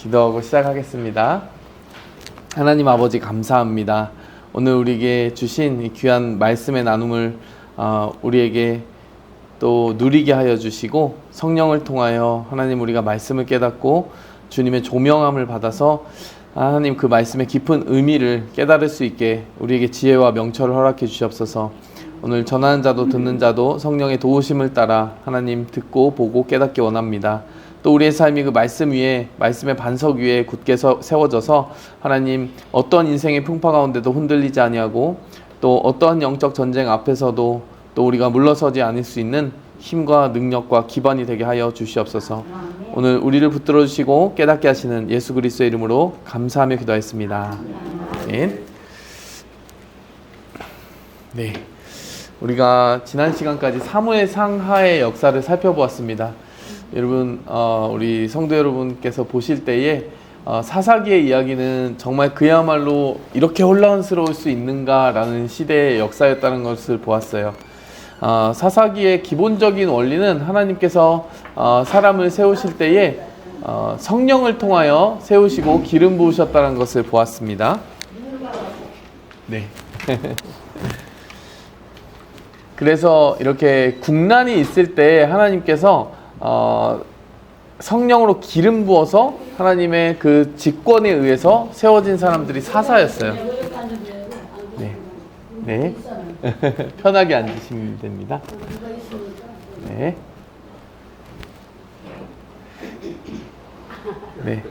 기도하고 시작하겠습니다. 하나님 아버지 감사합니다. 오늘 우리에게 주신 이 귀한 말씀의 나눔을 우리에게 또 누리게 하여 주시고 성령을 통하여 하나님 우리가 말씀을 깨닫고 주님의 조명함을 받아서 하나님 그 말씀의 깊은 의미를 깨달을 수 있게 우리에게 지혜와 명철을 허락해 주시옵소서. 오늘 전하는 자도 듣는 자도 성령의 도우심을 따라 하나님 듣고 보고 깨닫기 원합니다. 또 우리의 삶이 그 말씀 위에, 말씀의 반석 위에 굳게 세워져서 하나님 어떤 인생의 풍파 가운데도 흔들리지 아니하고 또 어떠한 영적 전쟁 앞에서도 또 우리가 물러서지 않을 수 있는 힘과 능력과 기반이 되게 하여 주시옵소서. 오늘 우리를 붙들어 주시고 깨닫게 하시는 예수 그리스도의 이름으로 감사하며 기도하였습니다. 네. 우리가 지난 시간까지 사무엘 상하의 역사를 살펴보았습니다. 여러분, 우리 성도 여러분께서 보실 때에 사사기의 이야기는 정말 그야말로 이렇게 혼란스러울 수 있는가라는 시대의 역사였다는 것을 보았어요. 사사기의 기본적인 원리는 하나님께서 사람을 세우실 때에 성령을 통하여 세우시고 기름 부으셨다는 것을 보았습니다. 네. 그래서 이렇게 국난이 있을 때 하나님께서 성령으로 기름 부어서 하나님의 그 직권에 의해서 세워진 사람들이 사사였어요. 네, 네. 편하게 앉으시면 됩니다. 네, 네.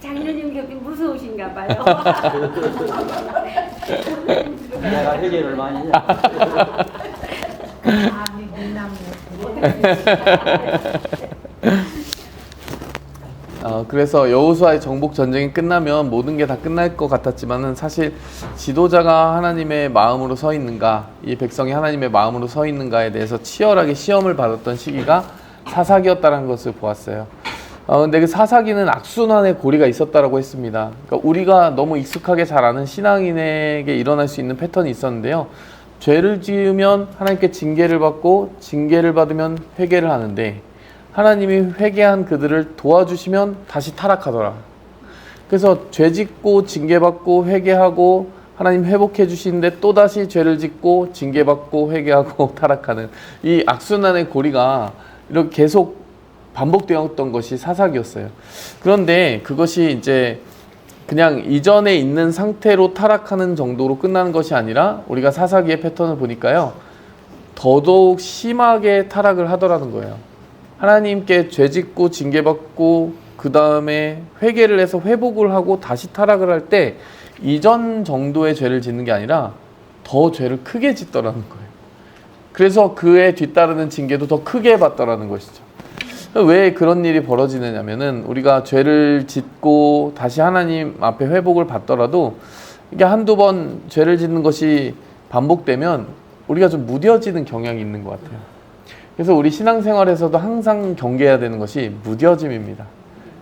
장로님 격이 무서우신가 봐요. 내가 회개를 많이 해. 그래서 여호수아의 정복 전쟁이 끝나면 모든 게 다 끝날 것 같았지만은 사실 지도자가 하나님의 마음으로 서 있는가, 이 백성이 하나님의 마음으로 서 있는가에 대해서 치열하게 시험을 받았던 시기가 사사기였다는 것을 보았어요. 근데 그 사사기는 악순환의 고리가 있었다라고 했습니다. 그러니까 우리가 너무 익숙하게 잘 아는 신앙인에게 일어날 수 있는 패턴이 있었는데요. 죄를 지으면 하나님께 징계를 받고 징계를 받으면 회개를 하는데 하나님이 회개한 그들을 도와주시면 다시 타락하더라. 그래서 죄 짓고 징계받고 회개하고 하나님 회복해 주시는데 또다시 죄를 짓고 징계받고 회개하고 타락하는 이 악순환의 고리가 이렇게 계속 반복되었던 것이 사사기였어요. 그런데 그것이 이제 그냥 이전에 있는 상태로 타락하는 정도로 끝나는 것이 아니라 우리가 사사기의 패턴을 보니까요, 더더욱 심하게 타락을 하더라는 거예요. 하나님께 죄짓고 징계받고 그 다음에 회개를 해서 회복을 하고 다시 타락을 할 때 이전 정도의 죄를 짓는 게 아니라 더 죄를 크게 짓더라는 거예요. 그래서 그에 뒤따르는 징계도 더 크게 받더라는 것이죠. 왜 그런 일이 벌어지느냐면은 우리가 죄를 짓고 다시 하나님 앞에 회복을 받더라도 이게 한두 번 죄를 짓는 것이 반복되면 우리가 좀 무뎌지는 경향이 있는 것 같아요. 그래서 우리 신앙생활에서도 항상 경계해야 되는 것이 무뎌짐입니다.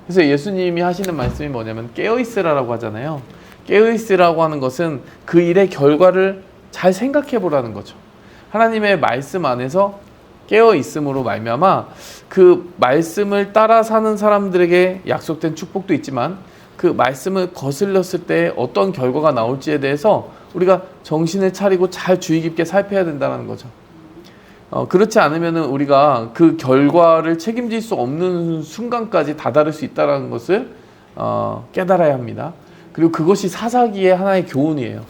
그래서 예수님이 하시는 말씀이 뭐냐면 깨어있으라고 하잖아요. 깨어있으라고 하는 것은 그 일의 결과를 잘 생각해 보라는 거죠. 하나님의 말씀 안에서 깨어 있음으로 말미암아 그 말씀을 따라 사는 사람들에게 약속된 축복도 있지만 그 말씀을 거슬렸을 때 어떤 결과가 나올지에 대해서 우리가 정신을 차리고 잘 주의 깊게 살펴야 된다는 거죠. 그렇지 않으면 우리가 그 결과를 책임질 수 없는 순간까지 다다를 수 있다는 것을 깨달아야 합니다. 그리고 그것이 사사기의 하나의 교훈이에요.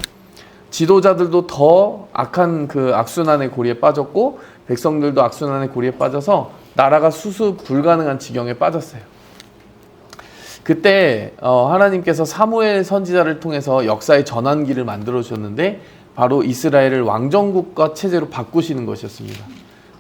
지도자들도 더 악한 그 악순환의 고리에 빠졌고 백성들도 악순환의 고리에 빠져서 나라가 수습 불가능한 지경에 빠졌어요. 그때 하나님께서 사무엘 선지자를 통해서 역사의 전환기를 만들어 주셨는데 바로 이스라엘을 왕정국가 체제로 바꾸시는 것이었습니다.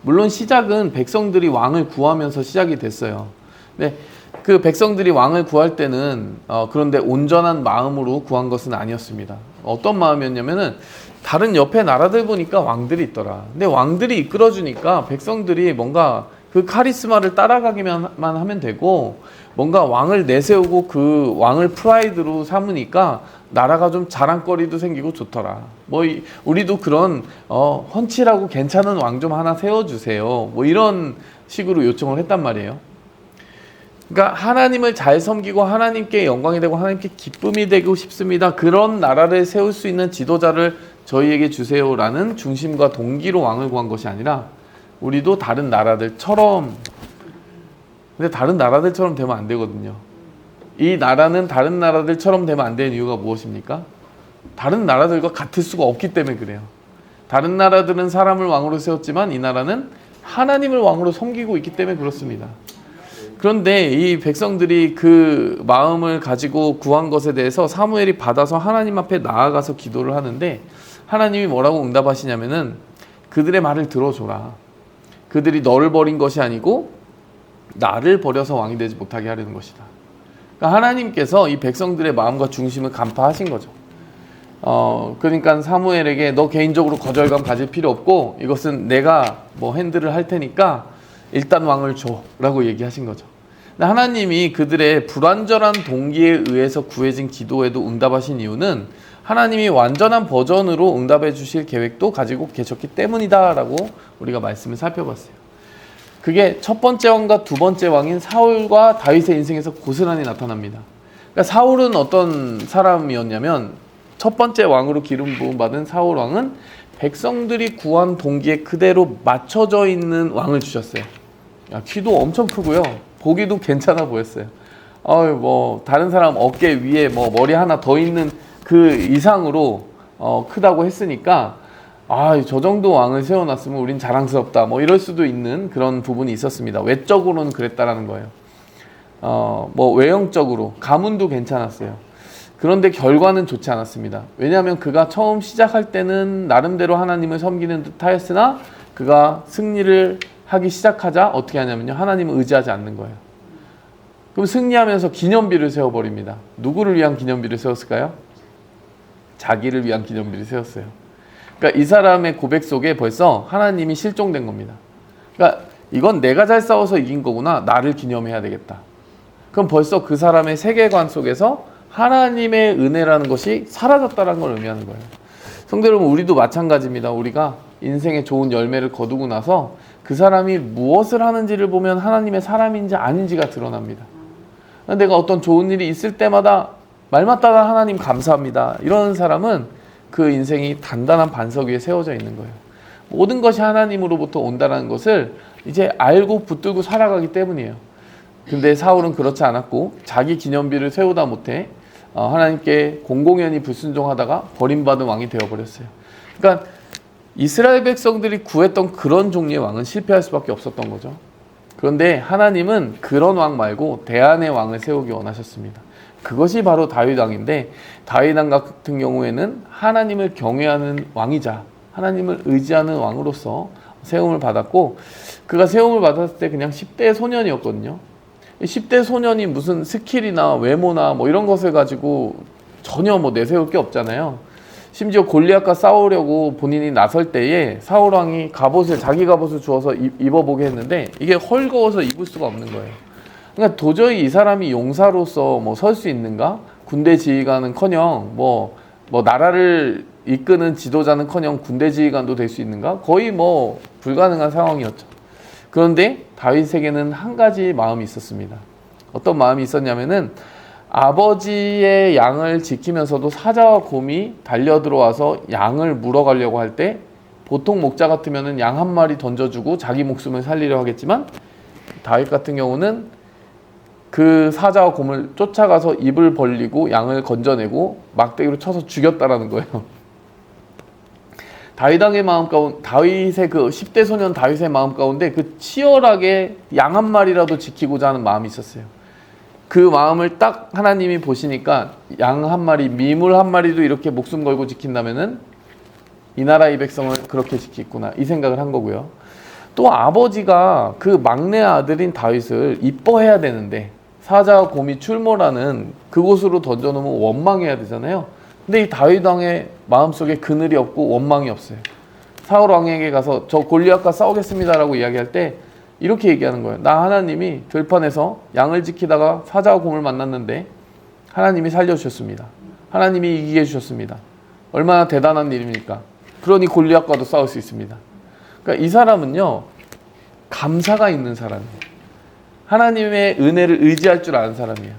물론 시작은 백성들이 왕을 구하면서 시작이 됐어요. 근데 그 백성들이 왕을 구할 때는 그런데 온전한 마음으로 구한 것은 아니었습니다. 어떤 마음이었냐면은 다른 옆에 나라들 보니까 왕들이 있더라. 근데 왕들이 이끌어주니까 백성들이 뭔가 그 카리스마를 따라가기만 하면 되고 뭔가 왕을 내세우고 그 왕을 프라이드로 삼으니까 나라가 좀 자랑거리도 생기고 좋더라. 뭐 우리도 그런 훤칠하고 괜찮은 왕 좀 하나 세워주세요. 뭐 이런 식으로 요청을 했단 말이에요. 그러니까 하나님을 잘 섬기고 하나님께 영광이 되고 하나님께 기쁨이 되고 싶습니다. 그런 나라를 세울 수 있는 지도자를 저희에게 주세요라는 중심과 동기로 왕을 구한 것이 아니라 우리도 다른 나라들처럼, 근데 다른 나라들처럼 되면 안 되거든요. 이 나라는 다른 나라들처럼 되면 안 되는 이유가 무엇입니까? 다른 나라들과 같을 수가 없기 때문에 그래요. 다른 나라들은 사람을 왕으로 세웠지만 이 나라는 하나님을 왕으로 섬기고 있기 때문에 그렇습니다. 그런데 이 백성들이 그 마음을 가지고 구한 것에 대해서 사무엘이 받아서 하나님 앞에 나아가서 기도를 하는데 하나님이 뭐라고 응답하시냐면은 그들의 말을 들어줘라. 그들이 너를 버린 것이 아니고 나를 버려서 왕이 되지 못하게 하려는 것이다. 그러니까 하나님께서 이 백성들의 마음과 중심을 간파하신 거죠. 그러니까 사무엘에게 너 개인적으로 거절감 가질 필요 없고 이것은 내가 뭐 핸들을 할 테니까 일단 왕을 줘 라고 얘기하신 거죠. 근데 하나님이 그들의 불완전한 동기에 의해서 구해진 기도에도 응답하신 이유는 하나님이 완전한 버전으로 응답해 주실 계획도 가지고 계셨기 때문이다 라고 우리가 말씀을 살펴봤어요. 그게 첫 번째 왕과 두 번째 왕인 사울과 다윗의 인생에서 고스란히 나타납니다. 그러니까 사울은 어떤 사람이었냐면 첫 번째 왕으로 기름 부음 받은 사울 왕은 백성들이 구한 동기에 그대로 맞춰져 있는 왕을 주셨어요. 키도 엄청 크고요. 보기도 괜찮아 보였어요. 뭐 다른 사람 어깨 위에 뭐 머리 하나 더 있는 그 이상으로 크다고 했으니까 저 정도 왕을 세워놨으면 우린 자랑스럽다 뭐 이럴 수도 있는 그런 부분이 있었습니다. 외적으로는 그랬다라는 거예요. 뭐 외형적으로 가문도 괜찮았어요. 그런데 결과는 좋지 않았습니다. 왜냐하면 그가 처음 시작할 때는 나름대로 하나님을 섬기는 듯 하였으나 그가 승리를 하기 시작하자 어떻게 하냐면요. 하나님을 의지하지 않는 거예요. 그럼 승리하면서 기념비를 세워버립니다. 누구를 위한 기념비를 세웠을까요? 자기를 위한 기념비를 세웠어요. 그러니까 이 사람의 고백 속에 벌써 하나님이 실종된 겁니다. 그러니까 이건 내가 잘 싸워서 이긴 거구나. 나를 기념해야 되겠다. 그럼 벌써 그 사람의 세계관 속에서 하나님의 은혜라는 것이 사라졌다는 걸 의미하는 거예요. 성도 여러분, 우리도 마찬가지입니다. 우리가 인생의 좋은 열매를 거두고 나서 그 사람이 무엇을 하는지를 보면 하나님의 사람인지 아닌지가 드러납니다. 내가 어떤 좋은 일이 있을 때마다 말마따가 하나님 감사합니다. 이런 사람은 그 인생이 단단한 반석 위에 세워져 있는 거예요. 모든 것이 하나님으로부터 온다는 것을 이제 알고 붙들고 살아가기 때문이에요. 근데 사울은 그렇지 않았고 자기 기념비를 세우다 못해 하나님께 공공연히 불순종하다가 버림받은 왕이 되어버렸어요. 그러니까 이스라엘 백성들이 구했던 그런 종류의 왕은 실패할 수밖에 없었던 거죠. 그런데 하나님은 그런 왕 말고 대안의 왕을 세우기 원하셨습니다. 그것이 바로 다윗 왕인데 다윗 왕 같은 경우에는 하나님을 경외하는 왕이자 하나님을 의지하는 왕으로서 세움을 받았고 그가 세움을 받았을 때 그냥 10대 소년이었거든요. 10대 소년이 무슨 스킬이나 외모나 뭐 이런 것을 가지고 전혀 뭐 내세울 게 없잖아요. 심지어 골리앗과 싸우려고 본인이 나설 때에 사울 왕이 자기 갑옷을 주어서 입어보게 했는데 이게 헐거워서 입을 수가 없는 거예요. 그러니까 도저히 이 사람이 용사로서 뭐 설 수 있는가? 군대 지휘관은커녕 뭐 나라를 이끄는 지도자는커녕 군대 지휘관도 될 수 있는가? 거의 뭐 불가능한 상황이었죠. 그런데 다윗에게는 한 가지 마음이 있었습니다. 어떤 마음이 있었냐면은 아버지의 양을 지키면서도 사자와 곰이 달려들어와서 양을 물어가려고 할 때 보통 목자 같으면은 양 한 마리 던져주고 자기 목숨을 살리려 하겠지만 다윗 같은 경우는 그 사자와 곰을 쫓아가서 입을 벌리고 양을 건져내고 막대기로 쳐서 죽였다라는 거예요. 다윗의 그 10대 소년 다윗의 마음 가운데 그 치열하게 양 한 마리라도 지키고자 하는 마음이 있었어요. 그 마음을 딱 하나님이 보시니까 양 한 마리, 미물 한 마리도 이렇게 목숨 걸고 지킨다면은 이 나라 이 백성을 그렇게 지키겠구나 이 생각을 한 거고요. 또 아버지가 그 막내 아들인 다윗을 이뻐해야 되는데 사자와 곰이 출몰하는 그곳으로 던져놓으면 원망해야 되잖아요. 근데 이 다윗 왕의 마음속에 그늘이 없고 원망이 없어요. 사울 왕에게 가서 저 골리앗과 싸우겠습니다라고 이야기할 때 이렇게 얘기하는 거예요. 나 하나님이 들판에서 양을 지키다가 사자와 곰을 만났는데 하나님이 살려주셨습니다. 하나님이 이기게 해주셨습니다. 얼마나 대단한 일입니까? 그러니 골리앗과도 싸울 수 있습니다. 그러니까 이 사람은요 감사가 있는 사람이에요. 하나님의 은혜를 의지할 줄 아는 사람이에요.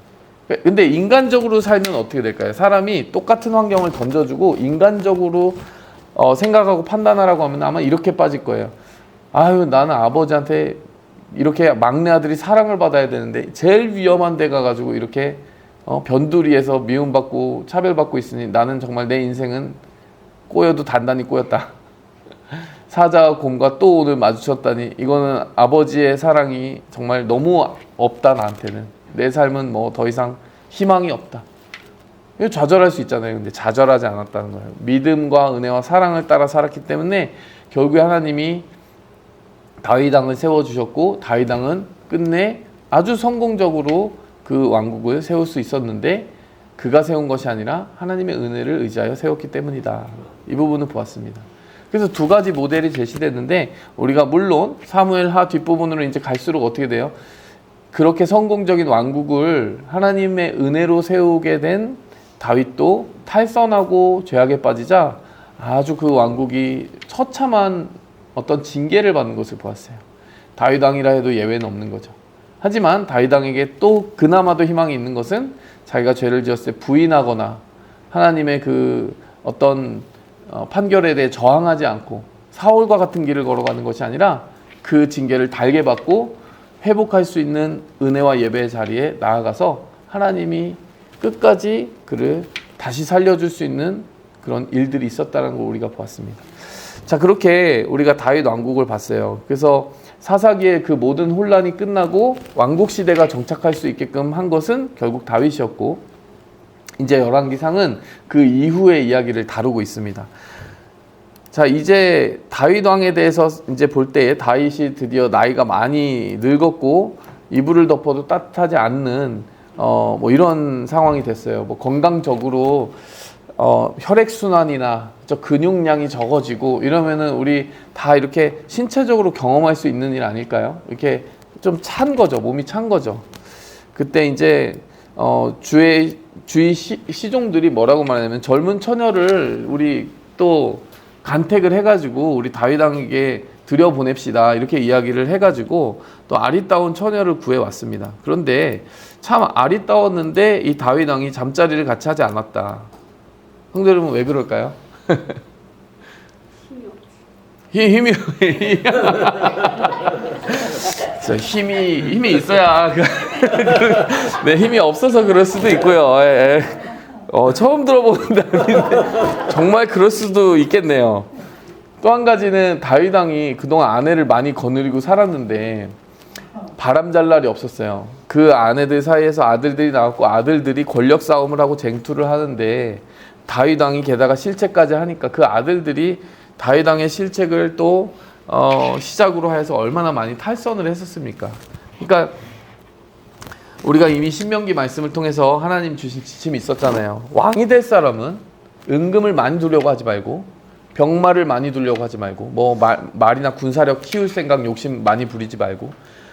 근데 인간적으로 살면 어떻게 될까요? 사람이 똑같은 환경을 던져주고 인간적으로 생각하고 판단하라고 하면 아마 이렇게 빠질 거예요. 아유, 나는 아버지한테 이렇게 막내 아들이 사랑을 받아야 되는데 제일 위험한 데 가가지고 이렇게 변두리에서 미움받고 차별받고 있으니 나는 정말 내 인생은 꼬여도 단단히 꼬였다. 사자와 곰과 또 오늘 마주쳤다니 이거는 아버지의 사랑이 정말 너무 없다. 나한테는 내 삶은 뭐 더 이상 희망이 없다. 이거 좌절할 수 있잖아요. 근데 좌절하지 않았다는 거예요. 믿음과 은혜와 사랑을 따라 살았기 때문에 결국에 하나님이 다윗 왕을 세워주셨고 다윗 왕은 끝내 아주 성공적으로 그 왕국을 세울 수 있었는데 그가 세운 것이 아니라 하나님의 은혜를 의지하여 세웠기 때문이다. 이 부분을 보았습니다. 그래서 두 가지 모델이 제시됐는데 우리가 물론 사무엘하 뒷부분으로 이제 갈수록 어떻게 돼요? 그렇게 성공적인 왕국을 하나님의 은혜로 세우게 된 다윗도 탈선하고 죄악에 빠지자 아주 그 왕국이 처참한 어떤 징계를 받는 것을 보았어요. 다윗 왕이라 해도 예외는 없는 거죠. 하지만 다윗 왕에게 또 그나마도 희망이 있는 것은 자기가 죄를 지었을 때 부인하거나 하나님의 그 어떤 판결에 대해 저항하지 않고 사울과 같은 길을 걸어가는 것이 아니라 그 징계를 달게 받고 회복할 수 있는 은혜와 예배의 자리에 나아가서 하나님이 끝까지 그를 다시 살려줄 수 있는 그런 일들이 있었다는 걸 우리가 보았습니다. 자, 그렇게 우리가 다윗 왕국을 봤어요. 그래서 사사기의 그 모든 혼란이 끝나고 왕국 시대가 정착할 수 있게끔 한 것은 결국 다윗이었고 이제 열왕기상은 그 이후의 이야기를 다루고 있습니다. 자, 이제 다윗 왕에 대해서 이제 볼 때에 다윗이 드디어 나이가 많이 늙었고 이불을 덮어도 따뜻하지 않는 뭐 이런 상황이 됐어요. 뭐 건강적으로 혈액 순환이나 저 근육량이 적어지고 이러면은 우리 다 이렇게 신체적으로 경험할 수 있는 일 아닐까요? 이렇게 좀 찬 거죠. 몸이 찬 거죠. 그때 이제 주위 시종들이 뭐라고 말하냐면 젊은 처녀를 우리 또 간택을 해가지고 우리 다윗 왕에게 들여보냅시다 이렇게 이야기를 해가지고 또 아리따운 처녀를 구해왔습니다. 그런데 참 아리따웠는데 이 다윗 왕이 잠자리를 같이 하지 않았다. 형제 여러분 왜 그럴까요? 힘이 힘이 있어야 네, 힘이 없어서 그럴 수도 있고요. 처음 들어보는 단어인데 정말 그럴 수도 있겠네요. 또 한 가지는 다윗 왕이 그동안 아내를 많이 거느리고 살았는데 바람잘 날이 없었어요. 그 아내들 사이에서 아들들이 나왔고 아들들이 권력 싸움을 하고 쟁투를 하는데 다윗 왕이 게다가 실책까지 하니까 그 아들들이 다윗 왕의 실책을 또 시작으로 해서 얼마나 많이 탈선을 했었습니까? 그러니까 우리가 이미 신명기 말씀을 통해서 하나님 주신 지침이 있었잖아요. 왕이 될 사람은 은금을 많이 두려고 하지 말고 병마를 많이 두려고 하지 말고 뭐 말이나 군사력 키울 생각 욕심 많이 부리지 말고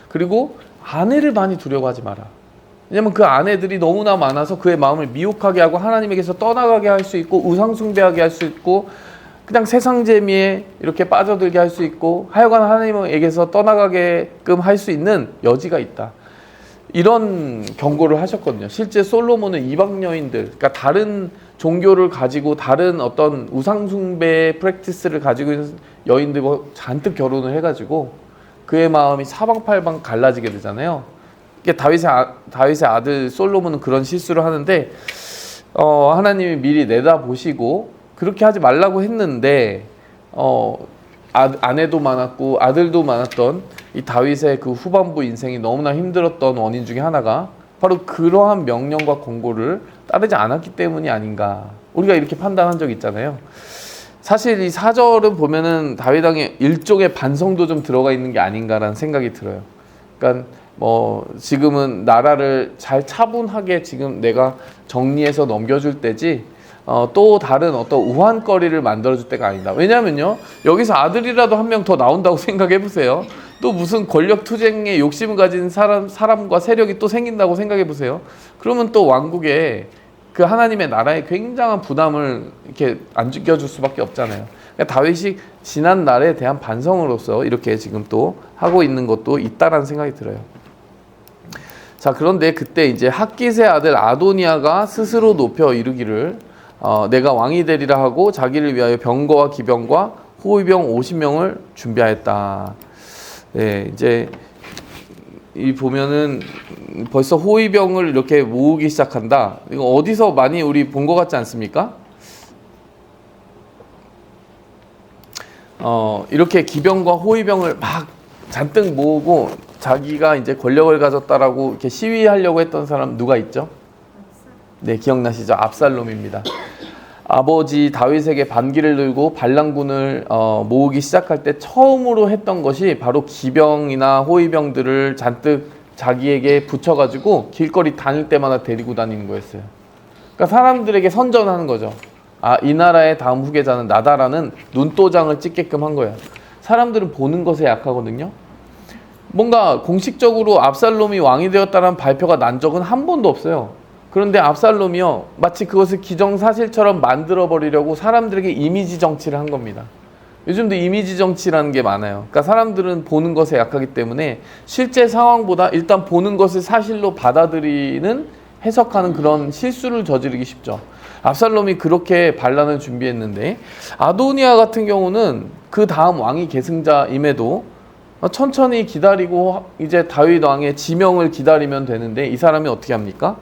그리고 아내를 많이 두려고 하지 마라. 왜냐면 그 아내들이 너무나 많아서 그의 마음을 미혹하게 하고 하나님에게서 떠나가게 할 수 있고 우상숭배하게 할 수 있고 그냥 세상 재미에 이렇게 빠져들게 할 수 있고 하여간 하나님에게서 떠나가게끔 할 수 있는 여지가 있다. 이런 경고를 하셨거든요. 실제 솔로몬은 이방 여인들, 그러니까 다른 종교를 가지고 다른 어떤 우상숭배 프랙티스를 가지고 있는 여인들과 잔뜩 결혼을 해가지고 그의 마음이 사방팔방 갈라지게 되잖아요. 다윗의 아들 솔로몬은 그런 실수를 하는데 하나님이 미리 내다보시고 그렇게 하지 말라고 했는데 아내도 많았고 아들도 많았던 이 다윗의 그 후반부 인생이 너무나 힘들었던 원인 중에 하나가 바로 그러한 명령과 권고를 따르지 않았기 때문이 아닌가. 우리가 이렇게 판단한 적 있잖아요. 사실 이 4절은 보면은 다윗 왕의 일종의 반성도 좀 들어가 있는 게 아닌가라는 생각이 들어요. 그러니까 뭐 지금은 나라를 잘 차분하게 지금 내가 정리해서 넘겨줄 때지 또 다른 어떤 우환거리를 만들어줄 때가 아니다. 왜냐면요, 여기서 아들이라도 한 명 더 나온다고 생각해 보세요. 또 무슨 권력 투쟁에 욕심을 가진 사람과 세력이 또 생긴다고 생각해 보세요. 그러면 또 왕국에 그 하나님의 나라에 굉장한 부담을 이렇게 안겨줄 수밖에 없잖아요. 그러니까 다윗이 지난 날에 대한 반성으로서 이렇게 지금 또 하고 있는 것도 있다라는 생각이 들어요. 자, 그런데 그때 이제 핫깃의 아들 아도니아가 스스로 높여 이르기를 내가 왕이 되리라 하고 자기를 위하여 병거와 기병과 호위병 50명을 준비하였다. 네, 이제 이 보면은 벌써 호위병을 이렇게 모으기 시작한다. 이거 어디서 많이 우리 본 것 같지 않습니까? 이렇게 기병과 호위병을 막 잔뜩 모으고 자기가 이제 권력을 가졌다라고 이렇게 시위하려고 했던 사람 누가 있죠? 네, 기억나시죠? 압살롬입니다. 아버지 다윗에게 반기를 들고 반란군을 모으기 시작할 때 처음으로 했던 것이 바로 기병이나 호위병들을 잔뜩 자기에게 붙여가지고 길거리 다닐 때마다 데리고 다니는 거였어요. 그러니까 사람들에게 선전하는 거죠. 아, 이 나라의 다음 후계자는 나다라는 눈도장을 찍게끔 한 거예요. 사람들은 보는 것에 약하거든요. 뭔가 공식적으로 압살롬이 왕이 되었다는 발표가 난 적은 한 번도 없어요. 그런데 압살롬이요, 마치 그것을 기정사실처럼 만들어버리려고 사람들에게 이미지 정치를 한 겁니다. 요즘도 이미지 정치라는 게 많아요. 그러니까 사람들은 보는 것에 약하기 때문에 실제 상황보다 일단 보는 것을 사실로 받아들이는, 해석하는 그런 실수를 저지르기 쉽죠. 압살롬이 그렇게 반란을 준비했는데, 아도니아 같은 경우는 그 다음 왕이 계승자임에도 천천히 기다리고 이제 다윗 왕의 지명을 기다리면 되는데, 이 사람이 어떻게 합니까?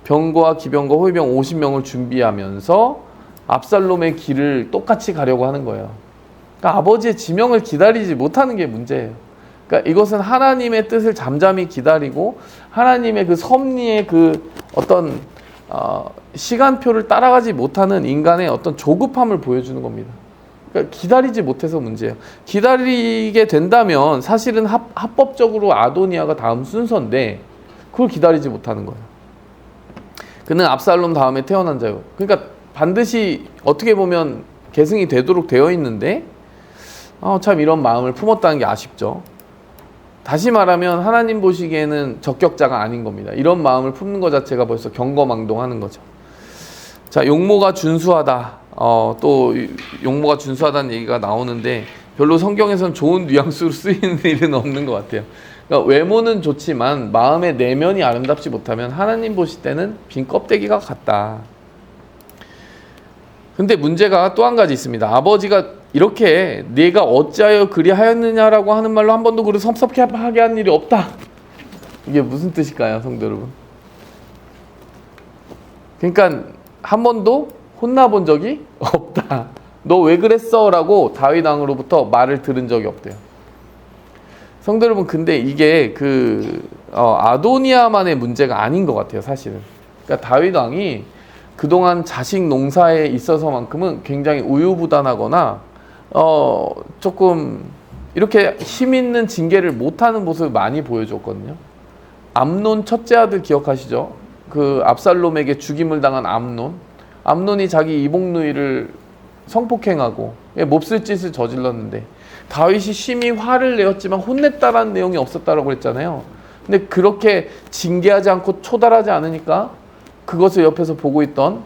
병거와 기병과 호위병 50명을 준비하면서 압살롬의 길을 똑같이 가려고 하는 거예요. 그러니까 아버지의 지명을 기다리지 못하는 게 문제예요. 그러니까 이것은 하나님의 뜻을 잠잠히 기다리고 하나님의 그 섭리의 그 어떤 시간표를 따라가지 못하는 인간의 어떤 조급함을 보여주는 겁니다. 그러니까 기다리지 못해서 문제예요. 기다리게 된다면 사실은 합법적으로 아도니아가 다음 순서인데 그걸 기다리지 못하는 거예요. 그는 압살롬 다음에 태어난 자요. 그러니까 반드시 어떻게 보면 계승이 되도록 되어 있는데 참 이런 마음을 품었다는 게 아쉽죠. 다시 말하면 하나님 보시기에는 적격자가 아닌 겁니다. 이런 마음을 품는 것 자체가 벌써 경거망동하는 거죠. 자, 용모가 준수하다. 또 용모가 준수하다는 얘기가 나오는데 별로 성경에서는 좋은 뉘앙스로 쓰이는 일은 없는 것 같아요. 그러니까 외모는 좋지만 마음의 내면이 아름답지 못하면 하나님 보실 때는 빈 껍데기가 같다. 근데 문제가 또 한 가지 있습니다. 아버지가 이렇게 네가 어찌하여 그리하였느냐라고 하는 말로 한 번도 그를 섭섭하게 한 일이 없다. 이게 무슨 뜻일까요, 성도 여러분? 그러니까 한 번도 혼나본 적이 없다. 너 왜 그랬어? 라고 다윗 왕으로부터 말을 들은 적이 없대요. 성도 여러분, 근데 이게 아도니아만의 문제가 아닌 것 같아요, 사실은. 그러니까 다윗 왕이 그동안 자식 농사에 있어서만큼은 굉장히 우유부단하거나 조금 이렇게 힘 있는 징계를 못하는 모습을 많이 보여줬거든요. 암논 첫째 아들 기억하시죠? 그 압살롬에게 죽임을 당한 암논이 자기 이복누이를 성폭행하고 몹쓸 짓을 저질렀는데 다윗이 심히 화를 내었지만 혼냈다라는 내용이 없었다라고 했잖아요. 근데 그렇게 징계하지 않고 초달하지 않으니까 그것을 옆에서 보고 있던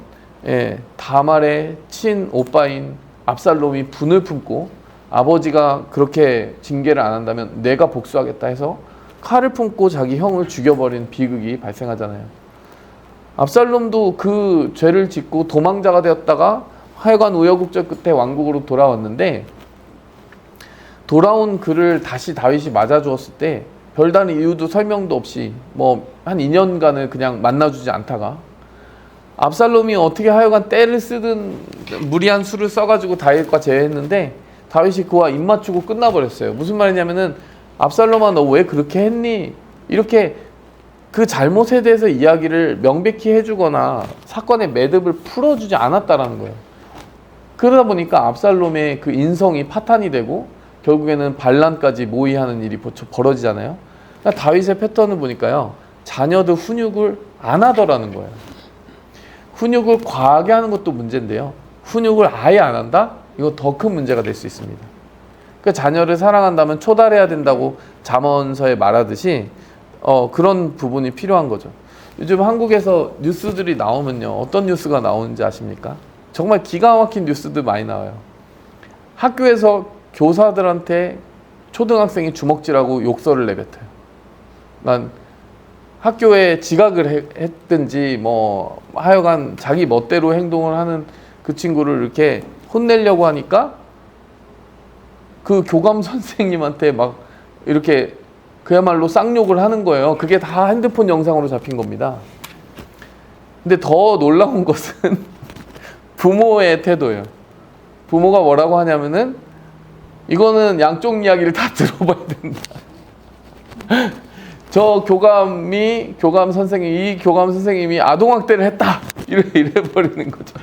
다말의 친오빠인 압살롬이 분을 품고 아버지가 그렇게 징계를 안 한다면 내가 복수하겠다 해서 칼을 품고 자기 형을 죽여버린 비극이 발생하잖아요. 압살롬도 그 죄를 짓고 도망자가 되었다가 하여간 우여곡절 끝에 왕국으로 돌아왔는데 돌아온 그를 다시 다윗이 맞아주었을 때 별다른 이유도 설명도 없이 한 2년간을 그냥 만나주지 않다가 압살롬이 어떻게 하여간 때를 쓰든 무리한 수를 써가지고 다윗과 제외했는데 다윗이 그와 입맞추고 끝나버렸어요. 무슨 말이냐면은 압살롬아 너 왜 그렇게 했니? 이렇게 그 잘못에 대해서 이야기를 명백히 해주거나 사건의 매듭을 풀어주지 않았다라는 거예요. 그러다 보니까 압살롬의 그 인성이 파탄이 되고 결국에는 반란까지 모의하는 일이 벌어지잖아요. 그러니까 다윗의 패턴을 보니까요, 자녀들 훈육을 안 하더라는 거예요. 훈육을 과하게 하는 것도 문제인데요, 훈육을 아예 안 한다? 이거 더 큰 문제가 될 수 있습니다. 그러니까 자녀를 사랑한다면 초달해야 된다고 잠언서에 말하듯이 그런 부분이 필요한 거죠. 요즘 한국에서 뉴스들이 나오면요, 어떤 뉴스가 나오는지 아십니까? 정말 기가 막힌 뉴스들 많이 나와요. 학교에서 교사들한테 초등학생이 주먹질하고 욕설을 내뱉어요. 난 학교에 지각을 했든지 뭐 하여간 자기 멋대로 행동을 하는 그 친구를 이렇게 혼내려고 하니까 그 교감 선생님한테 막 이렇게 그야말로 쌍욕을 하는 거예요. 그게 다 핸드폰 영상으로 잡힌 겁니다. 근데 더 놀라운 것은 부모의 태도예요. 부모가 뭐라고 하냐면은 이거는 양쪽 이야기를 다 들어봐야 된다. 저 교감 선생님이 아동학대를 했다. 이래버리는 거죠.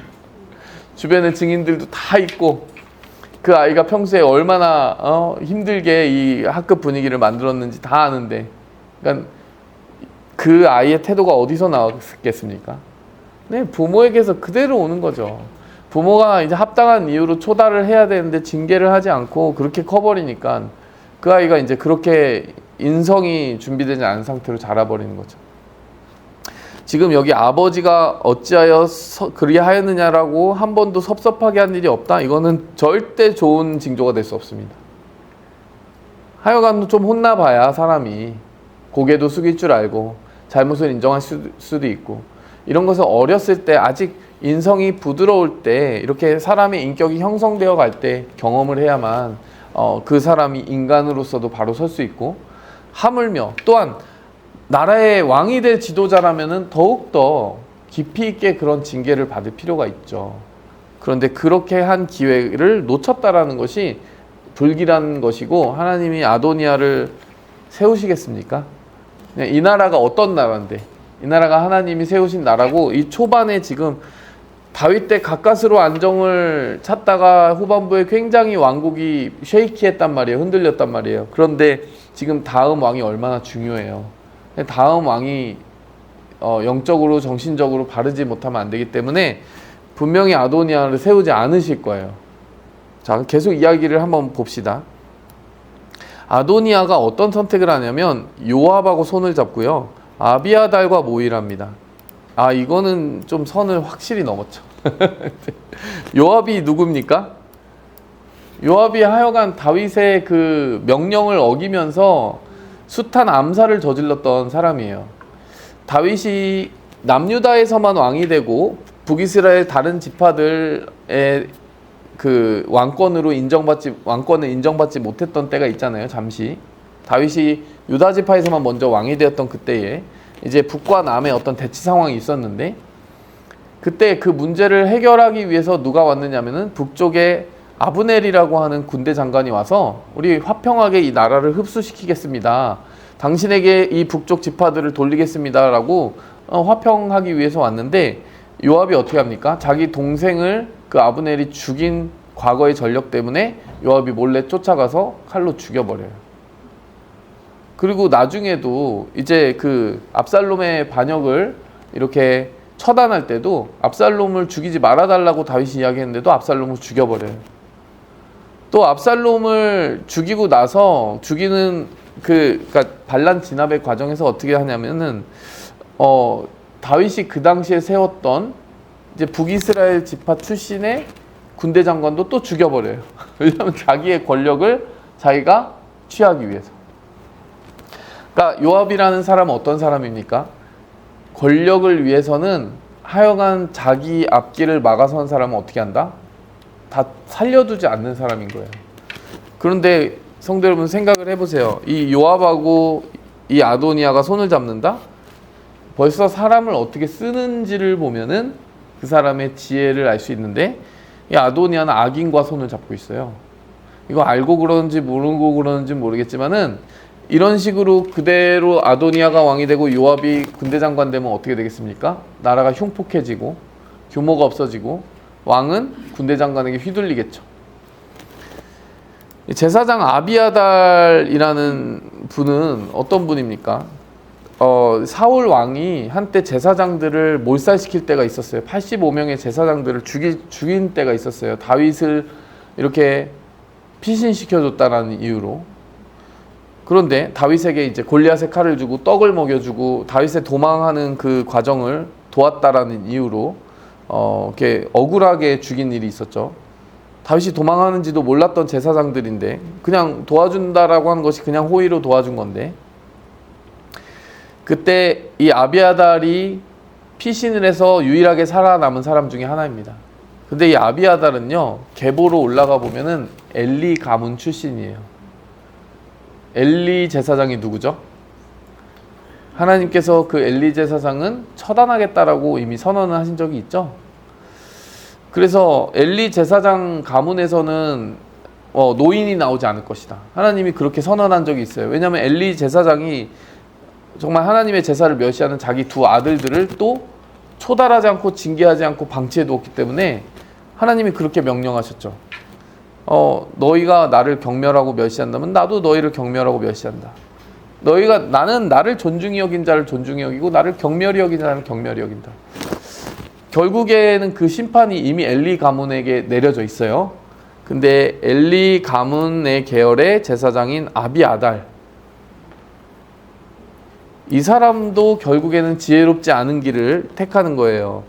주변에 증인들도 다 있고 그 아이가 평소에 얼마나 힘들게 이 학급 분위기를 만들었는지 다 아는데, 그러니까 그 아이의 태도가 어디서 나왔겠습니까? 네, 부모에게서 그대로 오는 거죠. 부모가 이제 합당한 이유로 초달을 해야 되는데 징계를 하지 않고 그렇게 커버리니까 그 아이가 이제 그렇게 인성이 준비되지 않은 상태로 자라버리는 거죠. 지금 여기 아버지가 어찌하여 그리하였느냐라고 한 번도 섭섭하게 한 일이 없다. 이거는 절대 좋은 징조가 될 수 없습니다. 하여간 좀 혼나봐야 사람이 고개도 숙일 줄 알고 잘못을 인정할 수도 있고, 이런 것을 어렸을 때 아직 인성이 부드러울 때 이렇게 사람의 인격이 형성되어 갈 때 경험을 해야만 그 사람이 인간으로서도 바로 설 수 있고, 하물며 또한 나라의 왕이 될 지도자라면은 더욱더 깊이 있게 그런 징계를 받을 필요가 있죠. 그런데 그렇게 한 기회를 놓쳤다라는 것이 불길한 것이고, 하나님이 아도니아를 세우시겠습니까? 이 나라가 어떤 나라인데, 이 나라가 하나님이 세우신 나라고, 이 초반에 지금 다윗 때 가까스로 안정을 찾다가 후반부에 굉장히 왕국이 쉐이키했단 말이에요. 흔들렸단 말이에요. 그런데 지금 다음 왕이 얼마나 중요해요. 다음 왕이 영적으로 정신적으로 바르지 못하면 안 되기 때문에 분명히 아도니아를 세우지 않으실 거예요. 자, 계속 이야기를 한번 봅시다. 아도니아가 어떤 선택을 하냐면 요압하고 손을 잡고요, 아비아달과 모의합니다. 아, 이거는 좀 선을 확실히 넘었죠. 요압이 누굽니까? 요압이 하여간 다윗의 그 명령을 어기면서 숱한 암살을 저질렀던 사람이에요. 다윗이 남유다에서만 왕이 되고 북이스라엘 다른 지파들의 그 왕권을 인정받지 못했던 때가 있잖아요. 잠시 다윗이 유다 지파에서만 먼저 왕이 되었던 그때에 이제 북과 남의 어떤 대치 상황이 있었는데, 그때 그 문제를 해결하기 위해서 누가 왔느냐면은 북쪽에 아브넬이라고 하는 군대 장관이 와서 우리 화평하게 이 나라를 흡수시키겠습니다. 당신에게 이 북쪽 지파들을 돌리겠습니다. 라고 화평하기 위해서 왔는데, 요압이 어떻게 합니까? 자기 동생을 그 아브넬이 죽인 과거의 전력 때문에 요압이 몰래 쫓아가서 칼로 죽여버려요. 그리고 나중에도 이제 그 압살롬의 반역을 이렇게 처단할 때도 압살롬을 죽이지 말아달라고 다윗이 이야기했는데도 압살롬을 죽여버려요. 또 압살롬을 죽이고 나서 죽이는 그러니까 반란 진압의 과정에서 어떻게 하냐면은 다윗이 그 당시에 세웠던 이제 북이스라엘 지파 출신의 군대 장관도 또 죽여버려요. 왜냐하면 자기의 권력을 자기가 취하기 위해서. 그러니까 요압이라는 사람은 어떤 사람입니까? 권력을 위해서는 하여간 자기 앞길을 막아선 사람은 어떻게 한다? 다 살려두지 않는 사람인 거예요. 그런데 성도 여러분 생각을 해보세요. 이 요압하고 이 아도니아가 손을 잡는다? 벌써 사람을 어떻게 쓰는지를 보면은 그 사람의 지혜를 알 수 있는데, 이 아도니아는 악인과 손을 잡고 있어요. 이거 알고 그러는지 모르고 그러는지 모르겠지만은 이런 식으로 그대로 아도니아가 왕이 되고 요압이 군대 장관 되면 어떻게 되겠습니까? 나라가 흉폭해지고 규모가 없어지고 왕은 군대 장관에게 휘둘리겠죠. 제사장 아비아달이라는 분은 어떤 분입니까? 사울 왕이 한때 제사장들을 몰살시킬 때가 있었어요. 85명의 제사장들을 죽인 때가 있었어요. 다윗을 이렇게 피신시켜줬다는 이유로. 그런데 다윗에게 이제 골리앗의 칼을 주고 떡을 먹여주고 다윗의 도망하는 그 과정을 도왔다라는 이유로 이렇게 억울하게 죽인 일이 있었죠. 다윗이 도망하는지도 몰랐던 제사장들인데 그냥 도와준다라고 하는 것이 그냥 호의로 도와준 건데, 그때 이 아비아달이 피신을 해서 유일하게 살아남은 사람 중에 하나입니다. 근데 이 아비아달은요, 계보로 올라가 보면은 엘리 가문 출신이에요. 엘리 제사장이 누구죠? 하나님께서 그 엘리 제사장은 처단하겠다라고 이미 선언을 하신 적이 있죠. 그래서 엘리 제사장 가문에서는 노인이 나오지 않을 것이다. 하나님이 그렇게 선언한 적이 있어요. 왜냐하면 엘리 제사장이 정말 하나님의 제사를 멸시하는 자기 두 아들들을 또 초달하지 않고 징계하지 않고 방치해 두었기 때문에 하나님이 그렇게 명령하셨죠. 너희가 나를 경멸하고 멸시한다면 나도 너희를 경멸하고 멸시한다. 나는 나를 존중히 여긴 자를 존중히 여기고 나를 경멸히 여긴 자를 경멸히 여긴다. 결국에는 그 심판이 이미 엘리 가문에게 내려져 있어요. 근데 엘리 가문의 계열의 제사장인 아비아달, 이 사람도 결국에는 지혜롭지 않은 길을 택하는 거예요.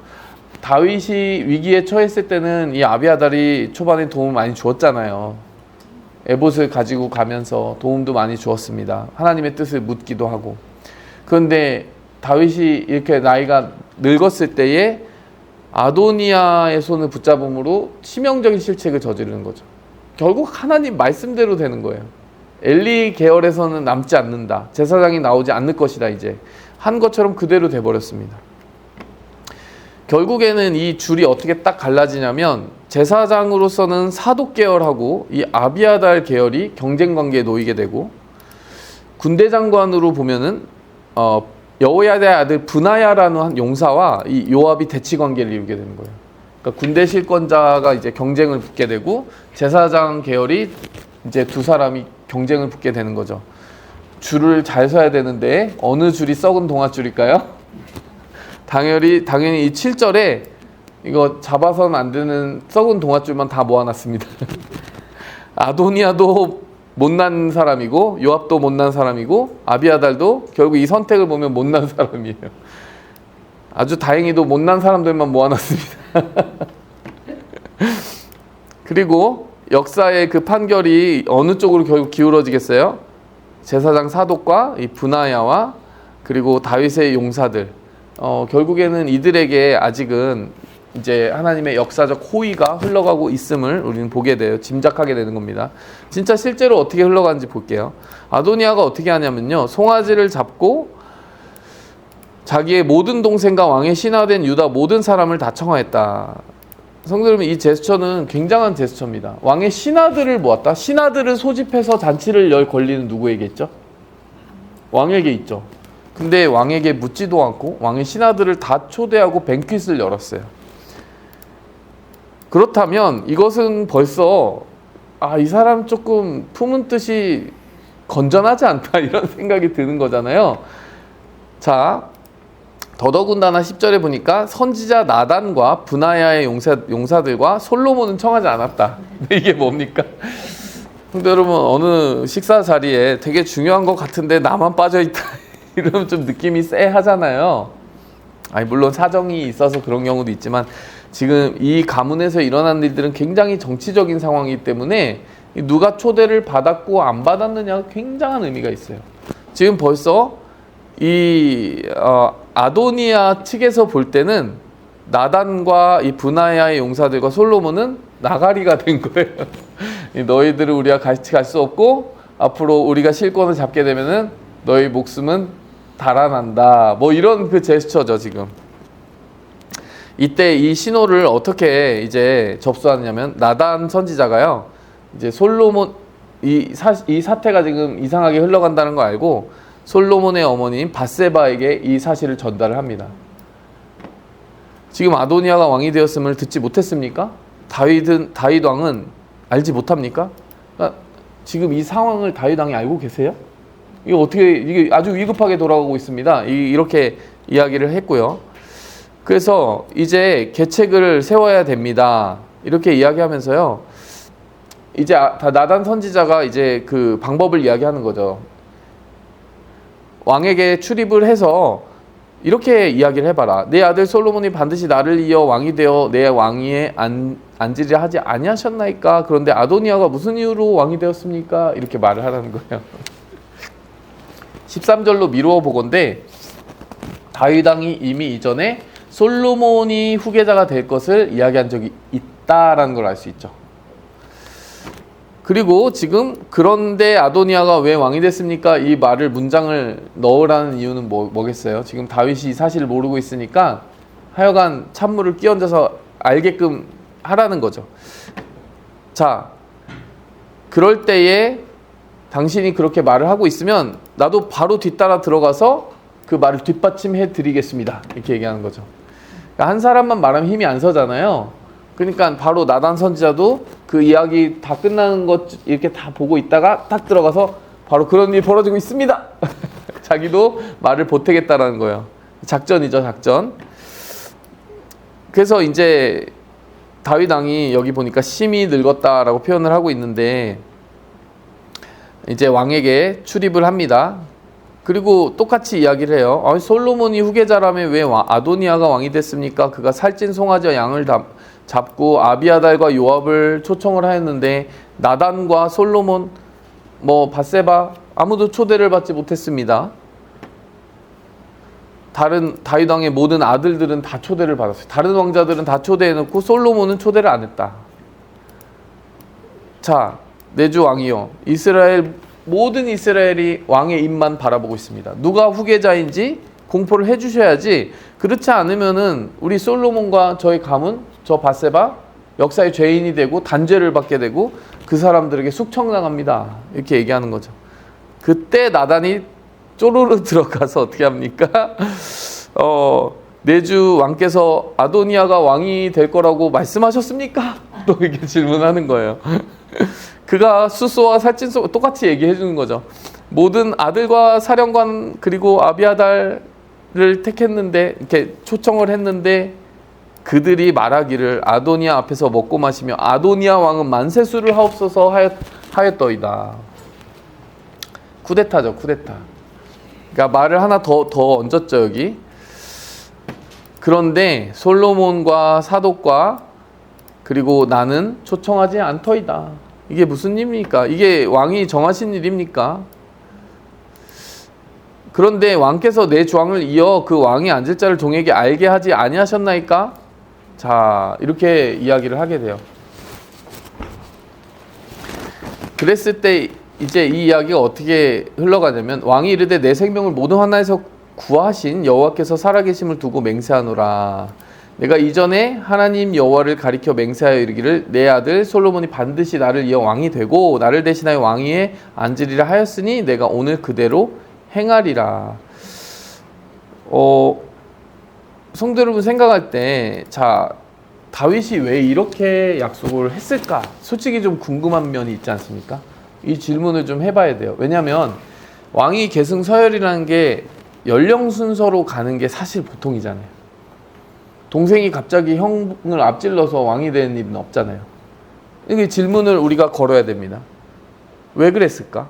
다윗이 위기에 처했을 때는 이 아비아달이 초반에 도움을 많이 주었잖아요. 에봇을 가지고 가면서 도움도 많이 주었습니다. 하나님의 뜻을 묻기도 하고. 그런데 다윗이 이렇게 나이가 늙었을 때에 아도니아의 손을 붙잡음으로 치명적인 실책을 저지르는 거죠. 결국 하나님 말씀대로 되는 거예요. 엘리 계열에서는 남지 않는다. 제사장이 나오지 않을 것이다. 이제 한 것처럼 그대로 돼버렸습니다. 결국에는 이 줄이 어떻게 딱 갈라지냐면 제사장으로서는 사독 계열하고 이 아비아달 계열이 경쟁 관계에 놓이게 되고, 군대 장관으로 보면은 여호야다의 아들 브나야라는 한 용사와 이 요압이 대치 관계를 이루게 되는 거예요. 그러니까 군대 실권자가 이제 경쟁을 붙게 되고 제사장 계열이 이제 두 사람이 경쟁을 붙게 되는 거죠. 줄을 잘 서야 되는데 어느 줄이 썩은 동아줄일까요? 당연히 이 7절에 이거 잡아서는 안 되는 썩은 동아줄만 다 모아놨습니다. 아도니아도 못난 사람이고 요압도 못난 사람이고 아비아달도 결국 이 선택을 보면 못난 사람이에요. 아주 다행히도 못난 사람들만 모아놨습니다. 그리고 역사의 그 판결이 어느 쪽으로 결국 기울어지겠어요? 제사장 사독과 이 브나야와 그리고 다윗의 용사들, 결국에는 이들에게 아직은 이제 하나님의 역사적 호의가 흘러가고 있음을 우리는 보게 돼요. 짐작하게 되는 겁니다. 진짜 실제로 어떻게 흘러가는지 볼게요. 아도니아가 어떻게 하냐면요, 송아지를 잡고 자기의 모든 동생과 왕의 신하된 유다 모든 사람을 다 청하했다. 성도 여러분, 이 제스처는 굉장한 제스처입니다. 왕의 신하들을 모았다. 신하들을 소집해서 잔치를 열 권리는 누구에게 있죠? 왕에게 있죠. 근데 왕에게 묻지도 않고 왕의 신하들을 다 초대하고 뱅퀴트를 열었어요. 그렇다면 이것은 벌써 이 사람 조금 품은 뜻이 건전하지 않다 이런 생각이 드는 거잖아요. 자, 더더군다나 10절에 보니까 선지자 나단과 브나야의 용사들과 솔로몬은 청하지 않았다. 이게 뭡니까? 근데 여러분, 어느 식사 자리에 되게 중요한 것 같은데 나만 빠져있다 이러면 좀 느낌이 쎄하잖아요. 물론 사정이 있어서 그런 경우도 있지만 지금 이 가문에서 일어난 일들은 굉장히 정치적인 상황이기 때문에 누가 초대를 받았고 안 받았느냐가 굉장한 의미가 있어요. 지금 벌써 이 아도니아 측에서 볼 때는 나단과 이 브나야의 용사들과 솔로몬은 나가리가 된 거예요. 너희들은 우리가 같이 갈 수 없고 앞으로 우리가 실권을 잡게 되면은 너희 목숨은 달아난다. 뭐 이런 그 제스처죠 지금. 이때 이 신호를 어떻게 이제 접수하느냐면 나단 선지자가요, 이제 솔로몬 이 사태가 지금 이상하게 흘러간다는 거 알고 솔로몬의 어머니인 밧세바에게 이 사실을 전달을 합니다. 지금 아도니아가 왕이 되었음을 듣지 못했습니까? 다윗 왕은 알지 못합니까? 그러니까 지금 이 상황을 다윗 왕이 알고 계세요? 이게 아주 위급하게 돌아가고 있습니다. 이렇게 이야기를 했고요. 그래서 이제 계책을 세워야 됩니다. 이렇게 이야기하면서요, 이제 나단 선지자가 이제 그 방법을 이야기하는 거죠. 왕에게 출입을 해서 이렇게 이야기를 해봐라. 내 아들 솔로몬이 반드시 나를 이어 왕이 되어 내 왕위에 앉으리라 하지 아니하셨나이까? 그런데 아도니아가 무슨 이유로 왕이 되었습니까? 이렇게 말을 하라는 거예요. 13절로 미루어 보건대 다윗 왕이 이미 이전에 솔로몬이 후계자가 될 것을 이야기한 적이 있다라는 걸 알 수 있죠. 그리고 지금 그런데 아도니아가 왜 왕이 됐습니까? 이 말을 문장을 넣으라는 이유는 뭐겠어요? 지금 다윗이 이 사실을 모르고 있으니까 하여간 찬물을 끼얹어서 알게끔 하라는 거죠. 자, 그럴 때에 당신이 그렇게 말을 하고 있으면 나도 바로 뒤따라 들어가서 그 말을 뒷받침해 드리겠습니다. 이렇게 얘기하는 거죠. 그러니까 한 사람만 말하면 힘이 안 서잖아요. 그러니까 바로 나단 선지자도 그 이야기 다 끝나는 것 이렇게 다 보고 있다가 딱 들어가서 바로 그런 일이 벌어지고 있습니다. 자기도 말을 보태겠다라는 거예요. 작전이죠, 작전. 그래서 이제 다윗 왕이 여기 보니까 심히 늙었다라고 표현을 하고 있는데 이제 왕에게 출입을 합니다. 그리고 똑같이 이야기를 해요. 솔로몬이 후계자라면 왜 아도니아가 왕이 됐습니까? 그가 살찐 송아지와 양을 잡고 아비아달과 요압을 초청을 하였는데 나단과 솔로몬, 밧세바 아무도 초대를 받지 못했습니다. 다른 다윗 왕의 모든 아들들은 다 초대를 받았어요. 다른 왕자들은 다 초대해놓고 솔로몬은 초대를 안 했다. 자, 내주 왕이요, 모든 이스라엘이 왕의 입만 바라보고 있습니다. 누가 후계자인지 공포를 해주셔야지. 그렇지 않으면은 우리 솔로몬과 저희 가문, 저 밧세바 역사의 죄인이 되고 단죄를 받게 되고 그 사람들에게 숙청당합니다. 이렇게 얘기하는 거죠. 그때 나단이 쪼르르 들어가서 어떻게 합니까? 내주 왕께서 아도니아가 왕이 될 거라고 말씀하셨습니까? 또 이렇게 질문하는 거예요. 그가 수소와 살찐소 똑같이 얘기해 주는 거죠. 모든 아들과 사령관 그리고 아비아달을 택했는데, 이렇게 초청을 했는데 그들이 말하기를 아도니아 앞에서 먹고 마시며 아도니아 왕은 만세수를 하옵소서 하였더이다. 쿠데타죠, 쿠데타. 그러니까 말을 하나 더 얹었죠, 여기. 그런데 솔로몬과 사독과 그리고 나는 초청하지 않더이다. 이게 무슨 일입니까? 이게 왕이 정하신 일입니까? 그런데 왕께서 내 조항을 이어 그 왕이 앉을 자를 종에게 알게 하지 아니하셨나이까? 자, 이렇게 이야기를 하게 돼요. 그랬을 때 이제 이 이야기가 어떻게 흘러가냐면, 왕이 이르되 내 생명을 모든 환난에서 구하신 여호와께서 살아계심을 두고 맹세하노라. 내가 이전에 하나님 여호와를 가리켜 맹세하여 이르기를 내 아들 솔로몬이 반드시 나를 이어 왕이 되고 나를 대신하여 왕위에 앉으리라 하였으니 내가 오늘 그대로 행하리라. 성도 여러분, 생각할 때, 자, 다윗이 왜 이렇게 약속을 했을까? 솔직히 좀 궁금한 면이 있지 않습니까? 이 질문을 좀 해봐야 돼요. 왜냐하면 왕위 계승 서열이라는 게 연령 순서로 가는 게 사실 보통이잖아요. 동생이 갑자기 형을 앞질러서 왕이 되는 일은 없잖아요. 이게 질문을 우리가 걸어야 됩니다. 왜 그랬을까?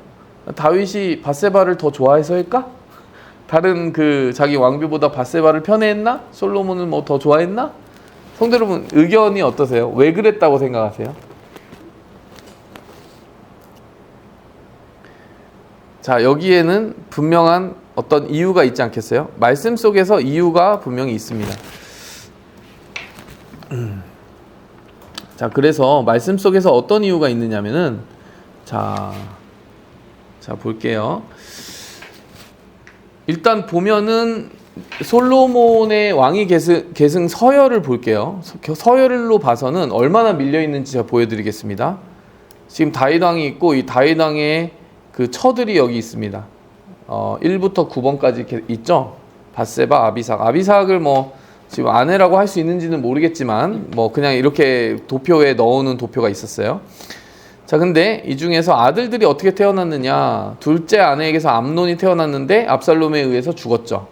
다윗이 밧세바를 더 좋아해서일까? 다른 자기 왕비보다 밧세바를 편애했나? 솔로몬을 더 좋아했나? 성도 여러분, 의견이 어떠세요? 왜 그랬다고 생각하세요? 자, 여기에는 분명한 어떤 이유가 있지 않겠어요? 말씀 속에서 이유가 분명히 있습니다. 자, 그래서 말씀 속에서 어떤 이유가 있느냐면은, 자 볼게요. 일단 보면은 솔로몬의 왕위 계승 서열을 볼게요. 서열로 봐서는 얼마나 밀려 있는지 제가 보여드리겠습니다. 지금 다윗 왕이 있고, 이 다윗 왕의 그 처들이 여기 있습니다. 1부터 9번까지 이렇게 있죠. 밧세바, 아비삭을 지금 아내라고 할 수 있는지는 모르겠지만 그냥 이렇게 도표에 넣어놓은 도표가 있었어요. 자, 근데 이 중에서 아들들이 어떻게 태어났느냐? 둘째 아내에게서 암논이 태어났는데 압살롬에 의해서 죽었죠.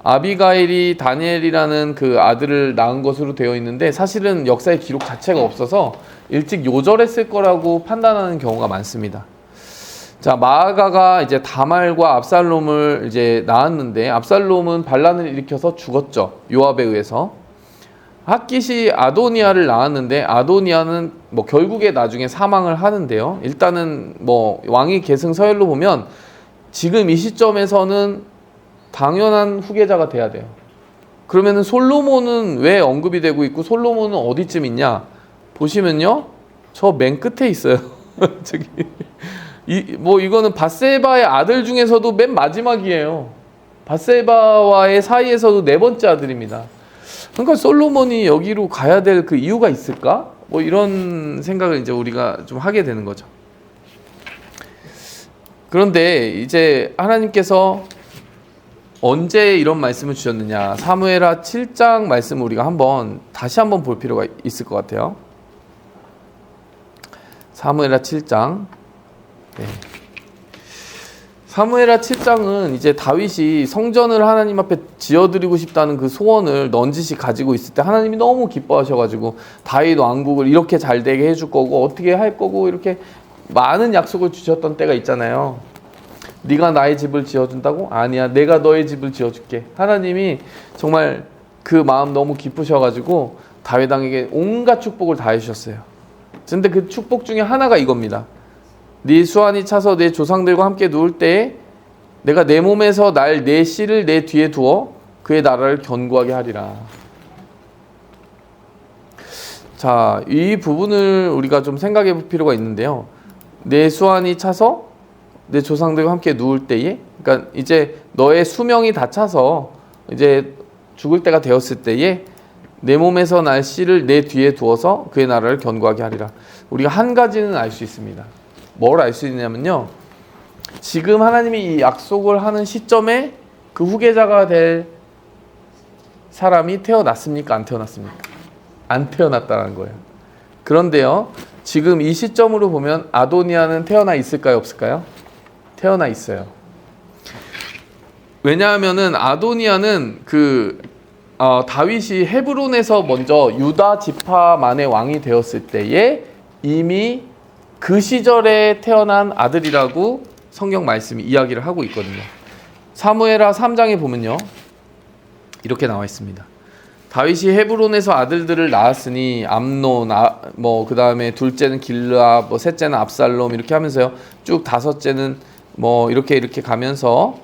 아비가일이 다니엘이라는 그 아들을 낳은 것으로 되어 있는데 사실은 역사의 기록 자체가 없어서 일찍 요절했을 거라고 판단하는 경우가 많습니다. 자, 마아가가 이제 다말과 압살롬을 이제 낳았는데 압살롬은 반란을 일으켜서 죽었죠. 요압에 의해서. 핫깃이 아도니아를 낳았는데 아도니아는 결국에 나중에 사망을 하는데요. 일단은 왕위 계승 서열로 보면 지금 이 시점에서는 당연한 후계자가 돼야 돼요. 그러면은 솔로몬은 왜 언급이 되고 있고 솔로몬은 어디쯤 있냐? 보시면요, 저 맨 끝에 있어요. 저기 이거는 밧세바의 아들 중에서도 맨 마지막이에요. 밧세바와의 사이에서도 네 번째 아들입니다. 그러니까 솔로몬이 여기로 가야 될 그 이유가 있을까? 뭐 이런 생각을 이제 우리가 좀 하게 되는 거죠. 그런데 이제 하나님께서 언제 이런 말씀을 주셨느냐? 사무엘하 7장 말씀을 우리가 다시 한번 볼 필요가 있을 것 같아요. 사무엘하 7장. 네. 사무엘하 7장은 이제 다윗이 성전을 하나님 앞에 지어드리고 싶다는 그 소원을 넌지시 가지고 있을 때 하나님이 너무 기뻐하셔가지고 다윗 왕국을 이렇게 잘 되게 해줄 거고 어떻게 할 거고 이렇게 많은 약속을 주셨던 때가 있잖아요. 네가 나의 집을 지어준다고? 아니야, 내가 너의 집을 지어줄게. 하나님이 정말 그 마음 너무 기쁘셔가지고 다윗 왕에게 온갖 축복을 다 해주셨어요. 근데 그 축복 중에 하나가 이겁니다. 네 수완이 차서 내 조상들과 함께 누울 때에 내가 내 몸에서 내 씨를 내 뒤에 두어 그의 나라를 견고하게 하리라. 자, 이 부분을 우리가 좀 생각해 볼 필요가 있는데요. 내 수완이 차서 내 조상들과 함께 누울 때에, 그러니까 이제 너의 수명이 다 차서 이제 죽을 때가 되었을 때에 내 몸에서 날 씨를 내 뒤에 두어서 그의 나라를 견고하게 하리라. 우리가 한 가지는 알 수 있습니다. 뭘 알 수 있냐면요, 지금 하나님이 이 약속을 하는 시점에 그 후계자가 될 사람이 태어났습니까? 안 태어났습니까? 안 태어났다는 거예요. 그런데요, 지금 이 시점으로 보면 아도니아는 태어나 있을까요? 없을까요? 태어나 있어요. 왜냐하면은 아도니아는 다윗이 헤브론에서 먼저 유다 지파만의 왕이 되었을 때에 이미 그 시절에 태어난 아들이라고 성경 말씀이 이야기를 하고 있거든요. 사무엘하 3장에 보면요, 이렇게 나와 있습니다. 다윗이 헤브론에서 아들들을 낳았으니 암논, 그 다음에 둘째는 길르압, 셋째는 압살롬 이렇게 하면서요, 쭉 다섯째는 이렇게 가면서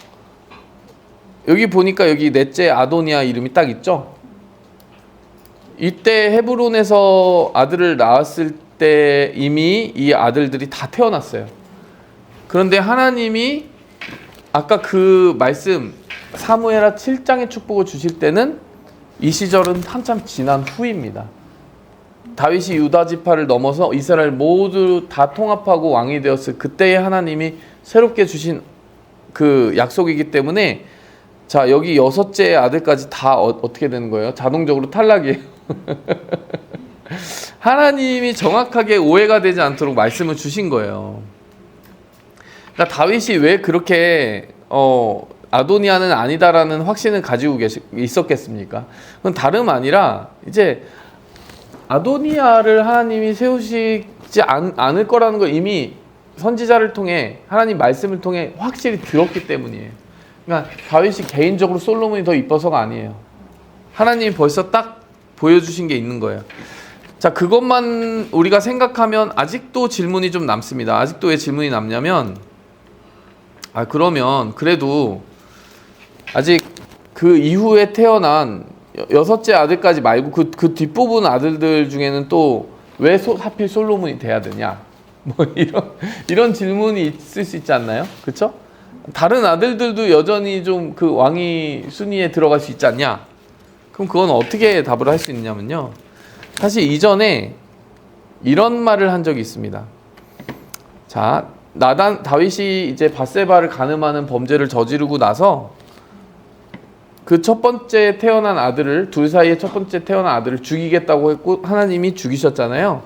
여기 보니까 여기 넷째 아도니아 이름이 딱 있죠. 이때 헤브론에서 아들을 낳았을 때 이미 이 아들들이 다 태어났어요. 그런데 하나님이 아까 그 말씀 사무엘하 7장의 축복을 주실 때는 이 시절은 한참 지난 후입니다. 다윗이 유다 지파를 넘어서 이스라엘 모두 다 통합하고 왕이 되었을 그때에 하나님이 새롭게 주신 그 약속이기 때문에, 자, 여기 여섯째 아들까지 다 어떻게 되는 거예요? 자동적으로 탈락이에요. 하나님이 정확하게 오해가 되지 않도록 말씀을 주신 거예요. 그러니까 다윗이 왜 그렇게 아도니아는 아니다라는 확신을 가지고 있었겠습니까? 그건 다름 아니라 이제 아도니아를 하나님이 세우시지 않을 거라는 걸 이미 선지자를 통해 하나님 말씀을 통해 확실히 들었기 때문이에요. 그러니까 다윗이 개인적으로 솔로몬이 더 이뻐서가 아니에요. 하나님이 벌써 딱 보여주신 게 있는 거예요. 자, 그것만 우리가 생각하면 아직도 질문이 좀 남습니다. 아직도 왜 질문이 남냐면, 그러면 그래도 아직 그 이후에 태어난 여섯째 아들까지 말고 그 뒷부분 아들들 중에는 또 왜 하필 솔로몬이 돼야 되냐? 이런 질문이 있을 수 있지 않나요? 그렇죠? 다른 아들들도 여전히 좀 그 왕위 순위에 들어갈 수 있지 않냐? 그럼 그건 어떻게 답을 할 수 있냐면요, 사실 이전에 이런 말을 한 적이 있습니다. 자, 다윗이 이제 밧세바를 간음하는 범죄를 저지르고 나서 그 첫 번째 태어난 아들을, 둘 사이에 첫 번째 태어난 아들을 죽이겠다고 했고 하나님이 죽이셨잖아요.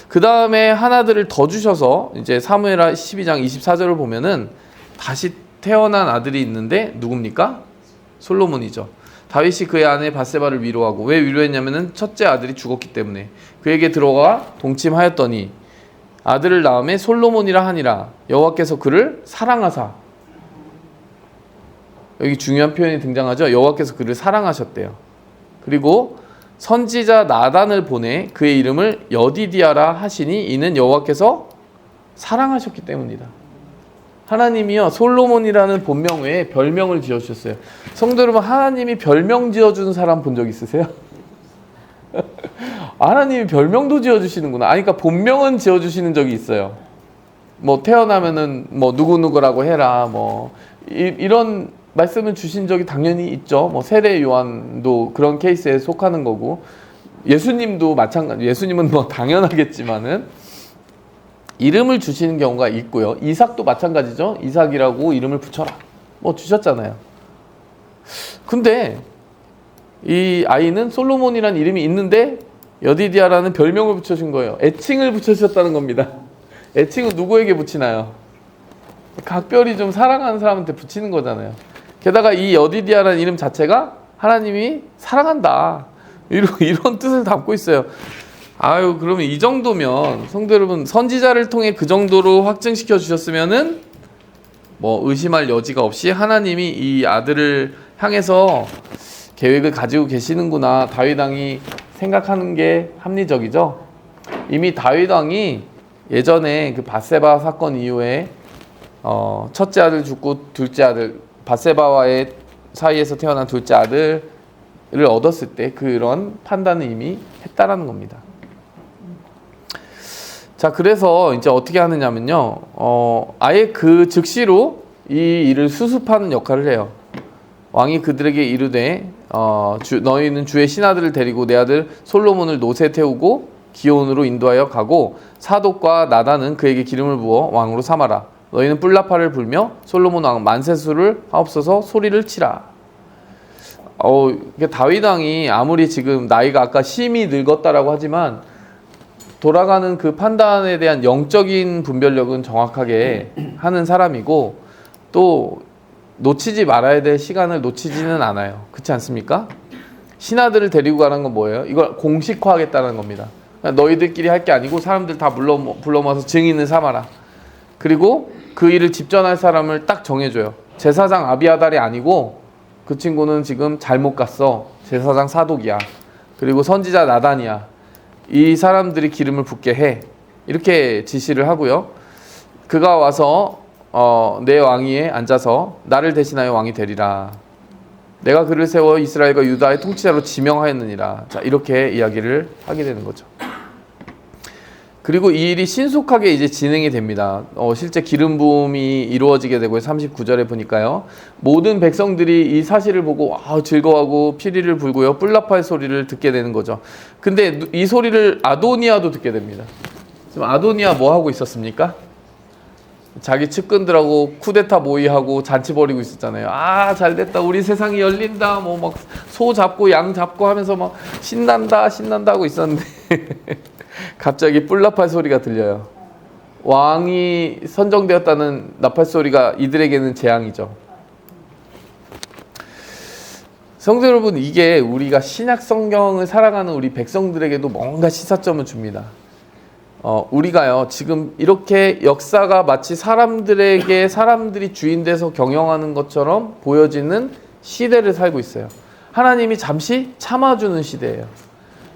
그 다음에 하나들을 더 주셔서 이제 사무엘하 12장 24절을 보면은 다시 태어난 아들이 있는데 누굽니까? 솔로몬이죠. 다윗이 그의 아내 밧세바를 위로하고, 왜 위로했냐면은 첫째 아들이 죽었기 때문에 그에게 들어가 동침하였더니 아들을 낳음에 솔로몬이라 하니라. 여호와께서 그를 사랑하사. 여기 중요한 표현이 등장하죠. 여호와께서 그를 사랑하셨대요. 그리고 선지자 나단을 보내 그의 이름을 여디디아라 하시니 이는 여호와께서 사랑하셨기 때문이다. 하나님이요 솔로몬이라는 본명 외에 별명을 지어주셨어요. 성도 여러분, 하나님이 별명 지어준 사람 본 적 있으세요? 하나님이 별명도 지어주시는구나. 아니, 그러니까 본명은 지어주시는 적이 있어요. 뭐 태어나면은 뭐 누구누구라고 해라 뭐 이런 말씀을 주신 적이 당연히 있죠. 뭐 세례 요한도 그런 케이스에 속하는 거고, 예수님도 마찬가지. 예수님은 뭐 당연하겠지만은 이름을 주시는 경우가 있고요. 이삭도 마찬가지죠. 이삭이라고 이름을 붙여라 뭐 주셨잖아요. 근데 이 아이는 솔로몬이라는 이름이 있는데 여디디아라는 별명을 붙여준 거예요. 애칭을 붙여주셨다는 겁니다. 애칭은 누구에게 붙이나요? 각별히 좀 사랑하는 사람한테 붙이는 거잖아요. 게다가 이 여디디아라는 이름 자체가 하나님이 사랑한다 이런 뜻을 담고 있어요. 아유, 그러면 이 정도면 성도 여러분, 선지자를 통해 그 정도로 확증시켜 주셨으면은 뭐 의심할 여지가 없이 하나님이 이 아들을 향해서 계획을 가지고 계시는구나, 다윗 왕이 생각하는 게 합리적이죠. 이미 다윗 왕이 예전에 그 밧세바 사건 이후에 첫째 아들 죽고 둘째 아들, 밧세바와의 사이에서 태어난 둘째 아들을 얻었을 때 그런 판단을 이미 했다라는 겁니다. 자, 그래서 이제 어떻게 하느냐면요, 아예 그 즉시로 이 일을 수습하는 역할을 해요. 왕이 그들에게 이르되 너희는 주의 신하들을 데리고 내 아들 솔로몬을 노새 태우고 기온으로 인도하여 가고 사독과 나단은 그에게 기름을 부어 왕으로 삼아라. 너희는 뿔나팔을 불며 솔로몬 왕 만세수를 하옵소서 소리를 치라. 다윗 왕이 아무리 지금 나이가 아까 심히 늙었다라고 하지만 돌아가는 그 판단에 대한 영적인 분별력은 정확하게 하는 사람이고, 또 놓치지 말아야 될 시간을 놓치지는 않아요. 그렇지 않습니까? 신하들을 데리고 가는 건 뭐예요? 이걸 공식화하겠다는 겁니다. 너희들끼리 할 게 아니고 사람들 다 불러 모아서 증인을 삼아라. 그리고 그 일을 집전할 사람을 딱 정해줘요. 제사장 아비아달이 아니고 그 친구는 지금 잘못 갔어. 제사장 사독이야. 그리고 선지자 나단이야. 이 사람들이 기름을 붓게 해. 이렇게 지시를 하고요. 그가 와서 내 왕위에 앉아서 나를 대신하여 왕이 되리라. 내가 그를 세워 이스라엘과 유다의 통치자로 지명하였느니라. 자, 이렇게 이야기를 하게 되는 거죠. 그리고 이 일이 신속하게 이제 진행이 됩니다. 실제 기름 부음이 이루어지게 되고요. 39절에 보니까요. 모든 백성들이 이 사실을 보고 즐거워하고 피리를 불고요. 뿔나팔 소리를 듣게 되는 거죠. 근데 이 소리를 아도니아도 듣게 됩니다. 지금 아도니아 뭐 하고 있었습니까? 자기 측근들하고 쿠데타 모의하고 잔치 벌이고 있었잖아요. 잘됐다. 우리 세상이 열린다. 뭐 막 소 잡고 양 잡고 하면서 막 신난다 하고 있었는데 갑자기 뿔나팔 소리가 들려요. 왕이 선정되었다는 나팔 소리가 이들에게는 재앙이죠. 성도 여러분, 이게 우리가 신약 성경을 살아가는 우리 백성들에게도 뭔가 시사점을 줍니다. 우리가요, 지금 이렇게 역사가 마치 사람들이 주인 돼서 경영하는 것처럼 보여지는 시대를 살고 있어요. 하나님이 잠시 참아주는 시대예요.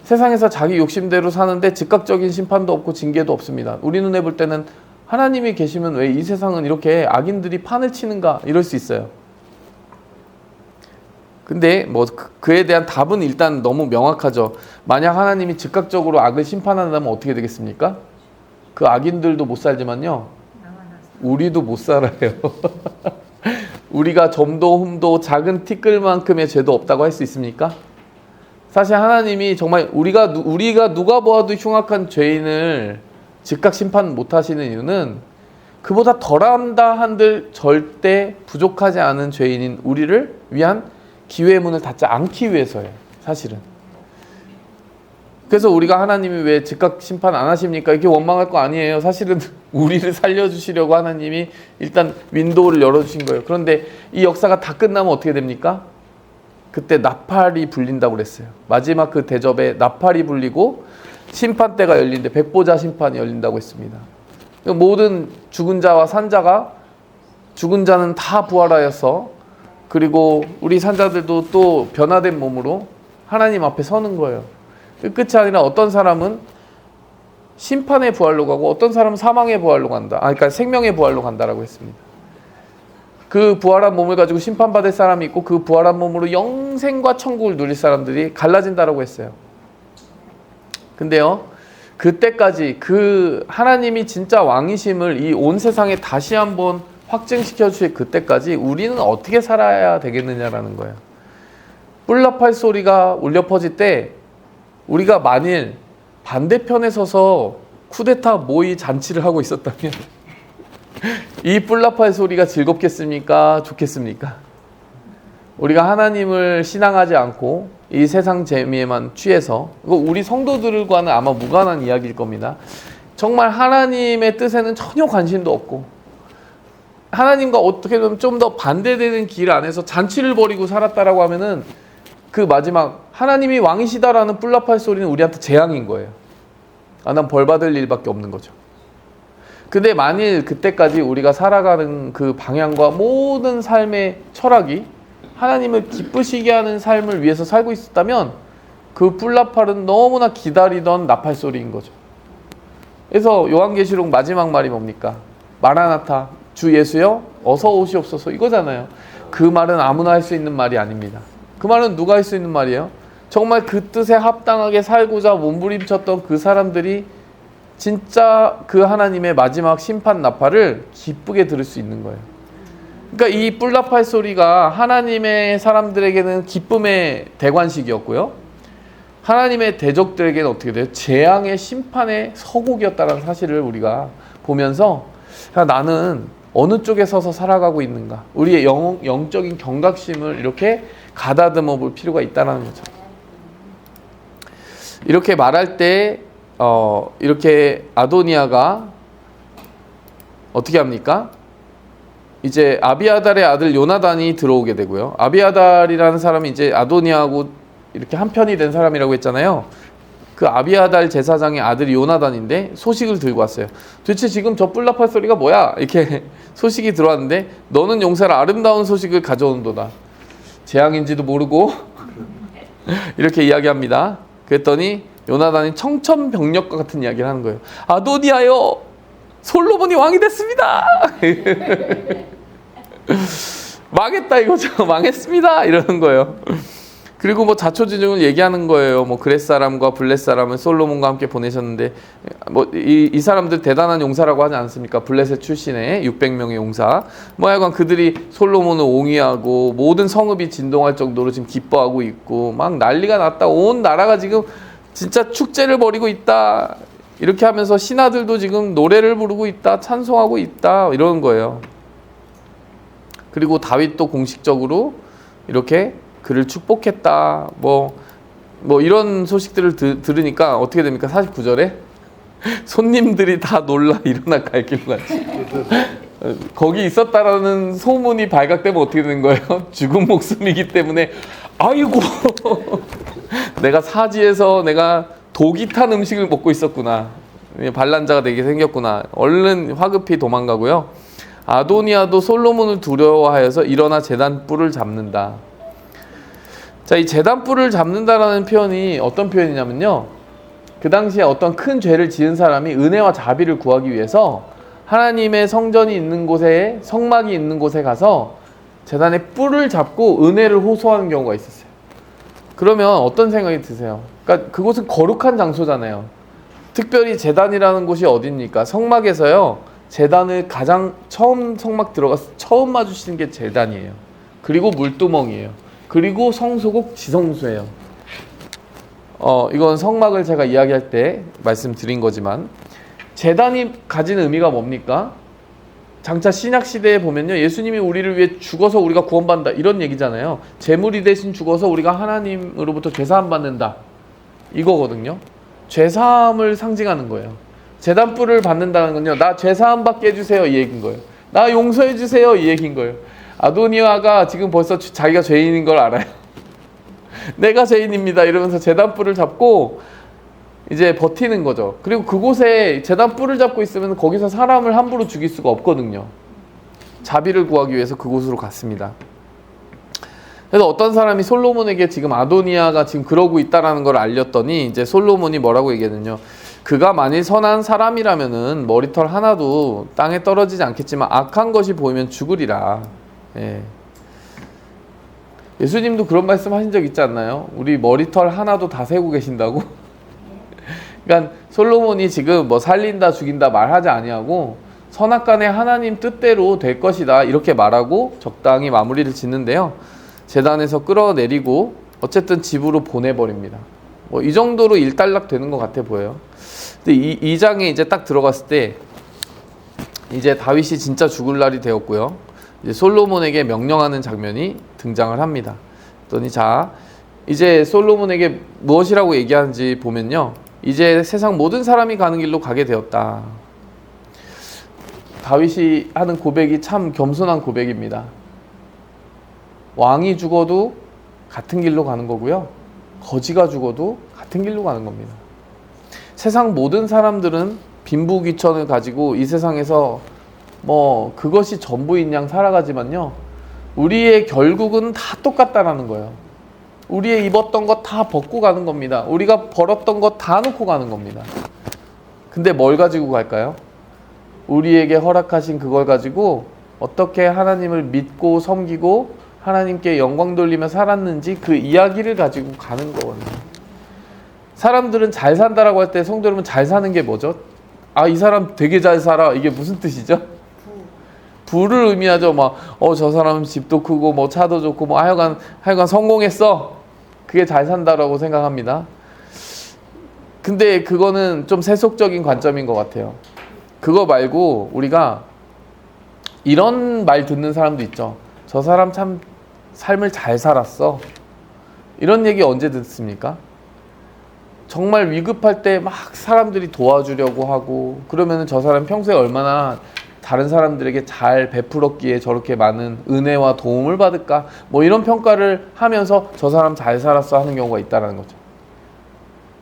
세상에서 자기 욕심대로 사는데 즉각적인 심판도 없고 징계도 없습니다. 우리 눈에 볼 때는 하나님이 계시면 왜 이 세상은 이렇게 악인들이 판을 치는가 이럴 수 있어요. 근데 뭐 그에 대한 답은 일단 너무 명확하죠. 만약 하나님이 즉각적으로 악을 심판한다면 어떻게 되겠습니까? 그 악인들도 못 살지만요, 우리도 못 살아요. 우리가 점도 흠도 작은 티끌만큼의 죄도 없다고 할 수 있습니까? 사실 하나님이 정말 우리가 누가 보아도 흉악한 죄인을 즉각 심판 못 하시는 이유는 그보다 덜한다 한들 절대 부족하지 않은 죄인인 우리를 위한 기회의 문을 닫지 않기 위해서예요, 사실은. 그래서 우리가 하나님이 왜 즉각 심판 안 하십니까? 이렇게 원망할 거 아니에요. 사실은 우리를 살려주시려고 하나님이 일단 윈도우를 열어주신 거예요. 그런데 이 역사가 다 끝나면 어떻게 됩니까? 그때 나팔이 불린다고 그랬어요. 마지막 그 대접에 나팔이 불리고 심판대가 열리는데 백보자 심판이 열린다고 했습니다. 모든 죽은 자와 산자가, 죽은 자는 다 부활하여서, 그리고 우리 산자들도 또 변화된 몸으로 하나님 앞에 서는 거예요. 끝이 아니라 어떤 사람은 심판의 부활로 가고 어떤 사람은 사망의 부활로 간다. 그러니까 생명의 부활로 간다라고 했습니다. 그 부활한 몸을 가지고 심판받을 사람이 있고 그 부활한 몸으로 영생과 천국을 누릴 사람들이 갈라진다라고 했어요. 근데요, 그때까지 그 하나님이 진짜 왕이심을 이 온 세상에 다시 한번 확증시켜 주실 그때까지 우리는 어떻게 살아야 되겠느냐라는 거예요. 뿔나팔 소리가 울려 퍼질 때 우리가 만일 반대편에 서서 쿠데타 모의 잔치를 하고 있었다면 이 뿔나팔 소리가 즐겁겠습니까? 좋겠습니까? 우리가 하나님을 신앙하지 않고 이 세상 재미에만 취해서, 이거 우리 성도들과는 아마 무관한 이야기일 겁니다. 정말 하나님의 뜻에는 전혀 관심도 없고 하나님과 어떻게 보면 좀 더 반대되는 길 안에서 잔치를 벌이고 살았다라고 하면은 그 마지막 하나님이 왕이시다라는 뿔나팔 소리는 우리한테 재앙인 거예요. 난 벌 받을 일밖에 없는 거죠. 근데 만일 그때까지 우리가 살아가는 그 방향과 모든 삶의 철학이 하나님을 기쁘시게 하는 삶을 위해서 살고 있었다면 그 뿔나팔은 너무나 기다리던 나팔 소리인 거죠. 그래서 요한계시록 마지막 말이 뭡니까? 마라나타, 주 예수여 어서 오시옵소서, 이거잖아요. 그 말은 아무나 할 수 있는 말이 아닙니다. 그 말은 누가 할 수 있는 말이에요? 정말 그 뜻에 합당하게 살고자 몸부림쳤던 그 사람들이 진짜 그 하나님의 마지막 심판 나팔을 기쁘게 들을 수 있는 거예요. 그러니까 이 뿔나팔 소리가 하나님의 사람들에게는 기쁨의 대관식이었고요, 하나님의 대적들에게는 어떻게 돼요? 재앙의 심판의 서곡이었다는 사실을 우리가 보면서 나는 어느 쪽에 서서 살아가고 있는가, 우리의 영적인 경각심을 이렇게 가다듬어 볼 필요가 있다는 거죠. 이렇게 말할 때 이렇게 아도니아가 어떻게 합니까? 이제 아비아달의 아들 요나단이 들어오게 되고요. 아비아달이라는 사람이 이제 아도니아하고 이렇게 한편이 된 사람이라고 했잖아요. 그 아비아달 제사장의 아들이 요나단인데 소식을 들고 왔어요. 도대체 지금 저 뿔나팔 소리가 뭐야? 이렇게 소식이 들어왔는데 너는 용사를 아름다운 소식을 가져온도다. 재앙인지도 모르고 이렇게 이야기합니다. 그랬더니 요나단이 청천벽력과 같은 이야기를 하는 거예요. 아도니아여, 솔로몬이 왕이 됐습니다. 망했다 이거죠. 망했습니다 이러는 거예요. 그리고 뭐 자초지종을 얘기하는 거예요. 뭐 그렛 사람과 블렛 사람은 솔로몬과 함께 보내셨는데 뭐 이 사람들 대단한 용사라고 하지 않습니까? 블렛의 출신의 600명의 용사. 뭐 하여간 그들이 솔로몬을 옹이하고 모든 성읍이 진동할 정도로 지금 기뻐하고 있고 막 난리가 났다. 온 나라가 지금 진짜 축제를 벌이고 있다. 이렇게 하면서 신하들도 지금 노래를 부르고 있다. 찬송하고 있다. 이러는 거예요. 그리고 다윗도 공식적으로 이렇게 그를 축복했다. 뭐 이런 소식들을 들으니까 어떻게 됩니까? 49절에 손님들이 다 놀라 일어나 갈 길로 갔지. 거기 있었다라는 소문이 발각되면 어떻게 되는 거예요? 죽은 목숨이기 때문에 아이고 내가 사지에서 내가 독이 탄 음식을 먹고 있었구나. 반란자가 되게 생겼구나. 얼른 화급히 도망가고요. 아도니아도 솔로몬을 두려워하여서 일어나 제단 뿔을 잡는다. 자, 이 제단 뿔을 잡는다라는 표현이 어떤 표현이냐면요, 그 당시에 어떤 큰 죄를 지은 사람이 은혜와 자비를 구하기 위해서 하나님의 성전이 있는 곳에, 성막이 있는 곳에 가서 제단의 뿔을 잡고 은혜를 호소하는 경우가 있었어요. 그러면 어떤 생각이 드세요? 그러니까 그곳은 거룩한 장소잖아요. 특별히 제단이라는 곳이 어디입니까? 성막에서요, 제단을 가장 처음 성막 들어가서 처음 마주치는 게 제단이에요. 그리고 물두멍이에요. 그리고 성소국 지성소예요. 이건 성막을 제가 이야기할 때 말씀드린 거지만, 제단이 가지는 의미가 뭡니까? 장차 신약 시대에 보면요, 예수님이 우리를 위해 죽어서 우리가 구원받는다 이런 얘기잖아요. 제물이 대신 죽어서 우리가 하나님으로부터 죄사함 받는다 이거거든요. 죄사함을 상징하는 거예요. 제단뿔을 받는다는 건요, 나 죄사함 받게 해주세요 이 얘기인 거예요. 나 용서해 주세요 이 얘기인 거예요. 아도니아가 지금 벌써 자기가 죄인인 걸 알아요. 내가 죄인입니다 이러면서 제단뿔을 잡고 이제 버티는 거죠. 그리고 그곳에 제단뿔을 잡고 있으면 거기서 사람을 함부로 죽일 수가 없거든요. 자비를 구하기 위해서 그곳으로 갔습니다. 그래서 어떤 사람이 솔로몬에게 지금 아도니아가 지금 그러고 있다라는 걸 알렸더니 이제 솔로몬이 뭐라고 얘기했느냐, 그가 만일 선한 사람이라면은 머리털 하나도 땅에 떨어지지 않겠지만 악한 것이 보이면 죽으리라. 예. 예수님도 그런 말씀 하신 적 있지 않나요? 우리 머리털 하나도 다 세고 계신다고? 그러니까 솔로몬이 지금 뭐 살린다 죽인다 말하지 아니하고 선악간에 하나님 뜻대로 될 것이다 이렇게 말하고 적당히 마무리를 짓는데요. 제단에서 끌어내리고 어쨌든 집으로 보내버립니다. 뭐 이 정도로 일단락 되는 것 같아 보여요. 근데 이 장에 이제 딱 들어갔을 때 이제 다윗이 진짜 죽을 날이 되었고요. 이제 솔로몬에게 명령하는 장면이 등장을 합니다. 그랬더니 자 이제 솔로몬에게 무엇이라고 얘기하는지 보면요. 이제 세상 모든 사람이 가는 길로 가게 되었다. 다윗이 하는 고백이 참 겸손한 고백입니다. 왕이 죽어도 같은 길로 가는 거고요. 거지가 죽어도 같은 길로 가는 겁니다. 세상 모든 사람들은 빈부귀천을 가지고 이 세상에서 뭐 그것이 전부인 양 살아가지만요. 우리의 결국은 다 똑같다라는 거예요. 우리의 입었던 것 다 벗고 가는 겁니다. 우리가 벌었던 것 다 놓고 가는 겁니다. 근데 뭘 가지고 갈까요? 우리에게 허락하신 그걸 가지고 어떻게 하나님을 믿고 섬기고 하나님께 영광 돌리며 살았는지 그 이야기를 가지고 가는 거거든요. 사람들은 잘 산다라고 할 때 성도 여러분 잘 사는 게 뭐죠? 아, 이 사람 되게 잘 살아. 이게 무슨 뜻이죠? 부를 의미하죠. 막, 저 사람은 집도 크고, 뭐, 차도 좋고, 뭐, 하여간 성공했어. 그게 잘 산다라고 생각합니다. 근데 그거는 좀 세속적인 관점인 것 같아요. 그거 말고, 우리가 이런 말 듣는 사람도 있죠. 저 사람 참 삶을 잘 살았어. 이런 얘기 언제 듣습니까? 정말 위급할 때 막 사람들이 도와주려고 하고, 그러면은 저 사람 평소에 얼마나 다른 사람들에게 잘 베풀었기에 저렇게 많은 은혜와 도움을 받을까? 뭐 이런 평가를 하면서 저 사람 잘 살았어 하는 경우가 있다는 거죠.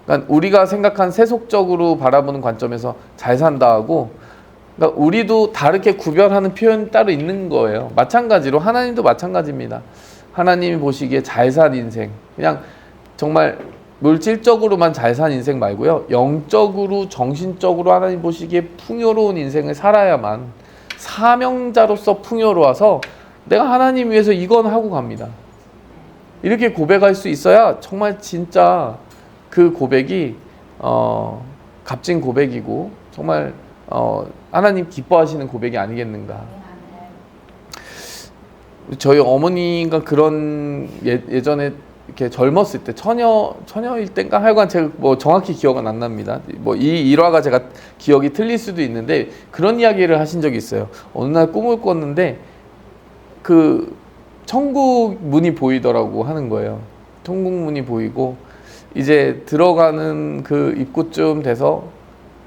그러니까 우리가 생각한 세속적으로 바라보는 관점에서 잘 산다 하고, 그러니까 우리도 다르게 구별하는 표현이 따로 있는 거예요. 마찬가지로 하나님도 마찬가지입니다. 하나님이 보시기에 잘 산 인생, 그냥 정말 물질적으로만 잘 산 인생 말고요. 영적으로, 정신적으로 하나님 보시기에 풍요로운 인생을 살아야만 사명자로서 풍요로워서 내가 하나님 위해서 이건 하고 갑니다. 이렇게 고백할 수 있어야 정말 진짜 그 고백이 값진 고백이고 정말 하나님 기뻐하시는 고백이 아니겠는가. 저희 어머니가 그런 예전에 이렇게 젊었을 때 처녀일 때인가 하여간 제가 뭐 정확히 기억은 안 납니다. 뭐 이 일화가 제가 기억이 틀릴 수도 있는데 그런 이야기를 하신 적이 있어요. 어느 날 꿈을 꿨는데 그 천국 문이 보이더라고 하는 거예요. 천국 문이 보이고 이제 들어가는 그 입구쯤 돼서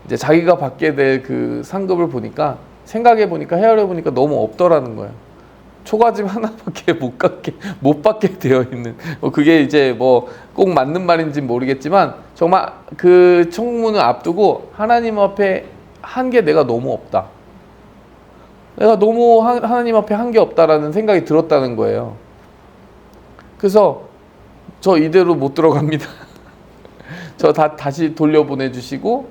이제 자기가 받게 될 그 상급을 보니까 생각해 보니까 헤아려 보니까 너무 없더라는 거예요. 초가집 하나밖에 못 받게 되어 있는. 그게 이제 뭐 꼭 맞는 말인지 모르겠지만 정말 그 청문을 앞두고 하나님 앞에 한 게 내가 너무 없다. 내가 너무 하나님 앞에 한 게 없다라는 생각이 들었다는 거예요. 그래서 저 이대로 못 들어갑니다. 저 다시 돌려보내주시고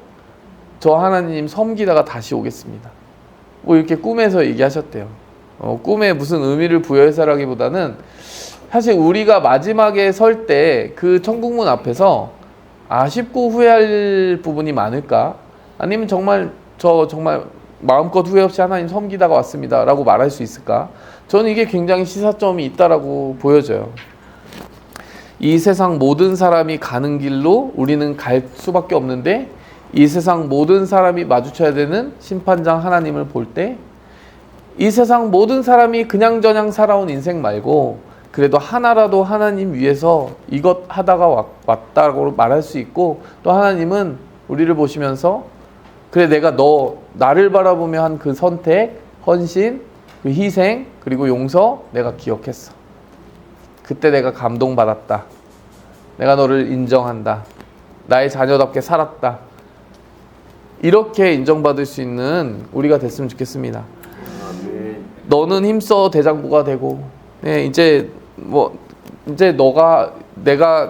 저 하나님 섬기다가 다시 오겠습니다. 뭐 이렇게 꿈에서 얘기하셨대요. 꿈에 무슨 의미를 부여해서라기보다는 사실 우리가 마지막에 설 때 그 천국문 앞에서 아쉽고 후회할 부분이 많을까? 아니면 정말 마음껏 후회 없이 하나님 섬기다가 왔습니다 라고 말할 수 있을까? 저는 이게 굉장히 시사점이 있다라고 보여져요. 이 세상 모든 사람이 가는 길로 우리는 갈 수밖에 없는데 이 세상 모든 사람이 마주쳐야 되는 심판장 하나님을 볼 때 이 세상 모든 사람이 그냥저냥 살아온 인생 말고 그래도 하나라도 하나님 위해서 이것 하다가 왔다고 말할 수 있고 또 하나님은 우리를 보시면서 그래 내가 나를 바라보며 한 그 선택, 헌신, 그 희생 그리고 용서 내가 기억했어. 그때 내가 감동받았다. 내가 너를 인정한다. 나의 자녀답게 살았다. 이렇게 인정받을 수 있는 우리가 됐으면 좋겠습니다. 너는 힘써 대장부가 되고, 이제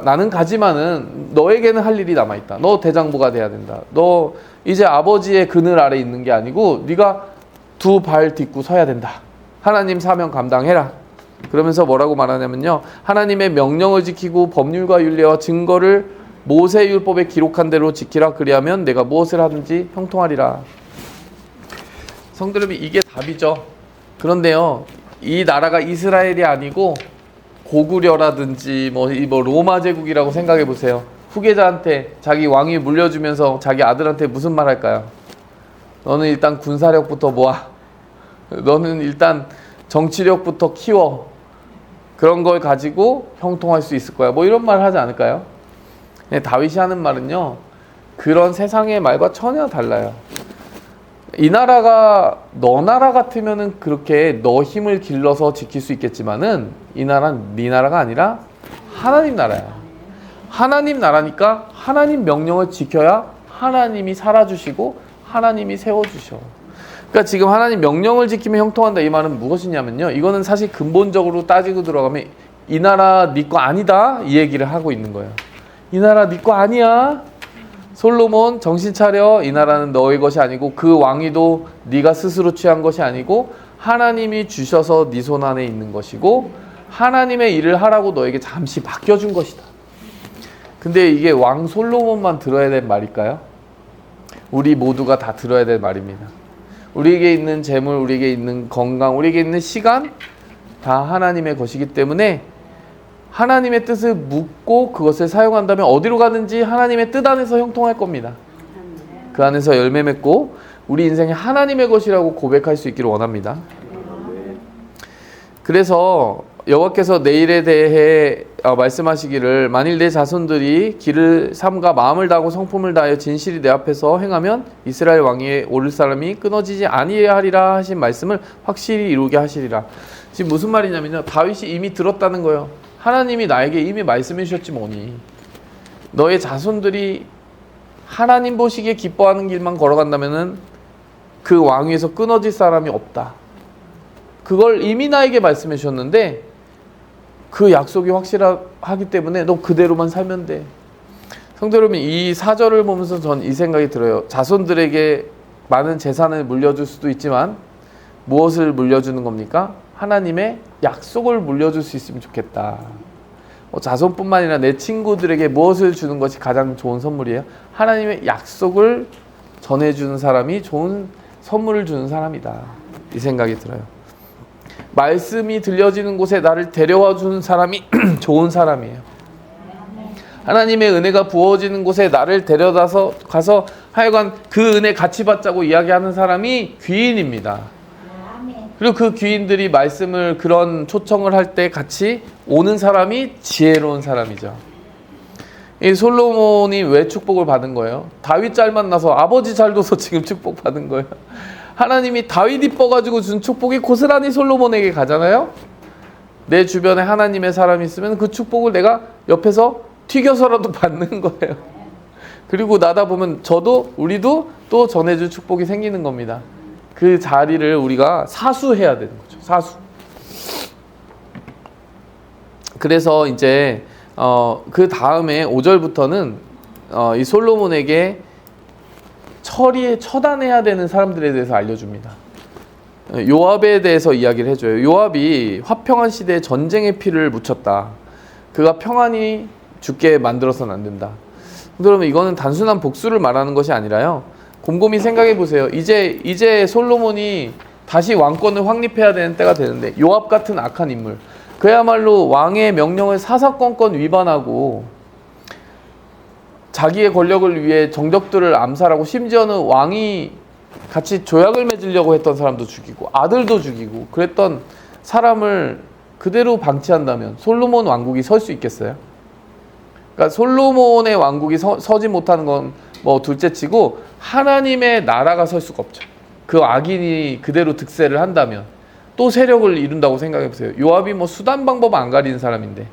나는 가지만은 너에게는 할 일이 남아 있다. 너 대장부가 돼야 된다. 너 이제 아버지의 그늘 아래 있는 게 아니고 네가 두 발 딛고 서야 된다. 하나님 사명 감당해라. 그러면서 뭐라고 말하냐면요. 하나님의 명령을 지키고 법률과 윤례와 증거를 모세율법에 기록한 대로 지키라. 그리하면 내가 무엇을 하든지 형통하리라. 성도 여러분, 이게 답이죠. 그런데요, 이 나라가 이스라엘이 아니고 고구려라든지 뭐 로마 제국이라고 생각해 보세요. 후계자한테 자기 왕위 물려주면서 자기 아들한테 무슨 말 할까요? 너는 일단 군사력부터 모아. 너는 일단 정치력부터 키워. 그런 걸 가지고 형통할 수 있을 거야. 뭐 이런 말 하지 않을까요? 다윗이 하는 말은요, 그런 세상의 말과 전혀 달라요. 이 나라가 너 나라 같으면은 그렇게 너 힘을 길러서 지킬 수 있겠지만은 이 나라는 네 나라가 아니라 하나님 나라야. 하나님 나라니까 하나님 명령을 지켜야 하나님이 살아주시고 하나님이 세워주셔. 그러니까 지금 하나님 명령을 지키면 형통한다, 이 말은 무엇이냐면요, 이거는 사실 근본적으로 따지고 들어가면 이 나라 네 거 아니다, 이 얘기를 하고 있는 거예요. 이 나라 네 거 아니야. 솔로몬 정신 차려. 이 나라는 너의 것이 아니고 그 왕위도 네가 스스로 취한 것이 아니고 하나님이 주셔서 네 손 안에 있는 것이고 하나님의 일을 하라고 너에게 잠시 맡겨준 것이다. 근데 이게 왕 솔로몬만 들어야 될 말일까요? 우리 모두가 다 들어야 될 말입니다. 우리에게 있는 재물, 우리에게 있는 건강, 우리에게 있는 시간 다 하나님의 것이기 때문에 하나님의 뜻을 묻고 그것을 사용한다면 어디로 가든지 하나님의 뜻 안에서 형통할 겁니다. 그 안에서 열매 맺고 우리 인생이 하나님의 것이라고 고백할 수 있기를 원합니다. 그래서 여호와께서 내일에 대해 말씀하시기를 만일 내 자손들이 길을 삼가 마음을 다하고 성품을 다하여 진실이 내 앞에서 행하면 이스라엘 왕위에 오를 사람이 끊어지지 아니하리라 하신 말씀을 확실히 이루게 하시리라. 지금 무슨 말이냐면요, 다윗이 이미 들었다는 거예요. 하나님이 나에게 이미 말씀해 주셨지 뭐니. 너의 자손들이 하나님 보시기에 기뻐하는 길만 걸어간다면은 그 왕위에서 끊어질 사람이 없다. 그걸 이미 나에게 말씀해 주셨는데 그 약속이 확실하기 때문에 너 그대로만 살면 돼. 성도 여러분, 이 사절을 보면서 전 이 생각이 들어요. 자손들에게 많은 재산을 물려줄 수도 있지만 무엇을 물려주는 겁니까? 하나님의 약속을 물려줄 수 있으면 좋겠다. 자손뿐만 아니라 내 친구들에게 무엇을 주는 것이 가장 좋은 선물이에요? 하나님의 약속을 전해주는 사람이 좋은 선물을 주는 사람이다, 이 생각이 들어요. 말씀이 들려지는 곳에 나를 데려와 주는 사람이 좋은 사람이에요. 하나님의 은혜가 부어지는 곳에 나를 데려다서 가서 하여간 그 은혜 같이 받자고 이야기하는 사람이 귀인입니다. 그리고 그 귀인들이 말씀을 그런 초청을 할 때 같이 오는 사람이 지혜로운 사람이죠. 이 솔로몬이 왜 축복을 받은 거예요? 다윗 잘 만나서 아버지 잘 둬서 지금 축복 받은 거예요. 하나님이 다윗 이뻐가지고 준 축복이 고스란히 솔로몬에게 가잖아요. 내 주변에 하나님의 사람이 있으면 그 축복을 내가 옆에서 튀겨서라도 받는 거예요. 그리고 나다 보면 우리도 또 전해줄 축복이 생기는 겁니다. 그 자리를 우리가 사수해야 되는 거죠. 사수. 그래서 이제 그 다음에 5절부터는 이 솔로몬에게 처단해야 되는 사람들에 대해서 알려줍니다. 요압에 대해서 이야기를 해줘요. 요압이 화평한 시대에 전쟁의 피를 묻혔다. 그가 평안히 죽게 만들어서는 안 된다. 그러면 이거는 단순한 복수를 말하는 것이 아니라요, 곰곰이 생각해 보세요. 이제 솔로몬이 다시 왕권을 확립해야 되는 때가 되는데 요압 같은 악한 인물, 그야말로 왕의 명령을 사사건건 위반하고 자기의 권력을 위해 정적들을 암살하고 심지어는 왕이 같이 조약을 맺으려고 했던 사람도 죽이고 아들도 죽이고 그랬던 사람을 그대로 방치한다면 솔로몬 왕국이 설 수 있겠어요? 그러니까 솔로몬의 왕국이 서지 못하는 건 뭐 둘째치고 하나님의 나라가 설 수가 없죠. 그 악인이 그대로 득세를 한다면 또 세력을 이룬다고 생각해 보세요. 요압이 뭐 수단 방법 안 가리는 사람인데,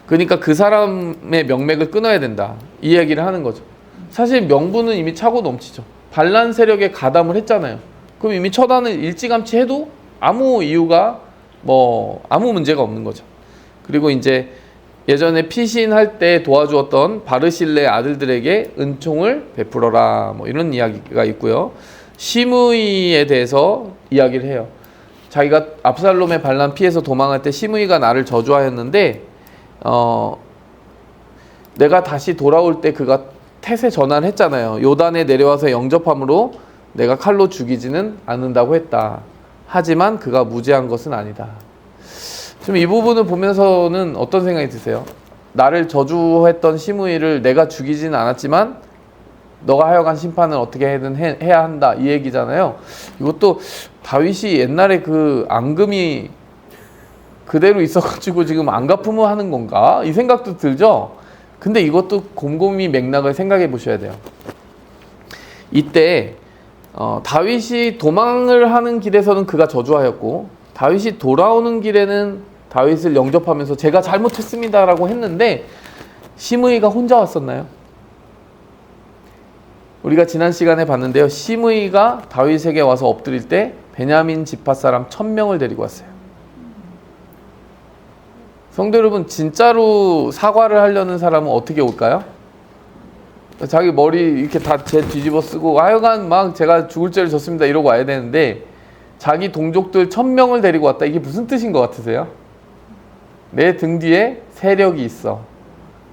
그러니까 그 사람의 명맥을 끊어야 된다, 이 얘기를 하는 거죠. 사실 명분은 이미 차고 넘치죠. 반란 세력에 가담을 했잖아요. 그럼 이미 처단을 일찌감치 해도 아무 이유가 아무 문제가 없는 거죠. 그리고 이제 예전에 피신할 때 도와주었던 바르실레 아들들에게 은총을 베풀어라, 이런 이야기가 있고요. 시므이에 대해서 이야기를 해요. 자기가 압살롬의 반란 피해서 도망할 때 시므이가 나를 저주하였는데 내가 다시 돌아올 때 그가 텟에 전화를 했잖아요. 요단에 내려와서 영접함으로 내가 칼로 죽이지는 않는다고 했다. 하지만 그가 무죄한 것은 아니다. 지금 이 부분을 보면서는 어떤 생각이 드세요? 나를 저주했던 시므이를 내가 죽이지는 않았지만 너가 하여간 심판을 어떻게든 해야 한다, 이 얘기잖아요. 이것도 다윗이 옛날에 그 앙금이 그대로 있어가지고 지금 안 갚으면 하는 건가? 이 생각도 들죠? 근데 이것도 곰곰이 맥락을 생각해 보셔야 돼요. 이때 다윗이 도망을 하는 길에서는 그가 저주하였고, 다윗이 돌아오는 길에는 다윗을 영접하면서 제가 잘못했습니다 라고 했는데, 시므이가 혼자 왔었나요? 우리가 지난 시간에 봤는데요, 시므이가 다윗에게 와서 엎드릴 때 베냐민 지파 사람 1000명을 데리고 왔어요. 성도 여러분, 진짜로 사과를 하려는 사람은 어떻게 올까요? 자기 머리 이렇게 다 뒤집어 쓰고 하여간 막 제가 죽을 죄를 졌습니다 이러고 와야 되는데, 자기 동족들 1000명을 데리고 왔다. 이게 무슨 뜻인 것 같으세요? 내 등 뒤에 세력이 있어,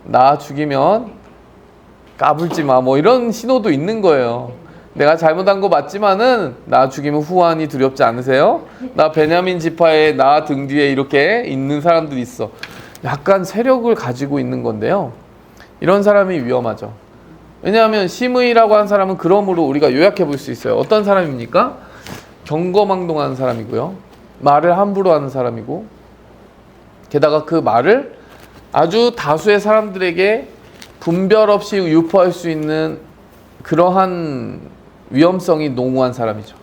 나 죽이면 까불지 마, 뭐 이런 신호도 있는 거예요. 내가 잘못한 거 맞지만은 나 죽이면 후환이 두렵지 않으세요? 나 베냐민 지파에 나 등 뒤에 이렇게 있는 사람들이 있어. 약간 세력을 가지고 있는 건데요, 이런 사람이 위험하죠. 왜냐하면 시므이라고 한 사람은 그러므로 우리가 요약해 볼 수 있어요. 어떤 사람입니까? 경거망동하는 사람이고요, 말을 함부로 하는 사람이고, 게다가 그 말을 아주 다수의 사람들에게 분별 없이 유포할 수 있는 그러한 위험성이 농후한 사람이죠.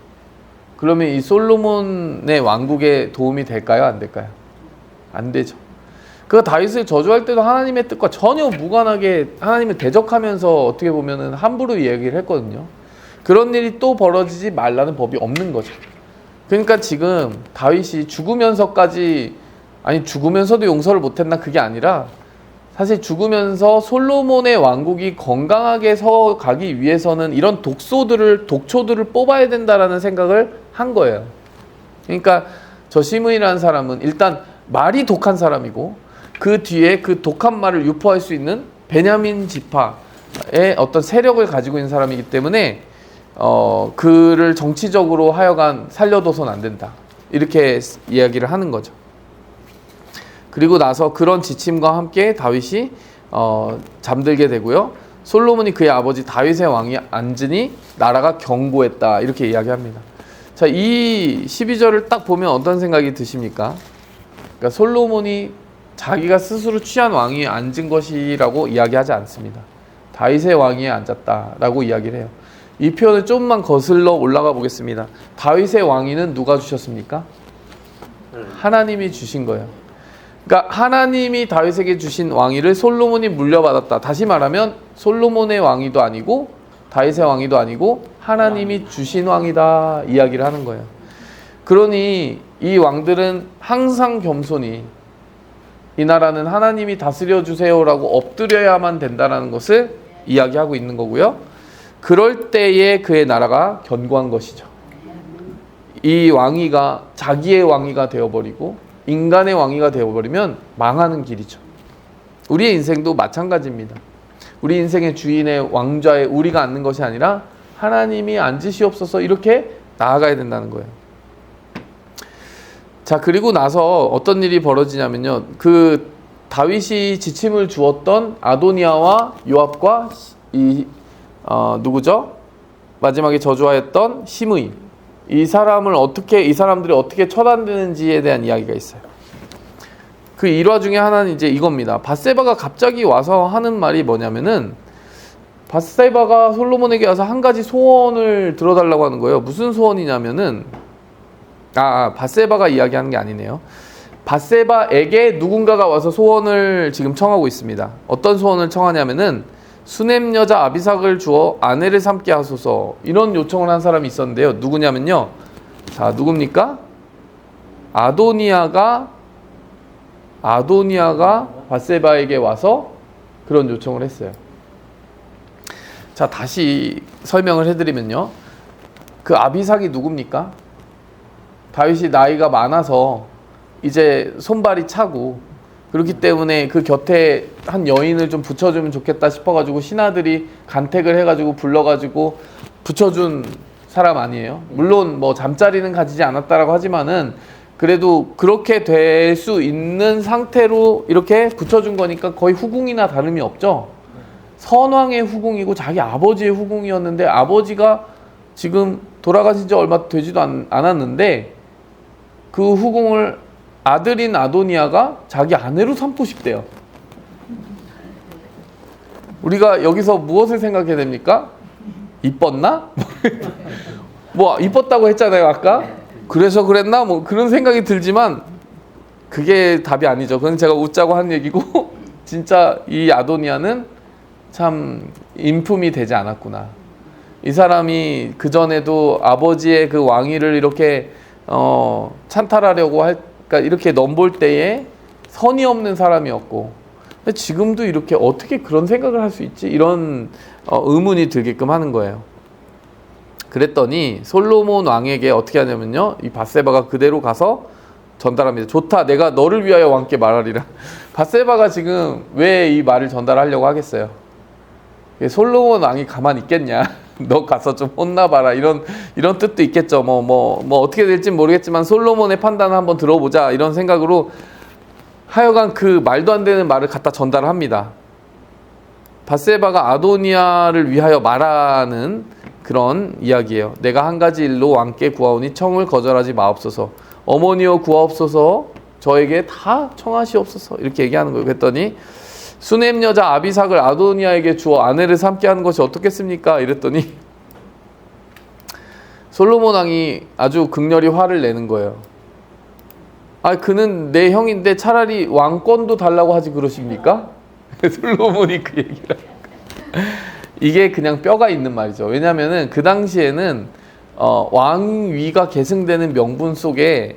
그러면 이 솔로몬의 왕국에 도움이 될까요? 안 될까요? 안 되죠. 그 다윗을 저주할 때도 하나님의 뜻과 전혀 무관하게 하나님을 대적하면서 어떻게 보면은 함부로 이야기를 했거든요. 그런 일이 또 벌어지지 말라는 법이 없는 거죠. 그러니까 지금 다윗이 죽으면서까지, 아니 죽으면서도 용서를 못했나, 그게 아니라 사실 죽으면서 솔로몬의 왕국이 건강하게 서 가기 위해서는 이런 독초들을 뽑아야 된다라는 생각을 한 거예요. 그러니까 저 시므이라는 사람은 일단 말이 독한 사람이고, 그 뒤에 그 독한 말을 유포할 수 있는 베냐민 지파의 어떤 세력을 가지고 있는 사람이기 때문에 그를 정치적으로 하여간 살려둬서는 안 된다, 이렇게 이야기를 하는 거죠. 그리고 나서 그런 지침과 함께 다윗이 잠들게 되고요, 솔로몬이 그의 아버지 다윗의 왕이 앉으니 나라가 견고했다, 이렇게 이야기합니다. 자, 이 12절을 딱 보면 어떤 생각이 드십니까? 그러니까 솔로몬이 자기가 스스로 취한 왕위에 앉은 것이라고 이야기하지 않습니다. 다윗의 왕위에 앉았다라고 이야기를 해요. 이 표현을 좀만 거슬러 올라가 보겠습니다. 다윗의 왕위는 누가 주셨습니까? 하나님이 주신 거예요. 그러니까 하나님이 다윗에게 주신 왕위를 솔로몬이 물려받았다. 다시 말하면 솔로몬의 왕위도 아니고 다윗의 왕위도 아니고 하나님이 주신 왕이다, 이야기를 하는 거예요. 그러니 이 왕들은 항상 겸손히 이 나라는 하나님이 다스려 주세요라고 엎드려야만 된다는 것을 이야기하고 있는 거고요. 그럴 때에 그의 나라가 견고한 것이죠. 이 왕위가 자기의 왕위가 되어버리고 인간의 왕위가 되어버리면 망하는 길이죠. 우리의 인생도 마찬가지입니다. 우리 인생의 주인의 왕좌에 우리가 앉는 것이 아니라 하나님이 앉으시옵소서, 이렇게 나아가야 된다는 거예요. 자, 그리고 나서 어떤 일이 벌어지냐면요, 그 다윗이 지침을 주었던 아도니아와 요압과 누구죠? 마지막에 저주하였던 시므이, 이 사람들이 어떻게 처단되는지에 대한 이야기가 있어요. 그 일화 중에 하나는 이제 이겁니다. 밧세바가 갑자기 와서 하는 말이 뭐냐면은, 밧세바가 솔로몬에게 와서 한 가지 소원을 들어달라고 하는 거예요. 무슨 소원이냐면은, 밧세바가 이야기하는 게 아니네요. 밧세바에게 누군가가 와서 소원을 지금 청하고 있습니다. 어떤 소원을 청하냐면은, 수넴 여자 아비삭을 주어 아내를 삼게 하소서, 이런 요청을 한 사람이 있었는데요. 누구냐면요, 자, 누굽니까? 아도니아가 밧세바에게 와서 그런 요청을 했어요. 자, 다시 설명을 해드리면요, 그 아비삭이 누굽니까? 다윗이 나이가 많아서 이제 손발이 차고 그렇기 때문에 그 곁에 한 여인을 좀 붙여주면 좋겠다 싶어가지고 신하들이 간택을 해가지고 불러가지고 붙여준 사람 아니에요. 물론 뭐 잠자리는 가지지 않았다라고 하지만은 그래도 그렇게 될 수 있는 상태로 이렇게 붙여준 거니까 거의 후궁이나 다름이 없죠. 선왕의 후궁이고 자기 아버지의 후궁이었는데 아버지가 지금 돌아가신 지 얼마 되지도 않았는데 그 후궁을 아들인 아도니아가 자기 아내로 삼고 싶대요. 우리가 여기서 무엇을 생각해야 됩니까? 이뻤나? 뭐 이뻤다고 했잖아요 아까. 그래서 그랬나? 뭐 그런 생각이 들지만 그게 답이 아니죠. 그건 제가 웃자고 한 얘기고 진짜 이 아도니아는 참 인품이 되지 않았구나. 이 사람이 그전에도 아버지의 그 왕위를 이렇게 찬탈하려고 그러니까 이렇게 넘볼 때에 선이 없는 사람이었고 근데 지금도 이렇게 어떻게 그런 생각을 할 수 있지? 이런 의문이 들게끔 하는 거예요. 그랬더니 솔로몬 왕에게 어떻게 하냐면요. 이 밧세바가 그대로 가서 전달합니다. 좋다. 내가 너를 위하여 왕께 말하리라. 밧세바가 지금 왜 이 말을 전달하려고 하겠어요? 솔로몬 왕이 가만히 있겠냐? 너 가서 좀 혼나봐라. 이런 뜻도 있겠죠. 뭐 어떻게 될지 모르겠지만 솔로몬의 판단을 한번 들어보자. 이런 생각으로 하여간 그 말도 안 되는 말을 갖다 전달합니다. 밧세바가 아도니아를 위하여 말하는 그런 이야기예요. 내가 한 가지 일로 왕께 구하오니 청을 거절하지 마옵소서. 어머니여 구하옵소서. 저에게 다 청하시옵소서. 이렇게 얘기하는 거예요. 그랬더니 수넴 여자 아비삭을 아도니아에게 주어 아내를 삼게 하는 것이 어떻겠습니까? 이랬더니 솔로몬 왕이 아주 극렬히 화를 내는 거예요. 아, 그는 내 형인데 차라리 왕권도 달라고 하지 그러십니까? 솔로몬이 그 얘기를 이게 그냥 뼈가 있는 말이죠. 왜냐면은 그 당시에는 왕위가 계승되는 명분 속에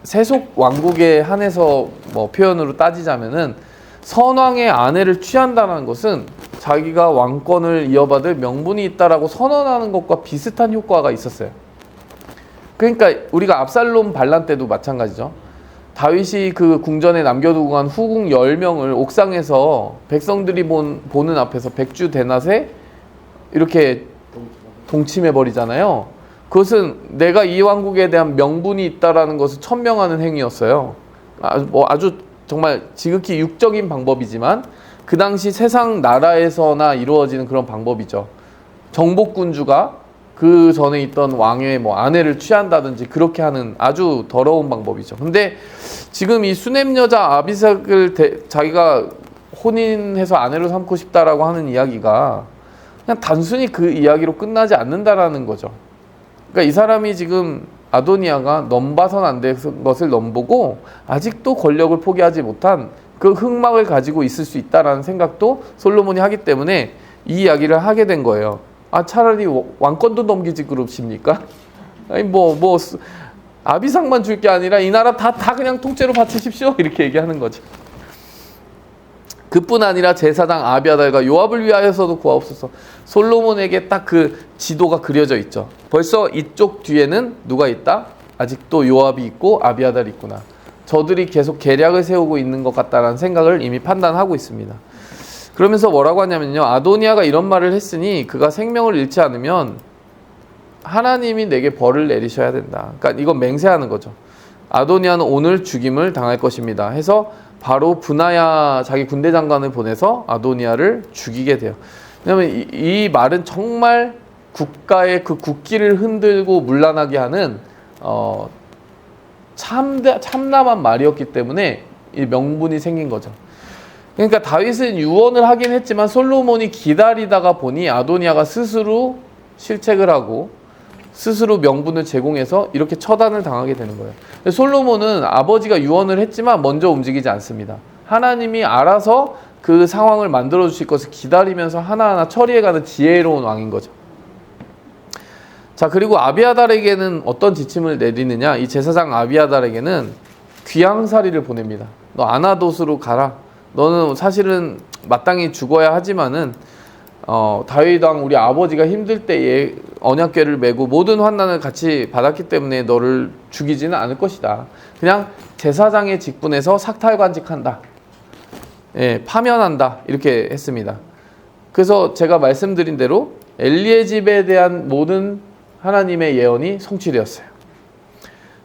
세속 왕국에 한해서 뭐 표현으로 따지자면은 선왕의 아내를 취한다는 것은 자기가 왕권을 이어받을 명분이 있다라고 선언하는 것과 비슷한 효과가 있었어요. 그러니까 우리가 압살롬 반란 때도 마찬가지죠. 다윗이 그 궁전에 남겨두고 간 후궁 10명을 옥상에서 백성들이 보는 앞에서 백주 대낮에 이렇게 동침해 버리잖아요. 그것은 내가 이 왕국에 대한 명분이 있다라는 것을 천명하는 행위였어요. 아주 정말 지극히 육적인 방법이지만 그 당시 세상 나라에서나 이루어지는 그런 방법이죠. 정복군주가 그 전에 있던 왕의 뭐 아내를 취한다든지 그렇게 하는 아주 더러운 방법이죠. 근데 지금 이 수넴 여자 아비삭을 자기가 혼인해서 아내로 삼고 싶다라고 하는 이야기가 그냥 단순히 그 이야기로 끝나지 않는다라는 거죠. 그러니까 이 사람이 지금 아도니아가 넘봐선 안 될 것을 넘보고 아직도 권력을 포기하지 못한 그 흑막을 가지고 있을 수 있다라는 생각도 솔로몬이 하기 때문에 이 이야기를 하게 된 거예요. 아, 차라리 왕권도 넘기지 그러십니까? 아니 뭐 아비삭만 줄 게 아니라 이 나라 다 그냥 통째로 바치십시오. 이렇게 얘기하는 거죠. 그뿐 아니라 제사장 아비아달과 요압을 위하여서도 구하옵소서. 솔로몬에게 딱 그 지도가 그려져 있죠. 벌써 이쪽 뒤에는 누가 있다? 아직도 요압이 있고 아비아달이 있구나. 저들이 계속 계략을 세우고 있는 것 같다라는 생각을 이미 판단하고 있습니다. 그러면서 뭐라고 하냐면요. 아도니아가 이런 말을 했으니 그가 생명을 잃지 않으면 하나님이 내게 벌을 내리셔야 된다. 그러니까 이건 맹세하는 거죠. 아도니아는 오늘 죽임을 당할 것입니다. 해서 바로 분하야 자기 군대 장관을 보내서 아도니아를 죽이게 돼요. 왜냐하면 이 말은 정말 국가의 그 국기를 흔들고 문란하게 하는 참담한 말이었기 때문에 이 명분이 생긴 거죠. 그러니까 다윗은 유언을 하긴 했지만 솔로몬이 기다리다가 보니 아도니아가 스스로 실책을 하고 스스로 명분을 제공해서 이렇게 처단을 당하게 되는 거예요. 솔로몬은 아버지가 유언을 했지만 먼저 움직이지 않습니다. 하나님이 알아서 그 상황을 만들어 주실 것을 기다리면서 하나하나 처리해가는 지혜로운 왕인 거죠. 자, 그리고 아비아달에게는 어떤 지침을 내리느냐. 이 제사장 아비아달에게는 귀양살이를 보냅니다. 너 아나돗으로 가라. 너는 사실은 마땅히 죽어야 하지만은 다윗 왕 우리 아버지가 힘들 때에 언약궤를 메고 모든 환난을 같이 받았기 때문에 너를 죽이지는 않을 것이다. 그냥 제사장의 직분에서 삭탈관직한다. 예, 파면한다. 이렇게 했습니다. 그래서 제가 말씀드린 대로 엘리의 집에 대한 모든 하나님의 예언이 성취되었어요.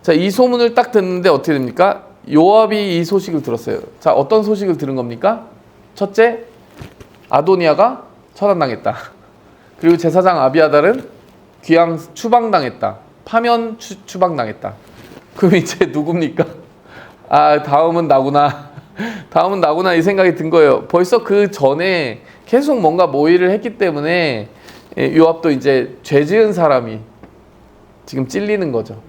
자, 이 소문을 딱 듣는데 어떻게 됩니까? 요압이 이 소식을 들었어요. 자, 어떤 소식을 들은 겁니까? 첫째, 아도니아가 처단당했다. 그리고 제사장 아비아달은 귀양 추방당했다. 파면 추방당했다. 그럼 이제 누굽니까? 아, 다음은 나구나. 다음은 나구나 이 생각이 든 거예요. 벌써 그 전에 계속 뭔가 모의를 했기 때문에 요압도 이제 죄 지은 사람이 지금 찔리는 거죠.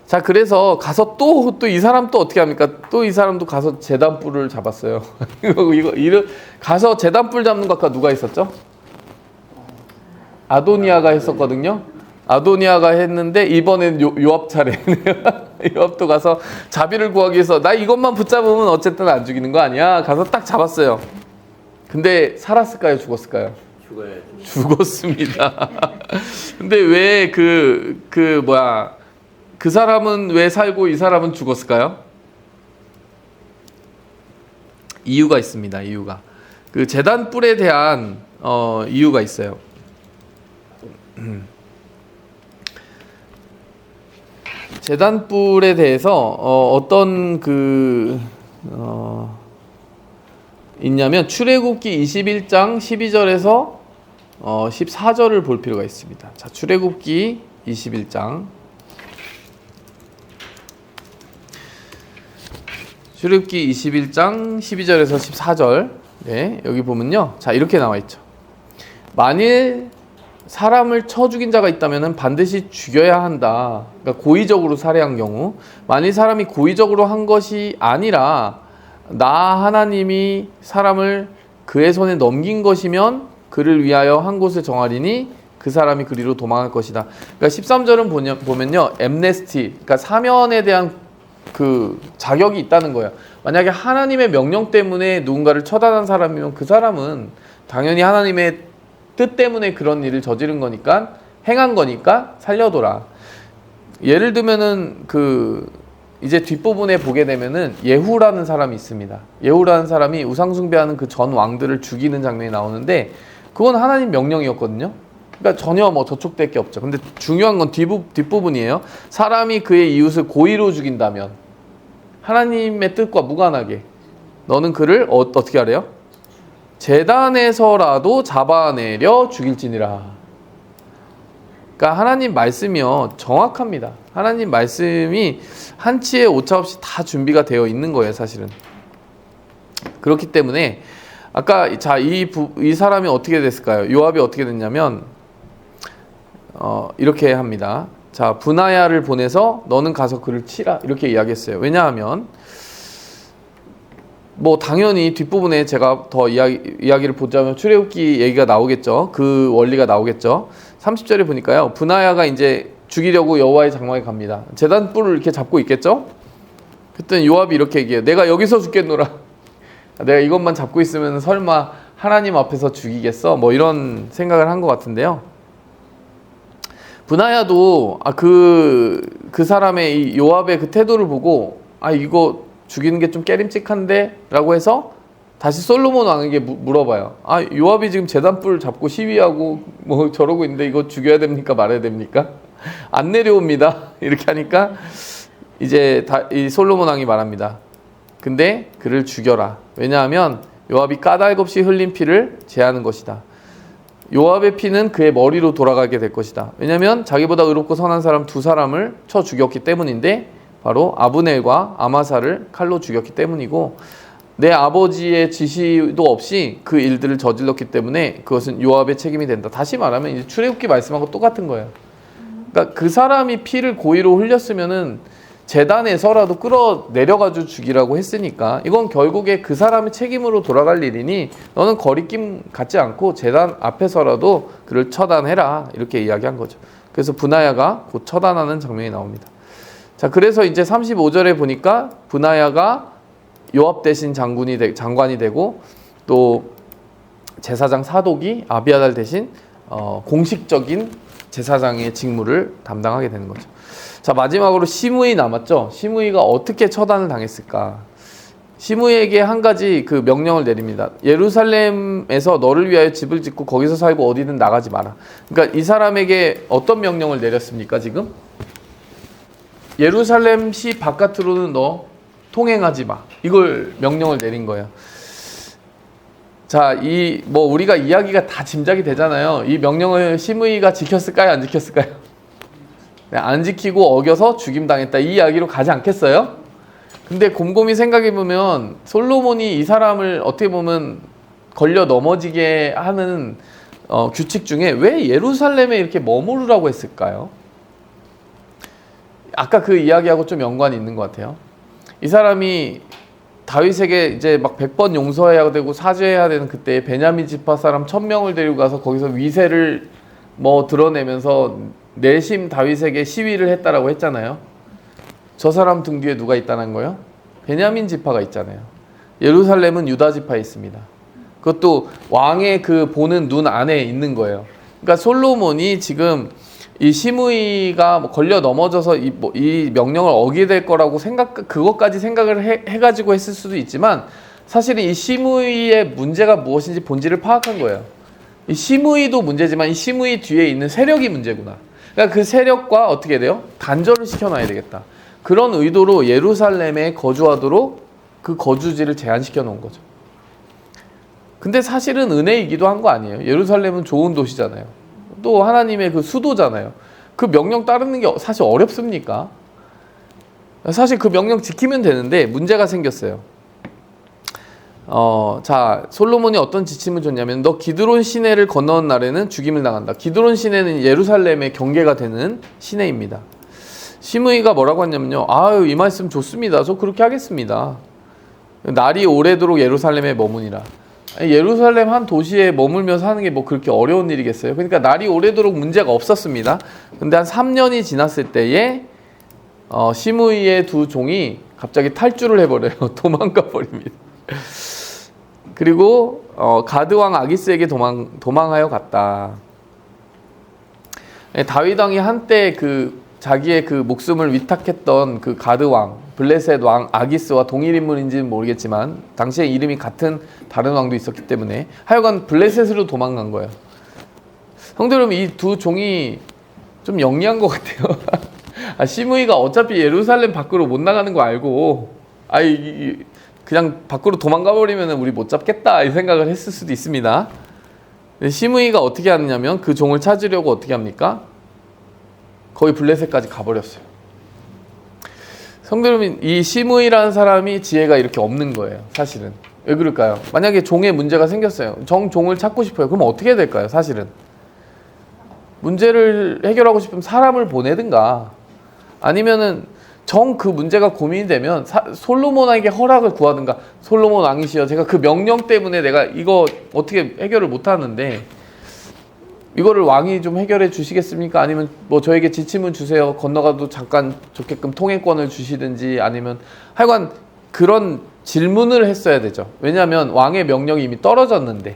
자, 그래서 가서 또 이 사람 또 어떻게 합니까? 또 이 사람도 가서 제단뿔을 잡았어요. 가서 제단뿔 잡는 거 아까 누가 있었죠? 아도니아가 했었거든요. 아도니아가 했는데 이번엔 요압 차례네요. 요압도 가서 자비를 구하기 위해서 나 이것만 붙잡으면 어쨌든 안 죽이는 거 아니야. 가서 딱 잡았어요. 근데 살았을까요? 죽었을까요? 죽어야지. 죽었습니다. 근데 왜 그 사람은 왜 살고 이 사람은 죽었을까요? 이유가 있습니다. 이유가. 그 제단뿔에 대한 이유가 있어요. 제단뿔에 대해서 어떤 있냐면 출애굽기 21장 12절에서 14절을 볼 필요가 있습니다. 자, 출애굽기 21장 출애굽기 21장 12절에서 14절. 네, 여기 보면요. 자, 이렇게 나와 있죠. 만일 사람을 쳐 죽인 자가 있다면 반드시 죽여야 한다. 그러니까 고의적으로 살해한 경우. 만일 사람이 고의적으로 한 것이 아니라 나 하나님이 사람을 그의 손에 넘긴 것이면 그를 위하여 한 곳을 정하리니 그 사람이 그리로 도망할 것이다. 그러니까 13절은 보면요. 엠네스티, 그러니까 사면에 대한 그 자격이 있다는 거예요. 만약에 하나님의 명령 때문에 누군가를 처단한 사람이면 그 사람은 당연히 하나님의 뜻 때문에 그런 일을 저지른 거니까, 행한 거니까 살려둬라. 예를 들면은 이제 뒷부분에 보게 되면은 예후라는 사람이 있습니다. 예후라는 사람이 우상숭배하는 그 전 왕들을 죽이는 장면이 나오는데 그건 하나님 명령이었거든요. 그러니까 전혀 저촉 될 게 없죠. 근데 중요한 건 뒷부분이에요. 사람이 그의 이웃을 고의로 죽인다면 하나님의 뜻과 무관하게 너는 그를 어떻게 하래요? 제단에서라도 잡아내려 죽일지니라. 그러니까 하나님 말씀이요 정확합니다. 하나님 말씀이 한치의 오차 없이 다 준비가 되어 있는 거예요, 사실은. 그렇기 때문에 아까 이 사람이 어떻게 됐을까요? 요압이 어떻게 됐냐면 이렇게 합니다. 자, 브나야를 보내서 너는 가서 그를 치라 이렇게 이야기했어요. 왜냐하면 당연히 뒷부분에 제가 더 이야기를 보자면 출애굽기 얘기가 나오겠죠. 그 원리가 나오겠죠. 30절에 보니까요. 브나야가 이제 죽이려고 여호와의 장막에 갑니다. 제단뿔을 이렇게 잡고 있겠죠. 그때 요압이 이렇게 얘기해요. 내가 여기서 죽겠노라. 내가 이것만 잡고 있으면 설마 하나님 앞에서 죽이겠어? 이런 생각을 한 것 같은데요. 브나야도 그 사람의 이 요압의 그 태도를 보고 이거 죽이는 게 좀 깨림칙한데? 라고 해서 다시 솔로몬 왕에게 물어봐요. 요압이 지금 제단뿔 잡고 시위하고 저러고 있는데 이거 죽여야 됩니까? 말아야 됩니까? 안 내려옵니다. 이렇게 하니까 이제 이 솔로몬 왕이 말합니다. 근데 그를 죽여라. 왜냐하면 요압이 까닭없이 흘린 피를 제하는 것이다. 요압의 피는 그의 머리로 돌아가게 될 것이다. 왜냐하면 자기보다 의롭고 선한 사람 두 사람을 쳐 죽였기 때문인데 바로 아브넬과 아마사를 칼로 죽였기 때문이고 내 아버지의 지시도 없이 그 일들을 저질렀기 때문에 그것은 요압의 책임이 된다. 다시 말하면 이제 출애굽기 말씀하고 똑같은 거예요. 그러니까 그 사람이 피를 고의로 흘렸으면은 제단에서라도 끌어내려가지고 죽이라고 했으니까 이건 결국에 그 사람의 책임으로 돌아갈 일이니 너는 거리낌 갖지 않고 제단 앞에서라도 그를 처단해라 이렇게 이야기한 거죠. 그래서 브나야가 곧 처단하는 장면이 나옵니다. 자, 그래서 이제 35절에 보니까 브나야가 요압 대신 장관이 되고 또 제사장 사독이 아비아달 대신 공식적인 제사장의 직무를 담당하게 되는 거죠. 자, 마지막으로 시므이 남았죠. 시므이가 어떻게 처단을 당했을까? 시므이에게 한 가지 그 명령을 내립니다. 예루살렘에서 너를 위하여 집을 짓고 거기서 살고 어디든 나가지 마라. 그러니까 이 사람에게 어떤 명령을 내렸습니까, 지금? 예루살렘 시 바깥으로는 너 통행하지 마. 이걸 명령을 내린 거예요. 자, 우리가 이야기가 다 짐작이 되잖아요. 이 명령을 시므이가 지켰을까요? 안 지켰을까요? 네, 안 지키고 어겨서 죽임당했다. 이 이야기로 가지 않겠어요? 근데 곰곰이 생각해보면 솔로몬이 이 사람을 어떻게 보면 걸려 넘어지게 하는 규칙 중에 왜 예루살렘에 이렇게 머무르라고 했을까요? 아까 그 이야기하고 좀 연관이 있는 것 같아요. 이 사람이 다윗에게 이제 막 100번 용서해야 되고 사죄해야 되는 그때 베냐민 지파 사람 1000명을 데리고 가서 거기서 위세를 드러내면서 내심 다윗에게 시위를 했다라고 했잖아요. 저 사람 등 뒤에 누가 있다는 거예요? 베냐민 지파가 있잖아요. 예루살렘은 유다 지파에 있습니다. 그것도 왕의 그 보는 눈 안에 있는 거예요. 그러니까 솔로몬이 지금 이 시므이가 걸려 넘어져서 이 명령을 어기게 될 거라고 그것까지 생각을 해가지고 했을 수도 있지만 사실은 이 시므이의 문제가 무엇인지 본질을 파악한 거예요. 이 시므이도 문제지만 이 시므이 뒤에 있는 세력이 문제구나. 그러니까 그 세력과 어떻게 돼요? 단절을 시켜놔야 되겠다. 그런 의도로 예루살렘에 거주하도록 그 거주지를 제한시켜 놓은 거죠. 근데 사실은 은혜이기도 한 거 아니에요. 예루살렘은 좋은 도시잖아요. 또 하나님의 그 수도잖아요. 그 명령 따르는 게 사실 어렵습니까? 사실 그 명령 지키면 되는데 문제가 생겼어요. 자, 솔로몬이 어떤 지침을 줬냐면 너 기드론 시내를 건너는 날에는 죽임을 당한다. 기드론 시내는 예루살렘의 경계가 되는 시내입니다. 시므이가 뭐라고 했냐면요. 아유, 이 말씀 좋습니다. 저 그렇게 하겠습니다. 날이 오래도록 예루살렘에 머무니라. 예루살렘 한 도시에 머물며 사는 게 뭐 그렇게 어려운 일이겠어요? 그러니까 날이 오래도록 문제가 없었습니다. 근데 한 3년이 지났을 때에 시므이의 두 종이 갑자기 탈주를 해버려요. 도망가 버립니다. 그리고 가드 왕 아기스에게 도망하여 갔다. 다윗 왕이 한때 자기의 그 목숨을 위탁했던 그 가드 왕, 블레셋 왕 아기스와 동일 인물인지는 모르겠지만 당시에 이름이 같은 다른 왕도 있었기 때문에 하여간 블레셋으로 도망간 거예요. 성도 여러분, 이 두 종이 좀 영리한 것 같아요. 시므이가 어차피 예루살렘 밖으로 못 나가는 거 알고 그냥 밖으로 도망가 버리면 우리 못 잡겠다 이 생각을 했을 수도 있습니다. 시므이가 어떻게 하느냐면 그 종을 찾으려고 어떻게 합니까? 거의 블레셋까지 가버렸어요. 성도 여러분, 이 시므이라는 사람이 지혜가 이렇게 없는 거예요. 사실은. 왜 그럴까요? 만약에 종에 문제가 생겼어요. 종을 찾고 싶어요. 그럼 어떻게 해야 될까요? 사실은. 문제를 해결하고 싶으면 사람을 보내든가 아니면은 그 문제가 고민이 되면 솔로몬에게 허락을 구하든가. 솔로몬 왕이시여, 제가 그 명령 때문에 내가 이거 어떻게 해결을 못 하는데 이거를 왕이 좀 해결해 주시겠습니까? 아니면 저에게 지침을 주세요. 건너가도 잠깐 좋게끔 통행권을 주시든지 아니면 하여간 그런 질문을 했어야 되죠. 왜냐하면 왕의 명령이 이미 떨어졌는데.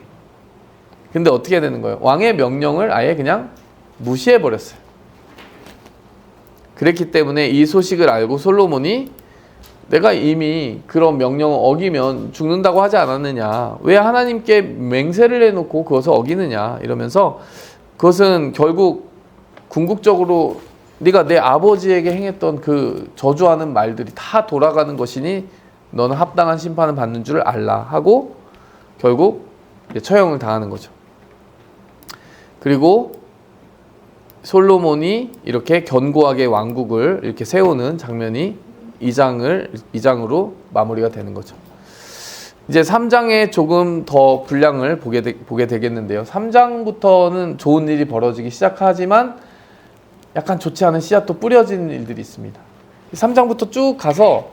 근데 어떻게 해야 되는 거예요? 왕의 명령을 아예 그냥 무시해 버렸어요. 그랬기 때문에 이 소식을 알고 솔로몬이 내가 이미 그런 명령을 어기면 죽는다고 하지 않았느냐. 왜 하나님께 맹세를 해놓고 그것을 어기느냐. 이러면서 그것은 결국 궁극적으로 네가 내 아버지에게 행했던 그 저주하는 말들이 다 돌아가는 것이니 너는 합당한 심판을 받는 줄 알라 하고 결국 처형을 당하는 거죠. 그리고 솔로몬이 이렇게 견고하게 왕국을 이렇게 세우는 장면이 2장으로 마무리가 되는 거죠. 이제 3장에 조금 더 분량을 보게 되겠는데요. 3장부터는 좋은 일이 벌어지기 시작하지만 약간 좋지 않은 씨앗도 뿌려지는 일들이 있습니다. 3장부터 쭉 가서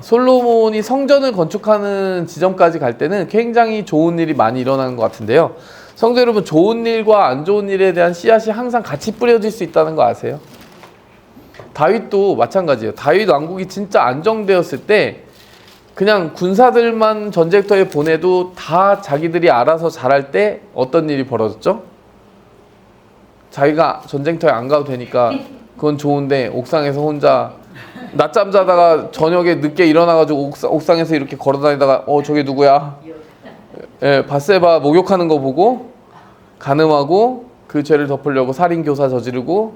솔로몬이 성전을 건축하는 지점까지 갈 때는 굉장히 좋은 일이 많이 일어나는 것 같은데요. 성도 여러분, 좋은 일과 안 좋은 일에 대한 씨앗이 항상 같이 뿌려질 수 있다는 거 아세요? 다윗도 마찬가지예요. 다윗 왕국이 진짜 안정되었을 때 그냥 군사들만 전쟁터에 보내도 다 자기들이 알아서 잘할 때 어떤 일이 벌어졌죠? 자기가 전쟁터에 안 가도 되니까 그건 좋은데 옥상에서 혼자 낮잠 자다가 저녁에 늦게 일어나가지고 옥상에서 이렇게 걸어다니다가 저게 누구야? 예, 바세바 목욕하는 거 보고 간음하고 그 죄를 덮으려고 살인교사 저지르고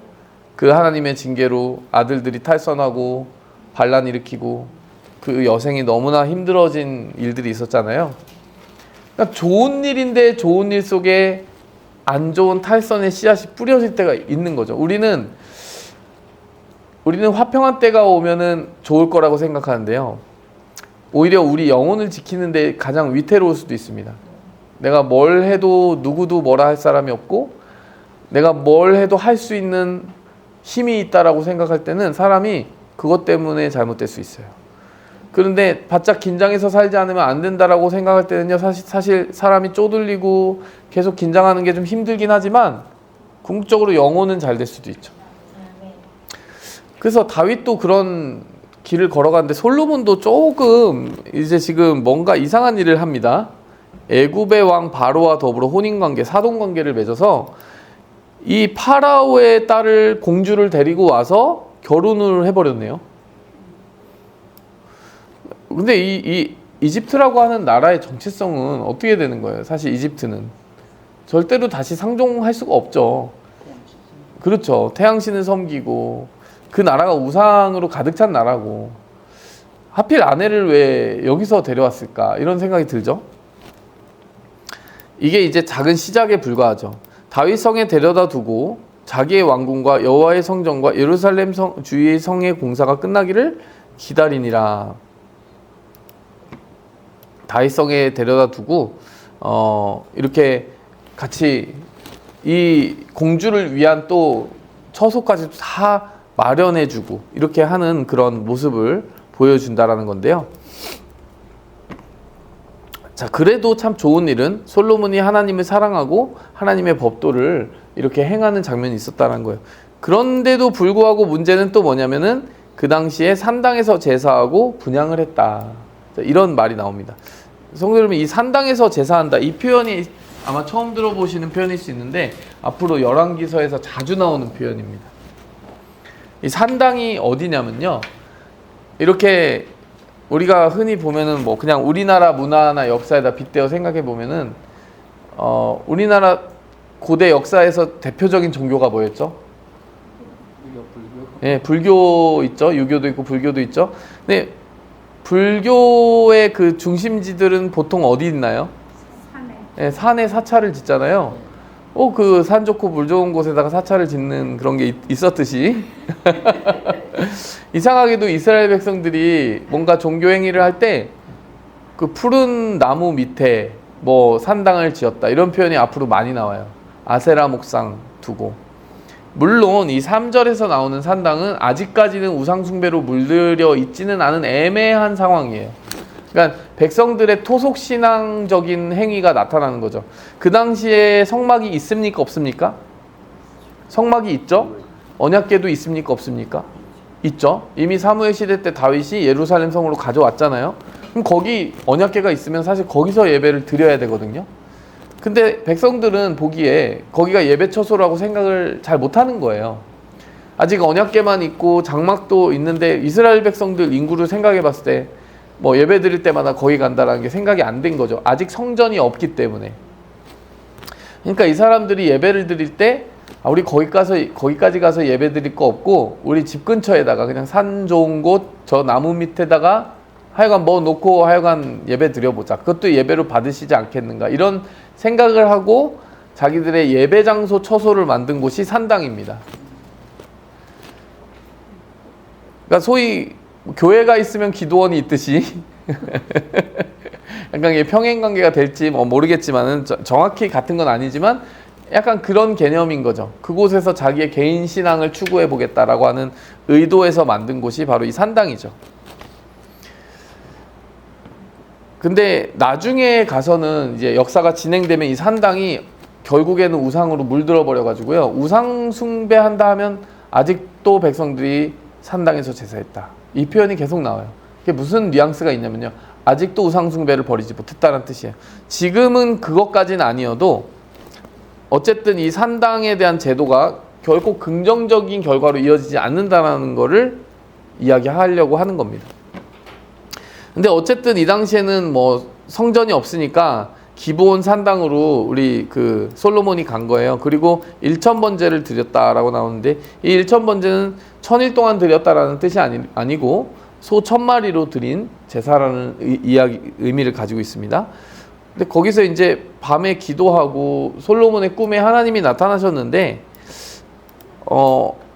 그 하나님의 징계로 아들들이 탈선하고 반란 일으키고 그 여생이 너무나 힘들어진 일들이 있었잖아요. 그러니까 좋은 일인데 좋은 일 속에 안 좋은 탈선의 씨앗이 뿌려질 때가 있는 거죠. 우리는 화평한 때가 오면은 좋을 거라고 생각하는데요. 오히려 우리 영혼을 지키는데 가장 위태로울 수도 있습니다. 내가 뭘 해도 누구도 뭐라 할 사람이 없고 내가 뭘 해도 할 수 있는 힘이 있다라고 생각할 때는 사람이 그것 때문에 잘못될 수 있어요. 그런데 바짝 긴장해서 살지 않으면 안 된다라고 생각할 때는요, 사실 사람이 쪼들리고 계속 긴장하는 게 좀 힘들긴 하지만 궁극적으로 영혼은 잘 될 수도 있죠. 그래서 다윗도 그런 길을 걸어가는데 솔로몬도 조금 이제 지금 뭔가 이상한 일을 합니다. 애굽의 왕 바로와 더불어 혼인관계, 사돈관계를 맺어서 이 파라오의 딸을 공주를 데리고 와서 결혼을 해버렸네요. 근데 이 이집트라고 하는 나라의 정체성은 어떻게 되는 거예요? 사실 이집트는 절대로 다시 상종할 수가 없죠. 그렇죠. 태양신을 섬기고 그 나라가 우상으로 가득 찬 나라고 하필 아내를 왜 여기서 데려왔을까 이런 생각이 들죠. 이게 이제 작은 시작에 불과하죠. 다윗 성에 데려다 두고 자기의 왕궁과 여호와의 성전과 예루살렘 주의 성의 공사가 끝나기를 기다리니라. 다윗 성에 데려다 두고 이렇게 같이 이 공주를 위한 또 처소까지 다 마련해주고 이렇게 하는 그런 모습을 보여준다라는 건데요. 자, 그래도 참 좋은 일은 솔로몬이 하나님을 사랑하고 하나님의 법도를 이렇게 행하는 장면이 있었다는 거예요. 그런데도 불구하고 문제는 또 뭐냐면은 그 당시에 산당에서 제사하고 분향을 했다. 자, 이런 말이 나옵니다. 성도 여러분, 이 산당에서 제사한다, 이 표현이 아마 처음 들어보시는 표현일 수 있는데 앞으로 열왕기서에서 자주 나오는 표현입니다. 이 산당이 어디냐면요, 이렇게 우리가 흔히 보면은 뭐 그냥 우리나라 문화나 역사에다 빗대어 생각해 보면은 우리나라 고대 역사에서 대표적인 종교가 뭐였죠? 불교. 예, 불교 있죠. 유교도 있고 불교도 있죠. 근데 불교의 그 중심지들은 보통 어디 있나요? 산에. 예, 산에 사찰을 짓잖아요. 그 산 좋고 물 좋은 곳에다가 사찰을 짓는 그런 게 있었듯이 이상하게도 이스라엘 백성들이 뭔가 종교 행위를 할 때 그 푸른 나무 밑에 뭐 산당을 지었다 이런 표현이 앞으로 많이 나와요. 아세라 목상 두고. 물론 이 3절에서 나오는 산당은 아직까지는 우상숭배로 물들여 있지는 않은 애매한 상황이에요. 그러니까 백성들의 토속신앙적인 행위가 나타나는 거죠. 그 당시에 성막이 있습니까? 없습니까? 성막이 있죠? 언약궤도 있습니까? 없습니까? 있죠. 이미 사무엘 시대 때 다윗이 예루살렘 성으로 가져왔잖아요. 그럼 거기 언약궤가 있으면 사실 거기서 예배를 드려야 되거든요. 근데 백성들은 보기에 거기가 예배 처소라고 생각을 잘 못하는 거예요. 아직 언약궤만 있고 장막도 있는데 이스라엘 백성들 인구를 생각해 봤을 때 뭐 예배 드릴 때마다 거기 간다라는 게 생각이 안 된 거죠. 아직 성전이 없기 때문에. 그러니까 이 사람들이 예배를 드릴 때 우리 거기까지 가서 예배 드릴 거 없고 우리 집 근처에다가 그냥 산 좋은 곳 저 나무 밑에다가 하여간 뭐 놓고 하여간 예배 드려보자. 그것도 예배로 받으시지 않겠는가. 이런 생각을 하고 자기들의 예배 장소 처소를 만든 곳이 산당입니다. 그러니까 소위 교회가 있으면 기도원이 있듯이 약간 이게 평행관계가 될지 모르겠지만은 정확히 같은 건 아니지만 약간 그런 개념인 거죠. 그곳에서 자기의 개인 신앙을 추구해 보겠다라고 하는 의도에서 만든 곳이 바로 이 산당이죠. 근데 나중에 가서는 이제 역사가 진행되면 이 산당이 결국에는 우상으로 물들어 버려 가지고요. 우상 숭배한다 하면 아직도 백성들이 산당에서 제사했다. 이 표현이 계속 나와요. 이게 무슨 뉘앙스가 있냐면요, 아직도 우상 숭배를 버리지 못했다는 뜻이에요. 지금은 그것까지는 아니어도 어쨌든 이 산당에 대한 제도가 결코 긍정적인 결과로 이어지지 않는다는 거를 이야기하려고 하는 겁니다. 근데 어쨌든 이 당시에는 뭐 성전이 없으니까 기본 산당으로 우리 그 솔로몬이 간 거예요. 그리고 1000번제를 드렸다라고 나오는데 이 1000번제는 1000일 동안 드렸다라는 뜻이 아니고 소 1000마리로 드린 제사라는 의미를 가지고 있습니다. 근데 거기서 이제 밤에 기도하고 솔로몬의 꿈에 하나님이 나타나셨는데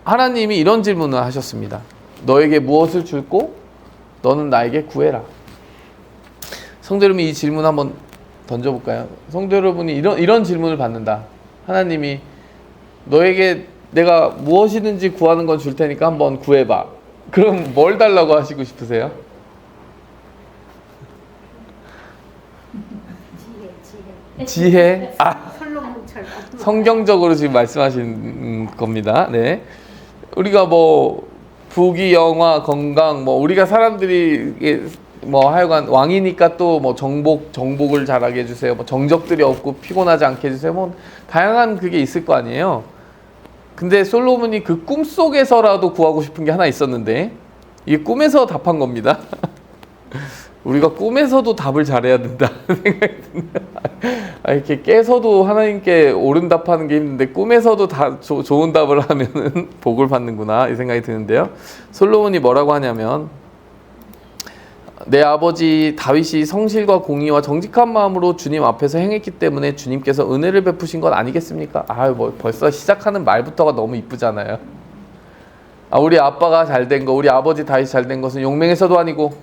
하나님이 이런 질문을 하셨습니다. 너에게 무엇을 줄고 너는 나에게 구해라. 성도 여러분, 이 질문 한번 던져볼까요? 성도 여러분이 이런 질문을 받는다. 하나님이 너에게 내가 무엇이든지 구하는 건 줄 테니까 한번 구해봐. 그럼 뭘 달라고 하시고 싶으세요? 지혜? 솔로몬처럼. 성경적으로 지금 말씀하신 겁니다. 네. 우리가 뭐 부귀, 영화, 건강, 뭐 우리가 사람들이 뭐 하여간 왕이니까 또 뭐 정복을 잘하게 해주세요. 뭐 정적들이 없고 피곤하지 않게 해주세요. 뭐 다양한 그게 있을 거 아니에요. 근데 솔로몬이 그 꿈속에서라도 구하고 싶은 게 하나 있었는데 이게 꿈에서 답한 겁니다. 우리가 꿈에서도 답을 잘해야 된다 생각이 듭니다. 이렇게 깨서도 하나님께 옳은 답하는 게 힘든데 꿈에서도 다 좋은 답을 하면은 복을 받는구나 이 생각이 드는데요. 솔로몬이 뭐라고 하냐면 내 아버지 다윗이 성실과 공의와 정직한 마음으로 주님 앞에서 행했기 때문에 주님께서 은혜를 베푸신 것 아니겠습니까? 뭐 벌써 시작하는 말부터가 너무 이쁘잖아요. 우리 아빠가 잘된 거, 우리 아버지 다윗이 잘된 것은 용맹에서도 아니고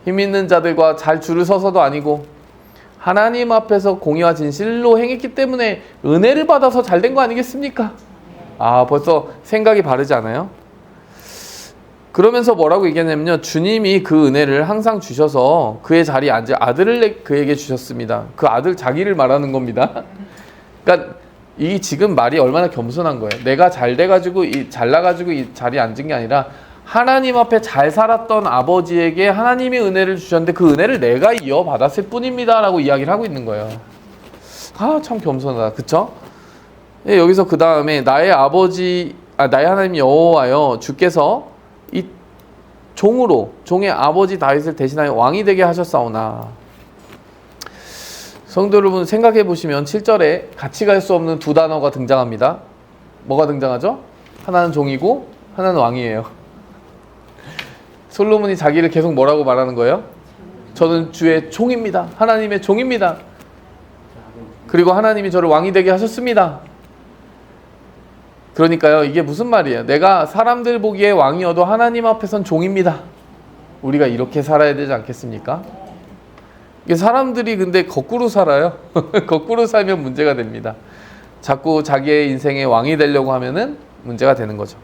힘 있는 자들과 잘 줄을 서서도 아니고 하나님 앞에서 공의와 진실로 행했기 때문에 은혜를 받아서 잘된 거 아니겠습니까? 벌써 생각이 바르지 않아요? 그러면서 뭐라고 얘기하냐면요. 주님이 그 은혜를 항상 주셔서 그의 자리에 앉을 아들을 그에게 주셨습니다. 그 아들 자기를 말하는 겁니다. 그러니까 이 지금 말이 얼마나 겸손한 거예요. 내가 잘 돼가지고 잘나가지고 이 자리에 앉은 게 아니라 하나님 앞에 잘 살았던 아버지에게 하나님이 은혜를 주셨는데 그 은혜를 내가 이어받았을 뿐입니다 라고 이야기를 하고 있는 거예요. 참 겸손하다. 그쵸? 예, 여기서 그 다음에 나의 하나님 여호와여 주께서 이 종의 아버지 다윗을 대신하여 왕이 되게 하셨사오나. 성도 여러분 생각해 보시면 7절에 같이 갈 수 없는 두 단어가 등장합니다. 뭐가 등장하죠? 하나는 종이고 하나는 왕이에요. 솔로몬이 자기를 계속 뭐라고 말하는 거예요? 저는 주의 종입니다. 하나님의 종입니다. 그리고 하나님이 저를 왕이 되게 하셨습니다. 그러니까요, 이게 무슨 말이에요? 내가 사람들 보기에 왕이어도 하나님 앞에선 종입니다. 우리가 이렇게 살아야 되지 않겠습니까? 이게 사람들이 근데 거꾸로 살아요. 거꾸로 살면 문제가 됩니다. 자꾸 자기의 인생의 왕이 되려고 하면은 문제가 되는 거죠.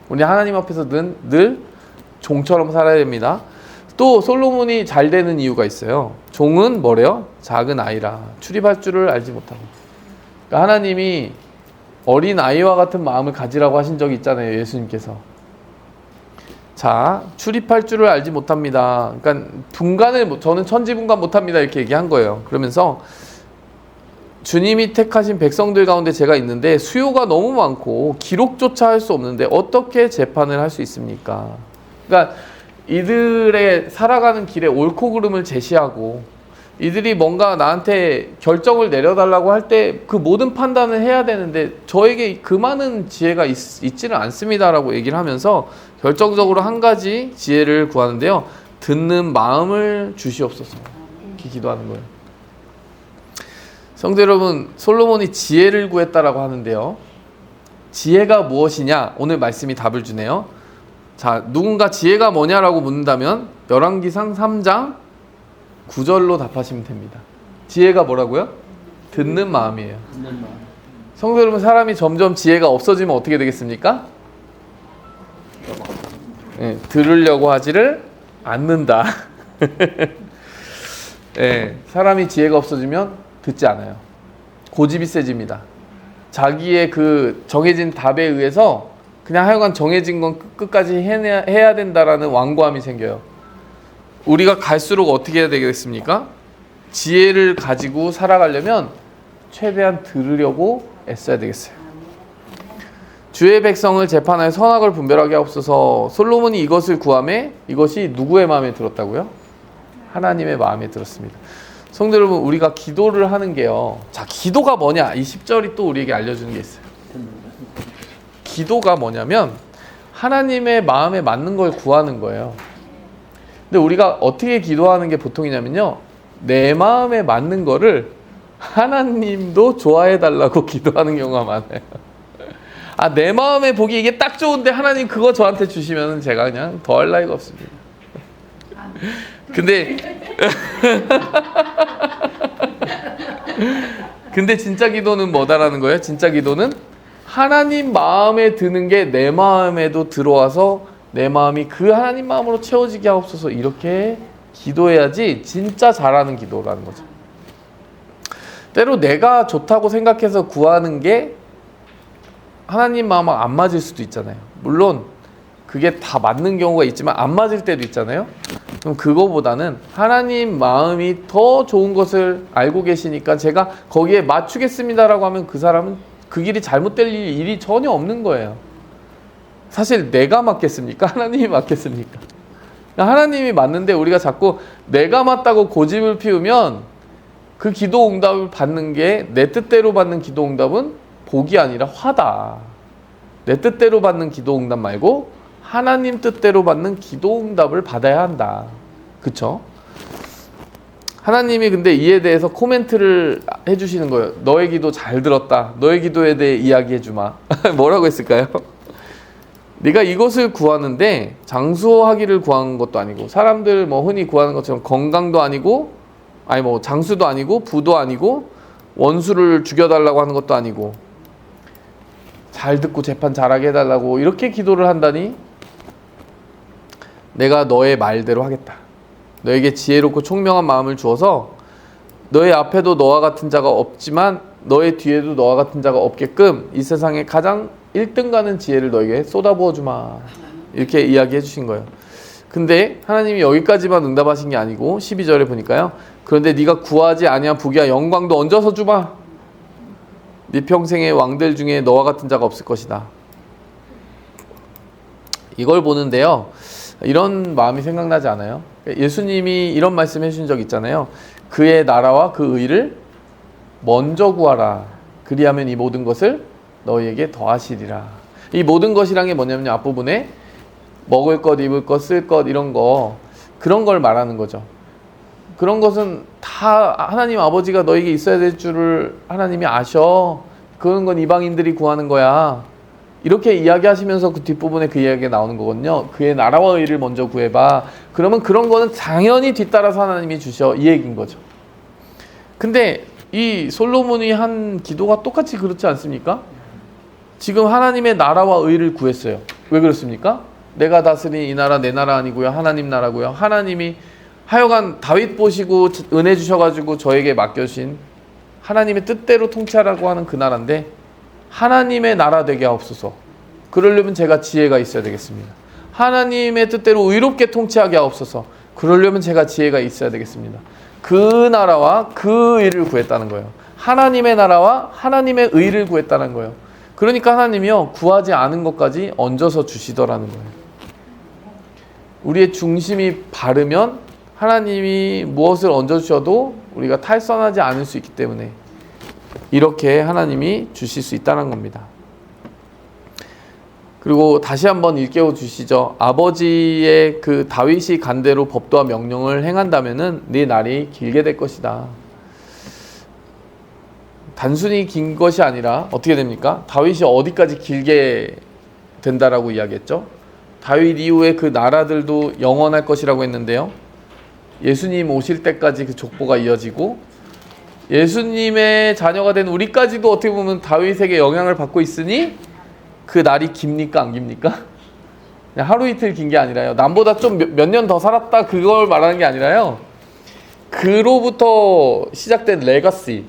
우리 하나님 앞에서 늘 종처럼 살아야 됩니다. 또 솔로몬이 잘 되는 이유가 있어요. 종은 뭐래요? 작은 아이라 출입할 줄을 알지 못하고. 그러니까 하나님이 어린 아이와 같은 마음을 가지라고 하신 적이 있잖아요. 예수님께서. 자, 출입할 줄을 알지 못합니다. 그러니까 저는 천지분간 못합니다. 이렇게 얘기한 거예요. 그러면서 주님이 택하신 백성들 가운데 제가 있는데 수요가 너무 많고 기록조차 할 수 없는데 어떻게 재판을 할 수 있습니까? 그러니까 이들의 살아가는 길에 옳고 그름을 제시하고 이들이 뭔가 나한테 결정을 내려달라고 할 때 그 모든 판단을 해야 되는데 저에게 그 많은 지혜가 있지는 않습니다라고 얘기를 하면서 결정적으로 한 가지 지혜를 구하는데요. 듣는 마음을 주시옵소서. 이렇게 기도하는 거예요. 성도 여러분, 솔로몬이 지혜를 구했다라고 하는데요. 지혜가 무엇이냐? 오늘 말씀이 답을 주네요. 자, 누군가 지혜가 뭐냐라고 묻는다면 열왕기상 3장 9절로 답하시면 됩니다. 지혜가 뭐라고요? 듣는 마음이에요. 성도 여러분, 사람이 점점 지혜가 없어지면 어떻게 되겠습니까? 네, 들으려고 하지를 않는다. 네, 사람이 지혜가 없어지면 듣지 않아요. 고집이 세집니다. 자기의 그 정해진 답에 의해서 그냥 하여간 정해진 건 끝까지 해야 된다라는 완고함이 생겨요. 우리가 갈수록 어떻게 해야 되겠습니까? 지혜를 가지고 살아가려면 최대한 들으려고 애써야 되겠어요. 주의 백성을 재판하여 선악을 분별하게 하옵소서. 솔로몬이 이것을 구하매 이것이 누구의 마음에 들었다고요? 하나님의 마음에 들었습니다. 성도 여러분, 우리가 기도를 하는 게요. 자, 기도가 뭐냐? 이 10절이 또 우리에게 알려주는 게 있어요. 기도가 뭐냐면 하나님의 마음에 맞는 걸 구하는 거예요. 근데 우리가 어떻게 기도하는 게 보통이냐면요. 내 마음에 맞는 거를 하나님도 좋아해 달라고 기도하는 경우가 많아요. 아, 내 마음에 보기 이게 딱 좋은데 하나님 그거 저한테 주시면 제가 그냥 더할 나위가 없습니다. 근데 진짜 기도는 뭐다라는 거예요? 진짜 기도는 하나님 마음에 드는 게 내 마음에도 들어와서 내 마음이 그 하나님 마음으로 채워지게 하옵소서. 이렇게 기도해야지 진짜 잘하는 기도라는 거죠. 때로 내가 좋다고 생각해서 구하는 게 하나님 마음하고 안 맞을 수도 있잖아요. 물론 그게 다 맞는 경우가 있지만 안 맞을 때도 있잖아요. 그럼 그거보다는 하나님 마음이 더 좋은 것을 알고 계시니까 제가 거기에 맞추겠습니다라고 하면 그 사람은 그 길이 잘못될 일이 전혀 없는 거예요. 사실 내가 맞겠습니까? 하나님이 맞겠습니까? 하나님이 맞는데 우리가 자꾸 내가 맞다고 고집을 피우면 그 기도 응답을 받는 게 내 뜻대로 받는 기도 응답은 복이 아니라 화다. 내 뜻대로 받는 기도 응답 말고 하나님 뜻대로 받는 기도 응답을 받아야 한다. 그쵸? 하나님이 근데 이에 대해서 코멘트를 해주시는 거예요. 너의 기도 잘 들었다. 너의 기도에 대해 이야기해 주마. 뭐라고 했을까요? 네가 이것을 구하는데 장수하기를 구하는 것도 아니고 사람들 뭐 흔히 구하는 것처럼 건강도 아니고 아니 뭐 장수도 아니고 부도 아니고 원수를 죽여달라고 하는 것도 아니고 잘 듣고 재판 잘하게 해달라고 이렇게 기도를 한다니 내가 너의 말대로 하겠다. 너에게 지혜롭고 총명한 마음을 주어서 너의 앞에도 너와 같은 자가 없지만 너의 뒤에도 너와 같은 자가 없게끔 이 세상에 가장 1등 가는 지혜를 너에게 쏟아부어 주마. 이렇게 이야기해 주신 거예요. 근데 하나님이 여기까지만 응답하신 게 아니고 12절에 보니까요. 그런데 네가 구하지 아니한 부귀와 영광도 얹어서 주마. 네 평생의 왕들 중에 너와 같은 자가 없을 것이다. 이걸 보는데요. 이런 마음이 생각나지 않아요? 예수님이 이런 말씀 해주신 적 있잖아요. 그의 나라와 그 의를 먼저 구하라. 그리하면 이 모든 것을 너희에게 더하시리라. 이 모든 것이란 게 뭐냐면요. 앞부분에 먹을 것, 입을 것, 쓸 것 이런 거 그런 걸 말하는 거죠. 그런 것은 다 하나님 아버지가 너에게 있어야 될 줄을 하나님이 아셔. 그런 건 이방인들이 구하는 거야. 이렇게 이야기하시면서 그 뒷부분에 그 이야기가 나오는 거거든요. 그의 나라와 의를 먼저 구해봐. 그러면 그런 거는 당연히 뒤따라서 하나님이 주셔. 이 얘기인 거죠. 근데 이 솔로몬이 한 기도가 똑같이 그렇지 않습니까? 지금 하나님의 나라와 의를 구했어요. 왜 그렇습니까? 내가 다스린 이 나라 내 나라 아니고요. 하나님 나라고요. 하나님이 하여간 다윗 보시고 은혜 주셔가지고 저에게 맡겨주신 하나님의 뜻대로 통치하라고 하는 그 나라인데 하나님의 나라 되게 하옵소서. 그러려면 제가 지혜가 있어야 되겠습니다. 하나님의 뜻대로 의롭게 통치하게 하옵소서. 그러려면 제가 지혜가 있어야 되겠습니다. 그 나라와 그 의를 구했다는 거예요. 하나님의 나라와 하나님의 의를 구했다는 거예요. 그러니까 하나님이요 구하지 않은 것까지 얹어서 주시더라는 거예요. 우리의 중심이 바르면 하나님이 무엇을 얹어주셔도 우리가 탈선하지 않을 수 있기 때문에 이렇게 하나님이 주실 수 있다는 겁니다. 그리고 다시 한번 일깨워 주시죠. 아버지의 그 다윗이 간대로 법도와 명령을 행한다면은 네 날이 길게 될 것이다. 단순히 긴 것이 아니라 어떻게 됩니까? 다윗이 어디까지 길게 된다라고 이야기했죠? 다윗 이후에 그 나라들도 영원할 것이라고 했는데요. 예수님 오실 때까지 그 족보가 이어지고 예수님의 자녀가 된 우리까지도 어떻게 보면 다윗에게 영향을 받고 있으니 그 날이 깁니까 안 깁니까? 그냥 하루 이틀 긴 게 아니라요. 남보다 좀 몇 년 더 살았다 그걸 말하는 게 아니라요. 그로부터 시작된 레거시,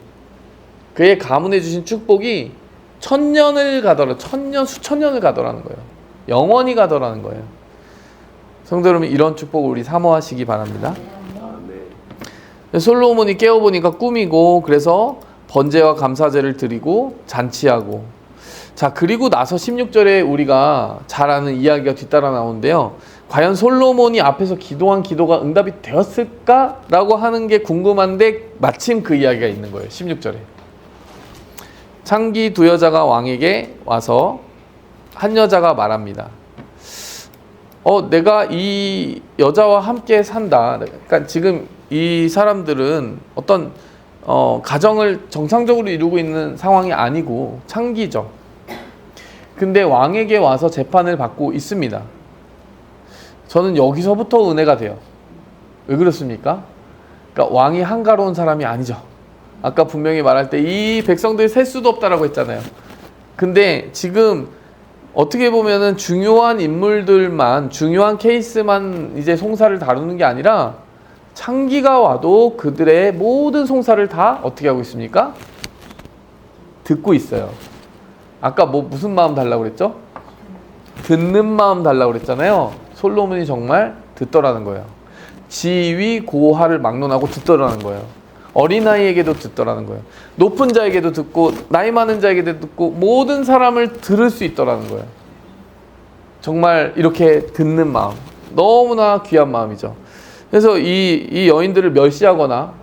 그의 가문해 주신 축복이 천년을 가더라, 천년 수천 년을 가더라는 거예요. 영원히 가더라는 거예요. 성도 여러분, 이런 축복을 우리 사모하시기 바랍니다. 솔로몬이 깨어보니까 꿈이고, 그래서 번제와 감사제를 드리고 잔치하고. 자, 그리고 나서 16절에 우리가 잘 아는 이야기가 뒤따라 나오는데요. 과연 솔로몬이 앞에서 기도한 기도가 응답이 되었을까라고 하는 게 궁금한데 마침 그 이야기가 있는 거예요. 16절에. 창기 두 여자가 왕에게 와서 한 여자가 말합니다. 내가 이 여자와 함께 산다. 그러니까 지금 이 사람들은 어떤 가정을 정상적으로 이루고 있는 상황이 아니고 창기죠. 근데 왕에게 와서 재판을 받고 있습니다. 저는 여기서부터 은혜가 돼요. 왜 그렇습니까? 그러니까 왕이 한가로운 사람이 아니죠. 아까 분명히 말할 때 이 백성들이 셀 수도 없다라고 했잖아요. 근데 지금 어떻게 보면은 중요한 인물들만, 중요한 케이스만 이제 송사를 다루는 게 아니라 창기가 와도 그들의 모든 송사를 다 어떻게 하고 있습니까? 듣고 있어요. 아까 무슨 마음 달라고 그랬죠? 듣는 마음 달라고 그랬잖아요. 솔로몬이 정말 듣더라는 거예요. 지위 고하를 막론하고 듣더라는 거예요. 어린아이에게도 듣더라는 거예요. 높은 자에게도 듣고 나이 많은 자에게도 듣고 모든 사람을 들을 수 있더라는 거예요. 정말 이렇게 듣는 마음, 너무나 귀한 마음이죠. 그래서 이 여인들을 멸시하거나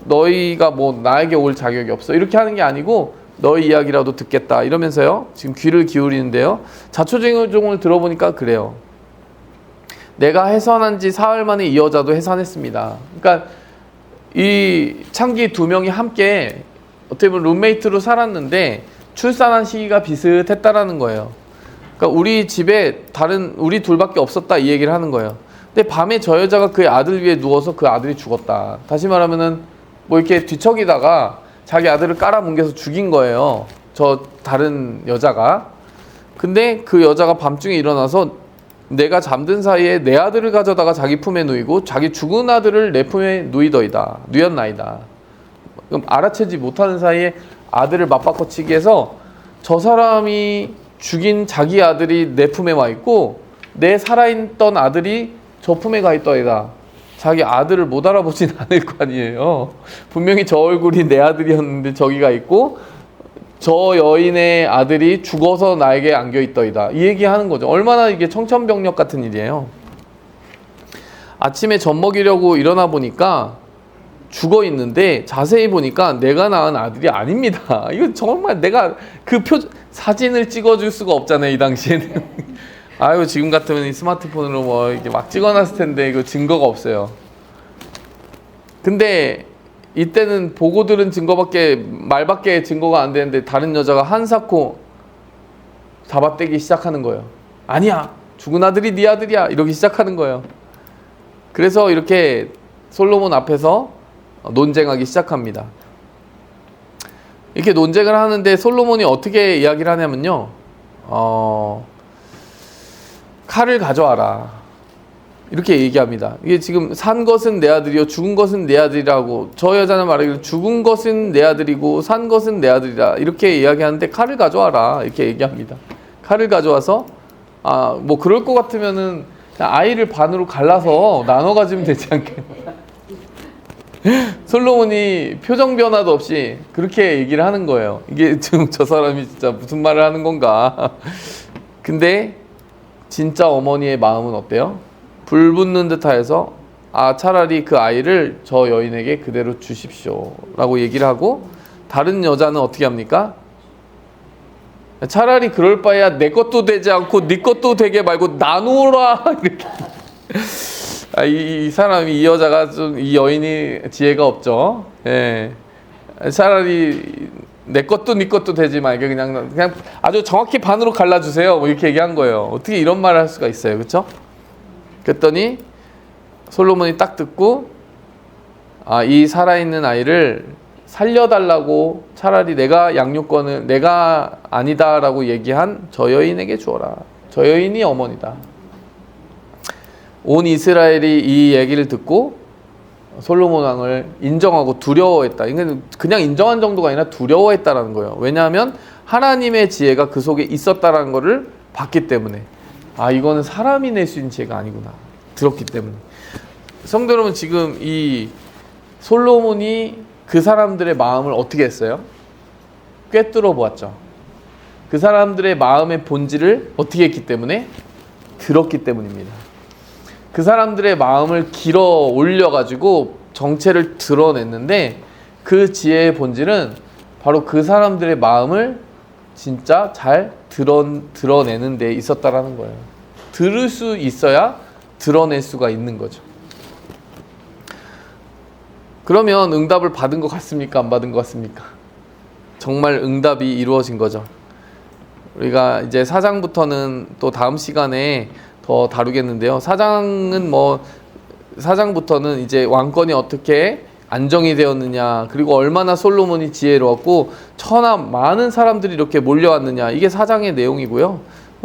너희가 뭐 나에게 올 자격이 없어 이렇게 하는 게 아니고 너희 이야기라도 듣겠다 이러면서요 지금 귀를 기울이는데요. 자초지종을 들어보니까 그래요. 내가 해산한 지 사흘 만에 이 여자도 해산했습니다. 그러니까 이 창기 두 명이 함께 어떻게 보면 룸메이트로 살았는데 출산한 시기가 비슷했다라는 거예요. 그러니까 우리 집에 우리 둘밖에 없었다 이 얘기를 하는 거예요. 근데 밤에 저 여자가 그의 아들 위에 누워서 그 아들이 죽었다. 다시 말하면은 뭐 이렇게 뒤척이다가 자기 아들을 깔아뭉개서 죽인 거예요. 저 다른 여자가. 근데 그 여자가 밤중에 일어나서 내가 잠든 사이에 내 아들을 가져다가 자기 품에 누이고 자기 죽은 아들을 내 품에 누였나이다. 그럼 알아채지 못하는 사이에 아들을 맞바꿔치기 해서 저 사람이 죽인 자기 아들이 내 품에 와 있고 내 살아있던 아들이 저 품에 가 있더이다. 자기 아들을 못 알아보진 않을 거 아니에요. 분명히 저 얼굴이 내 아들이었는데 저기가 있고 저 여인의 아들이 죽어서 나에게 안겨있더이다. 이 얘기하는 거죠. 얼마나 이게 청천벽력 같은 일이에요. 아침에 젖 먹이려고 일어나 보니까 죽어 있는데 자세히 보니까 내가 낳은 아들이 아닙니다. 이거 정말 내가 사진을 찍어줄 수가 없잖아요. 이 당시에는. 아유 지금 같으면 이 스마트폰으로 뭐 이렇게 막 찍어놨을 텐데 이거 증거가 없어요. 근데 이때는 보고 들은 말밖에 증거가 안 되는데 다른 여자가 한사코 잡아떼기 시작하는 거예요. 아니야, 죽은 아들이 네 아들이야 이러기 시작하는 거예요. 그래서 이렇게 솔로몬 앞에서 논쟁하기 시작합니다. 이렇게 논쟁을 하는데 솔로몬이 어떻게 이야기를 하냐면요, 칼을 가져와라 이렇게 얘기합니다. 이게 지금 산 것은 내 아들이요 죽은 것은 내 아들이라고, 저 여자는 말하기를 죽은 것은 내 아들이고 산 것은 내 아들이라 이렇게 이야기하는데 칼을 가져와라 이렇게 얘기합니다. 칼을 가져와서 뭐 그럴 것 같으면은 아이를 반으로 갈라서 나눠 가지면 되지 않겠나. 솔로몬이 표정 변화도 없이 그렇게 얘기를 하는 거예요. 이게 지금 저 사람이 진짜 무슨 말을 하는 건가. 근데 진짜 어머니의 마음은 어때요? 불붙는 듯 하여서 차라리 그 아이를 저 여인에게 그대로 주십시오 라고 얘기를 하고, 다른 여자는 어떻게 합니까? 차라리 그럴 바에야 내 것도 되지 않고 네 것도 되게 말고 나누어라 이렇게. 이 여자가 좀, 이 여인이 지혜가 없죠. 예. 차라리 내 것도 네 것도 되지 말고 그냥 아주 정확히 반으로 갈라주세요 뭐 이렇게 얘기한 거예요. 어떻게 이런 말을 할 수가 있어요, 그렇죠? 그랬더니 솔로몬이 딱 듣고 이 살아있는 아이를 살려달라고 차라리 내가 양육권을 내가 아니다라고 얘기한 저 여인에게 주어라. 저 여인이 어머니다. 온 이스라엘이 이 얘기를 듣고 솔로몬 왕을 인정하고 두려워했다. 이건 그냥 인정한 정도가 아니라 두려워했다라는 거예요. 왜냐하면 하나님의 지혜가 그 속에 있었다라는 것을 봤기 때문에. 이거는 사람이 낼 수 있는 지혜가 아니구나 들었기 때문에. 성도 여러분, 지금 이 솔로몬이 그 사람들의 마음을 어떻게 했어요? 꿰뚫어 보았죠. 그 사람들의 마음의 본질을 어떻게 했기 때문에? 들었기 때문입니다. 그 사람들의 마음을 길어 올려가지고 정체를 드러냈는데 그 지혜의 본질은 바로 그 사람들의 마음을 진짜 잘 드러내는 데 있었다라는 거예요. 들을 수 있어야 드러낼 수가 있는 거죠. 그러면 응답을 받은 것 같습니까? 안 받은 것 같습니까? 정말 응답이 이루어진 거죠. 우리가 이제 4장부터는 또 다음 시간에 더 다루겠는데요. 4장부터는 이제 왕권이 어떻게 안정이 되었느냐, 그리고 얼마나 솔로몬이 지혜로웠고 많은 사람들이 이렇게 몰려왔느냐, 이게 4장의 내용이고요.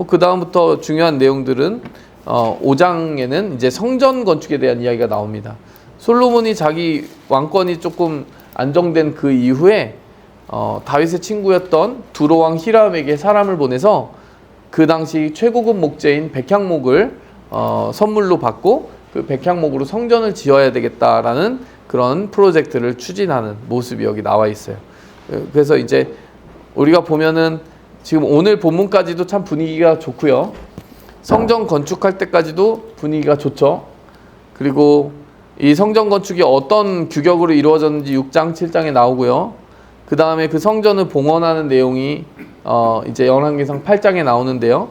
그 다음부터 중요한 내용들은 5장에는 이제 성전 건축에 대한 이야기가 나옵니다. 솔로몬이 자기 왕권이 조금 안정된 그 이후에 다윗의 친구였던 두로왕 히람에게 사람을 보내서 그 당시 최고급 목재인 백향목을 선물로 받고 그 백향목으로 성전을 지어야 되겠다라는 그런 프로젝트를 추진하는 모습이 여기 나와 있어요. 그래서 이제 우리가 보면은 지금 오늘 본문까지도 참 분위기가 좋고요. 성전 건축할 때까지도 분위기가 좋죠. 그리고 이 성전 건축이 어떤 규격으로 이루어졌는지 6장, 7장에 나오고요. 그 다음에 그 성전을 봉헌하는 내용이 이제 열왕기상 8장에 나오는데요.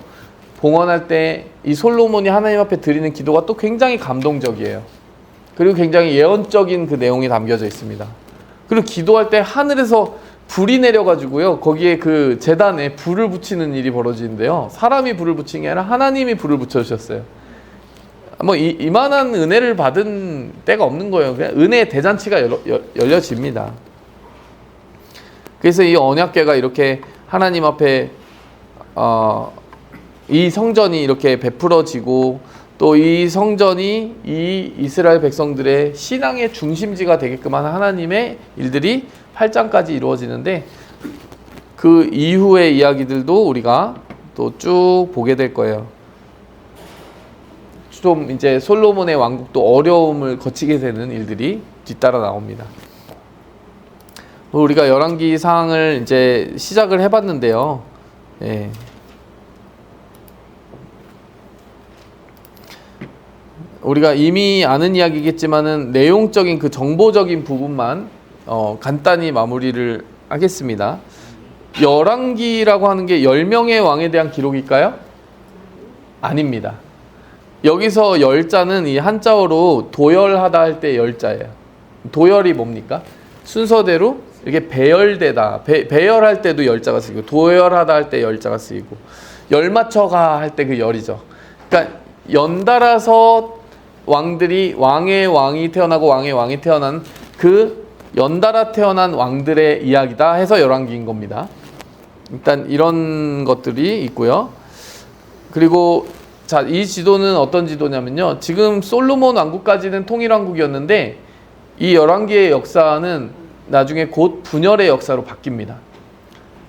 봉헌할 때 이 솔로몬이 하나님 앞에 드리는 기도가 또 굉장히 감동적이에요. 그리고 굉장히 예언적인 그 내용이 담겨져 있습니다. 그리고 기도할 때 하늘에서 불이 내려가지고요. 거기에 그 제단에 불을 붙이는 일이 벌어지는데요. 사람이 불을 붙인 게 아니라 하나님이 불을 붙여주셨어요. 이만한 은혜를 받은 때가 없는 거예요. 그냥 은혜의 대잔치가 열려집니다. 그래서 이 언약궤가 이렇게 하나님 앞에 이 성전이 이렇게 베풀어지고 또 이 성전이 이 이스라엘 백성들의 신앙의 중심지가 되게끔 하는 하나님의 일들이 8장까지 이루어지는데 그 이후의 이야기들도 우리가 또 쭉 보게 될 거예요. 좀 이제 솔로몬의 왕국도 어려움을 거치게 되는 일들이 뒤따라 나옵니다. 우리가 열왕기상을 이제 시작을 해봤는데요. 예. 우리가 이미 아는 이야기겠지만은 내용적인 그 정보적인 부분만 간단히 마무리를 하겠습니다. 열왕기라고 하는 게 10명의 왕에 대한 기록일까요? 아닙니다. 여기서 열자는 이 한자어로 도열하다 할 때 열자예요. 도열이 뭡니까? 순서대로 이렇게 배열되다, 배열할 때도 열자가 쓰이고 도열하다 할 때 열자가 쓰이고 열 맞춰가 할 때 그 열이죠. 그러니까 연달아서 왕들이 왕의 왕이 태어나고 왕의 왕이 태어난 그 연달아 태어난 왕들의 이야기다 해서 열왕기인 겁니다. 일단 이런 것들이 있고요. 그리고 자, 이 지도는 어떤 지도냐면요. 지금 솔로몬 왕국까지는 통일왕국이었는데 이 열왕기의 역사는 나중에 곧 분열의 역사로 바뀝니다.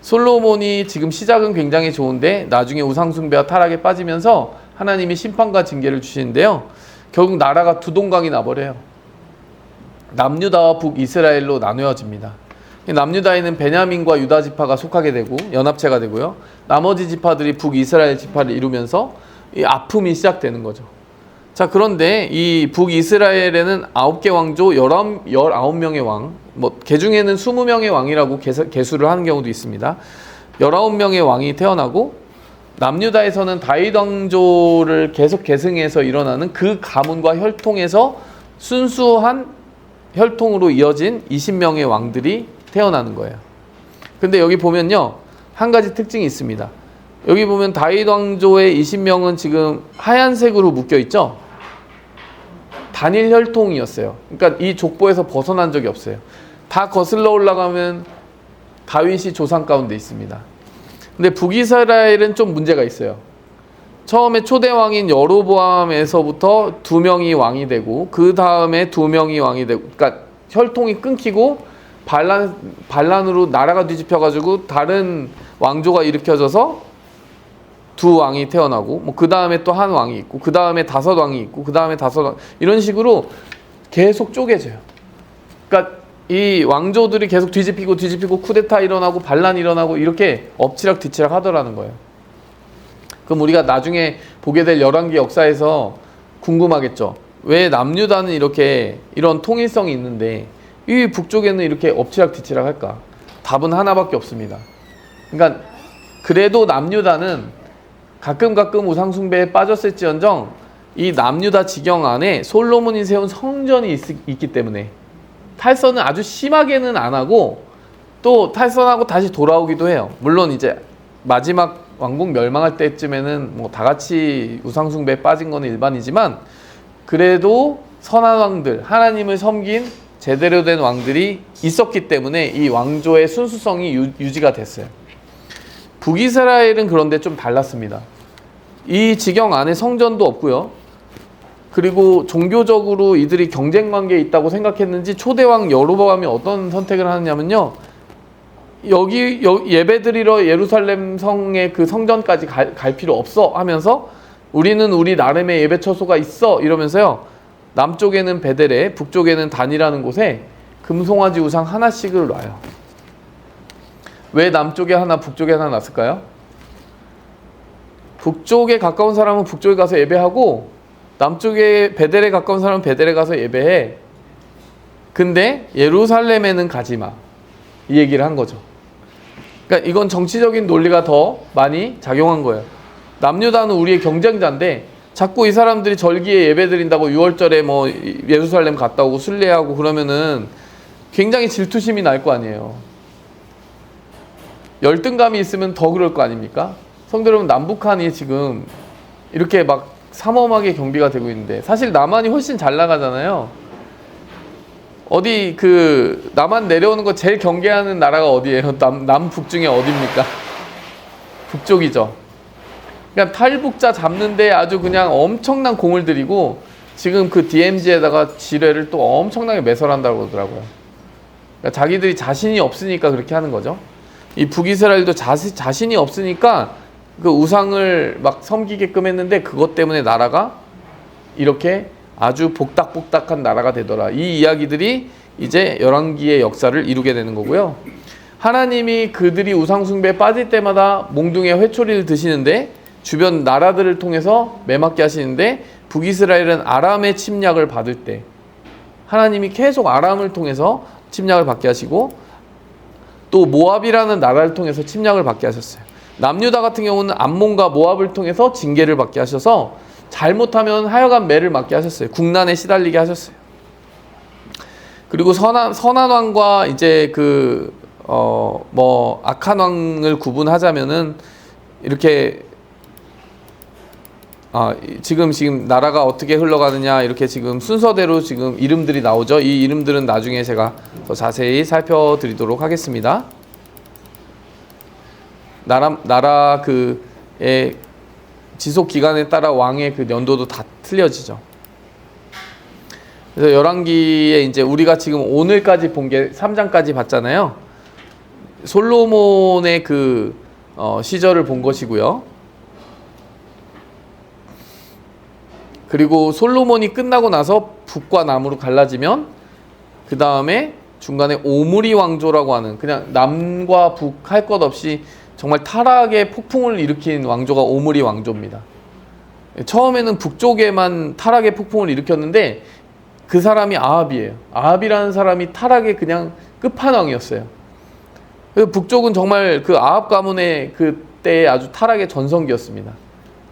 솔로몬이 지금 시작은 굉장히 좋은데 나중에 우상숭배와 타락에 빠지면서 하나님이 심판과 징계를 주시는데요. 결국 나라가 두 동강이 나버려요. 남유다와 북이스라엘로 나누어집니다. 남유다에는 베냐민과 유다 지파가 속하게 되고 연합체가 되고요. 나머지 지파들이 북이스라엘 지파를 이루면서 이 아픔이 시작되는 거죠. 자, 그런데 이 북이스라엘에는 9개 왕조 19명의 왕, 개 중에는 20명의 왕이라고 개수를 하는 경우도 있습니다. 19명의 왕이 태어나고 남유다에서는 다윗 왕조를 계속 계승해서 일어나는 그 가문과 혈통에서 순수한 혈통으로 이어진 20명의 왕들이 태어나는 거예요. 근데 여기 보면요, 한 가지 특징이 있습니다. 여기 보면 다윗 왕조의 20명은 지금 하얀색으로 묶여 있죠. 단일 혈통이었어요. 그러니까 이 족보에서 벗어난 적이 없어요. 다 거슬러 올라가면 다윗이 조상 가운데 있습니다. 근데 북이스라엘은 좀 문제가 있어요. 처음에 초대 왕인 여로보암에서부터 2명이 왕이 되고 그 다음에 2명이 왕이 되고, 그러니까 혈통이 끊기고 반란으로 나라가 뒤집혀가지고 다른 왕조가 일으켜져서 2왕이 태어나고 그 다음에 또 한 왕이 있고 그 다음에 5왕이 있고 그 다음에 5왕, 이런 식으로 계속 쪼개져요. 그러니까 이 왕조들이 계속 뒤집히고 쿠데타 일어나고 반란 일어나고 이렇게 엎치락뒤치락 하더라는 거예요. 그럼 우리가 나중에 보게 될 열왕기 역사에서 궁금하겠죠. 왜 남유다는 이렇게 이런 통일성이 있는데 이 북쪽에는 이렇게 엎치락뒤치락 할까? 답은 하나밖에 없습니다. 그러니까 그래도 남유다는 가끔 우상숭배에 빠졌을지언정 이 남유다 지경 안에 솔로몬이 세운 성전이 있기 때문에 탈선은 아주 심하게는 안 하고 또 탈선하고 다시 돌아오기도 해요. 물론 이제 마지막 왕국 멸망할 때쯤에는 뭐 다 같이 우상숭배에 빠진 건 일반이지만 그래도 선한 왕들, 하나님을 섬긴 제대로 된 왕들이 있었기 때문에 이 왕조의 순수성이 유지가 됐어요. 북이스라엘은 그런데 좀 달랐습니다. 이 지경 안에 성전도 없고요. 그리고 종교적으로 이들이 경쟁 관계에 있다고 생각했는지 초대왕 여로보암이 어떤 선택을 하느냐면요. 여기 예배드리러 예루살렘 성의 그 성전까지 갈 필요 없어 하면서 우리는 우리 나름의 예배 처소가 있어 이러면서요. 남쪽에는 베델에 북쪽에는 단이라는 곳에 금송아지 우상 하나씩을 놔요. 왜 남쪽에 하나 북쪽에 하나 놨을까요? 북쪽에 가까운 사람은 북쪽에 가서 예배하고 남쪽에 베델에 가까운 사람은 베델에 가서 예배해. 근데 예루살렘에는 가지 마. 이 얘기를 한 거죠. 그러니까 이건 정치적인 논리가 더 많이 작용한 거예요. 남유다는 우리의 경쟁자인데 자꾸 이 사람들이 절기에 예배드린다고 6월절에 뭐 예루살렘 갔다 오고 순례하고 그러면은 굉장히 질투심이 날 거 아니에요. 열등감이 있으면 더 그럴 거 아닙니까? 성도 여러분, 남북한이 지금 이렇게 막 삼엄하게 경비가 되고 있는데 사실 남한이 훨씬 잘 나가잖아요. 어디 그 남한 내려오는 거 제일 경계하는 나라가 어디예요? 남북 중에 어디입니까? 북쪽이죠. 그러니까 탈북자 잡는데 아주 그냥 엄청난 공을 들이고 지금 그 DMZ에다가 지뢰를 또 엄청나게 매설한다고 그러더라고요. 그러니까 자기들이 자신이 없으니까 그렇게 하는 거죠. 이 북이스라엘도 자신이 없으니까 그 우상을 막 섬기게끔 했는데 그것 때문에 나라가 이렇게 아주 복닥복닥한 나라가 되더라. 이 이야기들이 이제 열왕기의 역사를 이루게 되는 거고요. 하나님이 그들이 우상숭배에 빠질 때마다 몽둥이에 회초리를 드시는데 주변 나라들을 통해서 매맞게 하시는데 북이스라엘은 아람의 침략을 받을 때 하나님이 계속 아람을 통해서 침략을 받게 하시고 또 모압이라는 나라를 통해서 침략을 받게 하셨어요. 남유다 같은 경우는 암몬과 모압을 통해서 징계를 받게 하셔서 잘못하면 하여간 매를 맞게 하셨어요. 국난에 시달리게 하셨어요. 그리고 선한 왕과 이제 악한 왕을 구분하자면은 이렇게 지금 나라가 어떻게 흘러가느냐 이렇게 지금 순서대로 지금 이름들이 나오죠. 이 이름들은 나중에 제가 더 자세히 살펴드리도록 하겠습니다. 나라 그의 지속 기간에 따라 왕의 그 연도도 다 틀려지죠. 그래서 열왕기에 이제 우리가 지금 오늘까지 본 게 3장까지 봤잖아요. 솔로몬의 그 시절을 본 것이고요. 그리고 솔로몬이 끝나고 나서 북과 남으로 갈라지면 그 다음에 중간에 오므리 왕조라고 하는 그냥 남과 북 할 것 없이 정말 타락의 폭풍을 일으킨 왕조가 오므리 왕조입니다. 처음에는 북쪽에만 타락의 폭풍을 일으켰는데 그 사람이 아합이에요. 아합이라는 사람이 타락의 그냥 끝판왕이었어요. 그래서 북쪽은 정말 그 아합 가문의 그때 아주 타락의 전성기였습니다.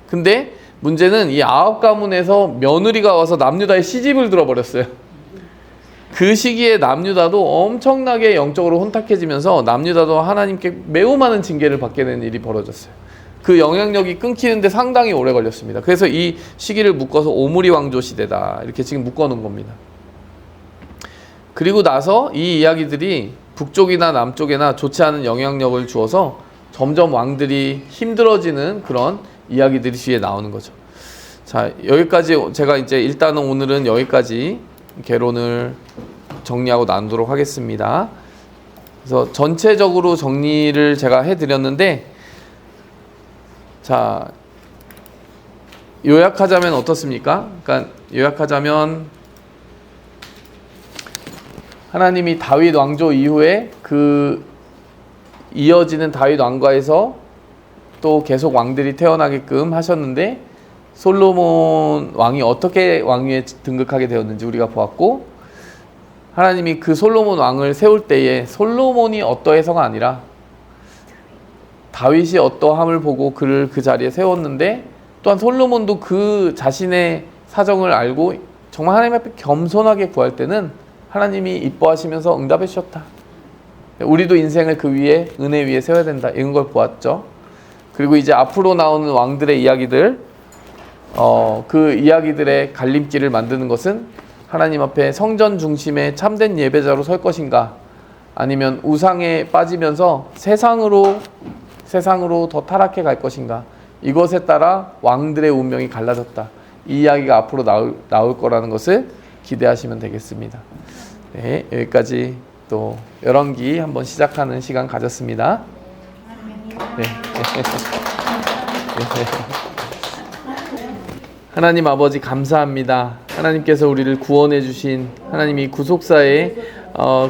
근데 문제는 이 아합 가문에서 며느리가 와서 남유다의 시집을 들어버렸어요. 그 시기에 남유다도 엄청나게 영적으로 혼탁해지면서 남유다도 하나님께 매우 많은 징계를 받게 되는 일이 벌어졌어요. 그 영향력이 끊기는데 상당히 오래 걸렸습니다. 그래서 이 시기를 묶어서 오므리 왕조 시대다 이렇게 지금 묶어놓은 겁니다. 그리고 나서 이 이야기들이 북쪽이나 남쪽에나 좋지 않은 영향력을 주어서 점점 왕들이 힘들어지는 그런 이야기들이 뒤에 나오는 거죠. 자, 여기까지 제가 이제 일단은 오늘은 여기까지 개론을 정리하고 나누도록 하겠습니다. 그래서 전체적으로 정리를 제가 해드렸는데, 자, 요약하자면 어떻습니까? 그러니까 요약하자면 하나님이 다윗 왕조 이후에 그 이어지는 다윗 왕가에서 또 계속 왕들이 태어나게끔 하셨는데 솔로몬 왕이 어떻게 왕위에 등극하게 되었는지 우리가 보았고, 하나님이 그 솔로몬 왕을 세울 때에 솔로몬이 어떠해서가 아니라 다윗이 어떠함을 보고 그를 그 자리에 세웠는데, 또한 솔로몬도 그 자신의 사정을 알고 정말 하나님 앞에 겸손하게 구할 때는 하나님이 이뻐하시면서 응답해 주셨다. 우리도 인생을 그 위에, 은혜 위에 세워야 된다, 이런 걸 보았죠. 그리고 이제 앞으로 나오는 왕들의 이야기들, 그 이야기들의 갈림길을 만드는 것은 하나님 앞에 성전 중심의 참된 예배자로 설 것인가, 아니면 우상에 빠지면서 세상으로 더 타락해 갈 것인가, 이것에 따라 왕들의 운명이 갈라졌다, 이 이야기가 앞으로 나올 거라는 것을 기대하시면 되겠습니다. 네, 여기까지 또 열왕기 한번 시작하는 시간 가졌습니다. 네. 하나님 아버지 감사합니다. 하나님께서 우리를 구원해 주신 하나님이 구속사의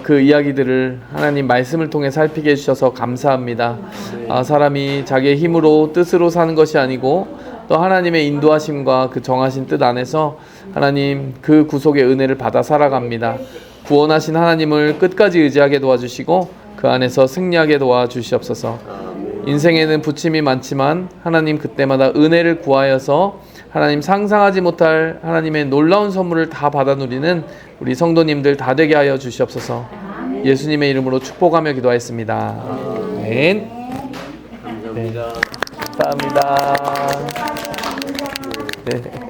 그 이야기들을 하나님 말씀을 통해 살피게 해주셔서 감사합니다. 사람이 자기의 힘으로 뜻으로 사는 것이 아니고 또 하나님의 인도하심과 그 정하신 뜻 안에서 하나님 그 구속의 은혜를 받아 살아갑니다. 구원하신 하나님을 끝까지 의지하게 도와주시고 그 안에서 승리하게 도와주시옵소서. 인생에는 부침이 많지만 하나님 그때마다 은혜를 구하여서 하나님 상상하지 못할 하나님의 놀라운 선물을 다 받아 누리는 우리 성도님들 다 되게 하여 주시옵소서. 예수님의 이름으로 축복하며 기도하였습니다. 아멘. 감사합니다. 네.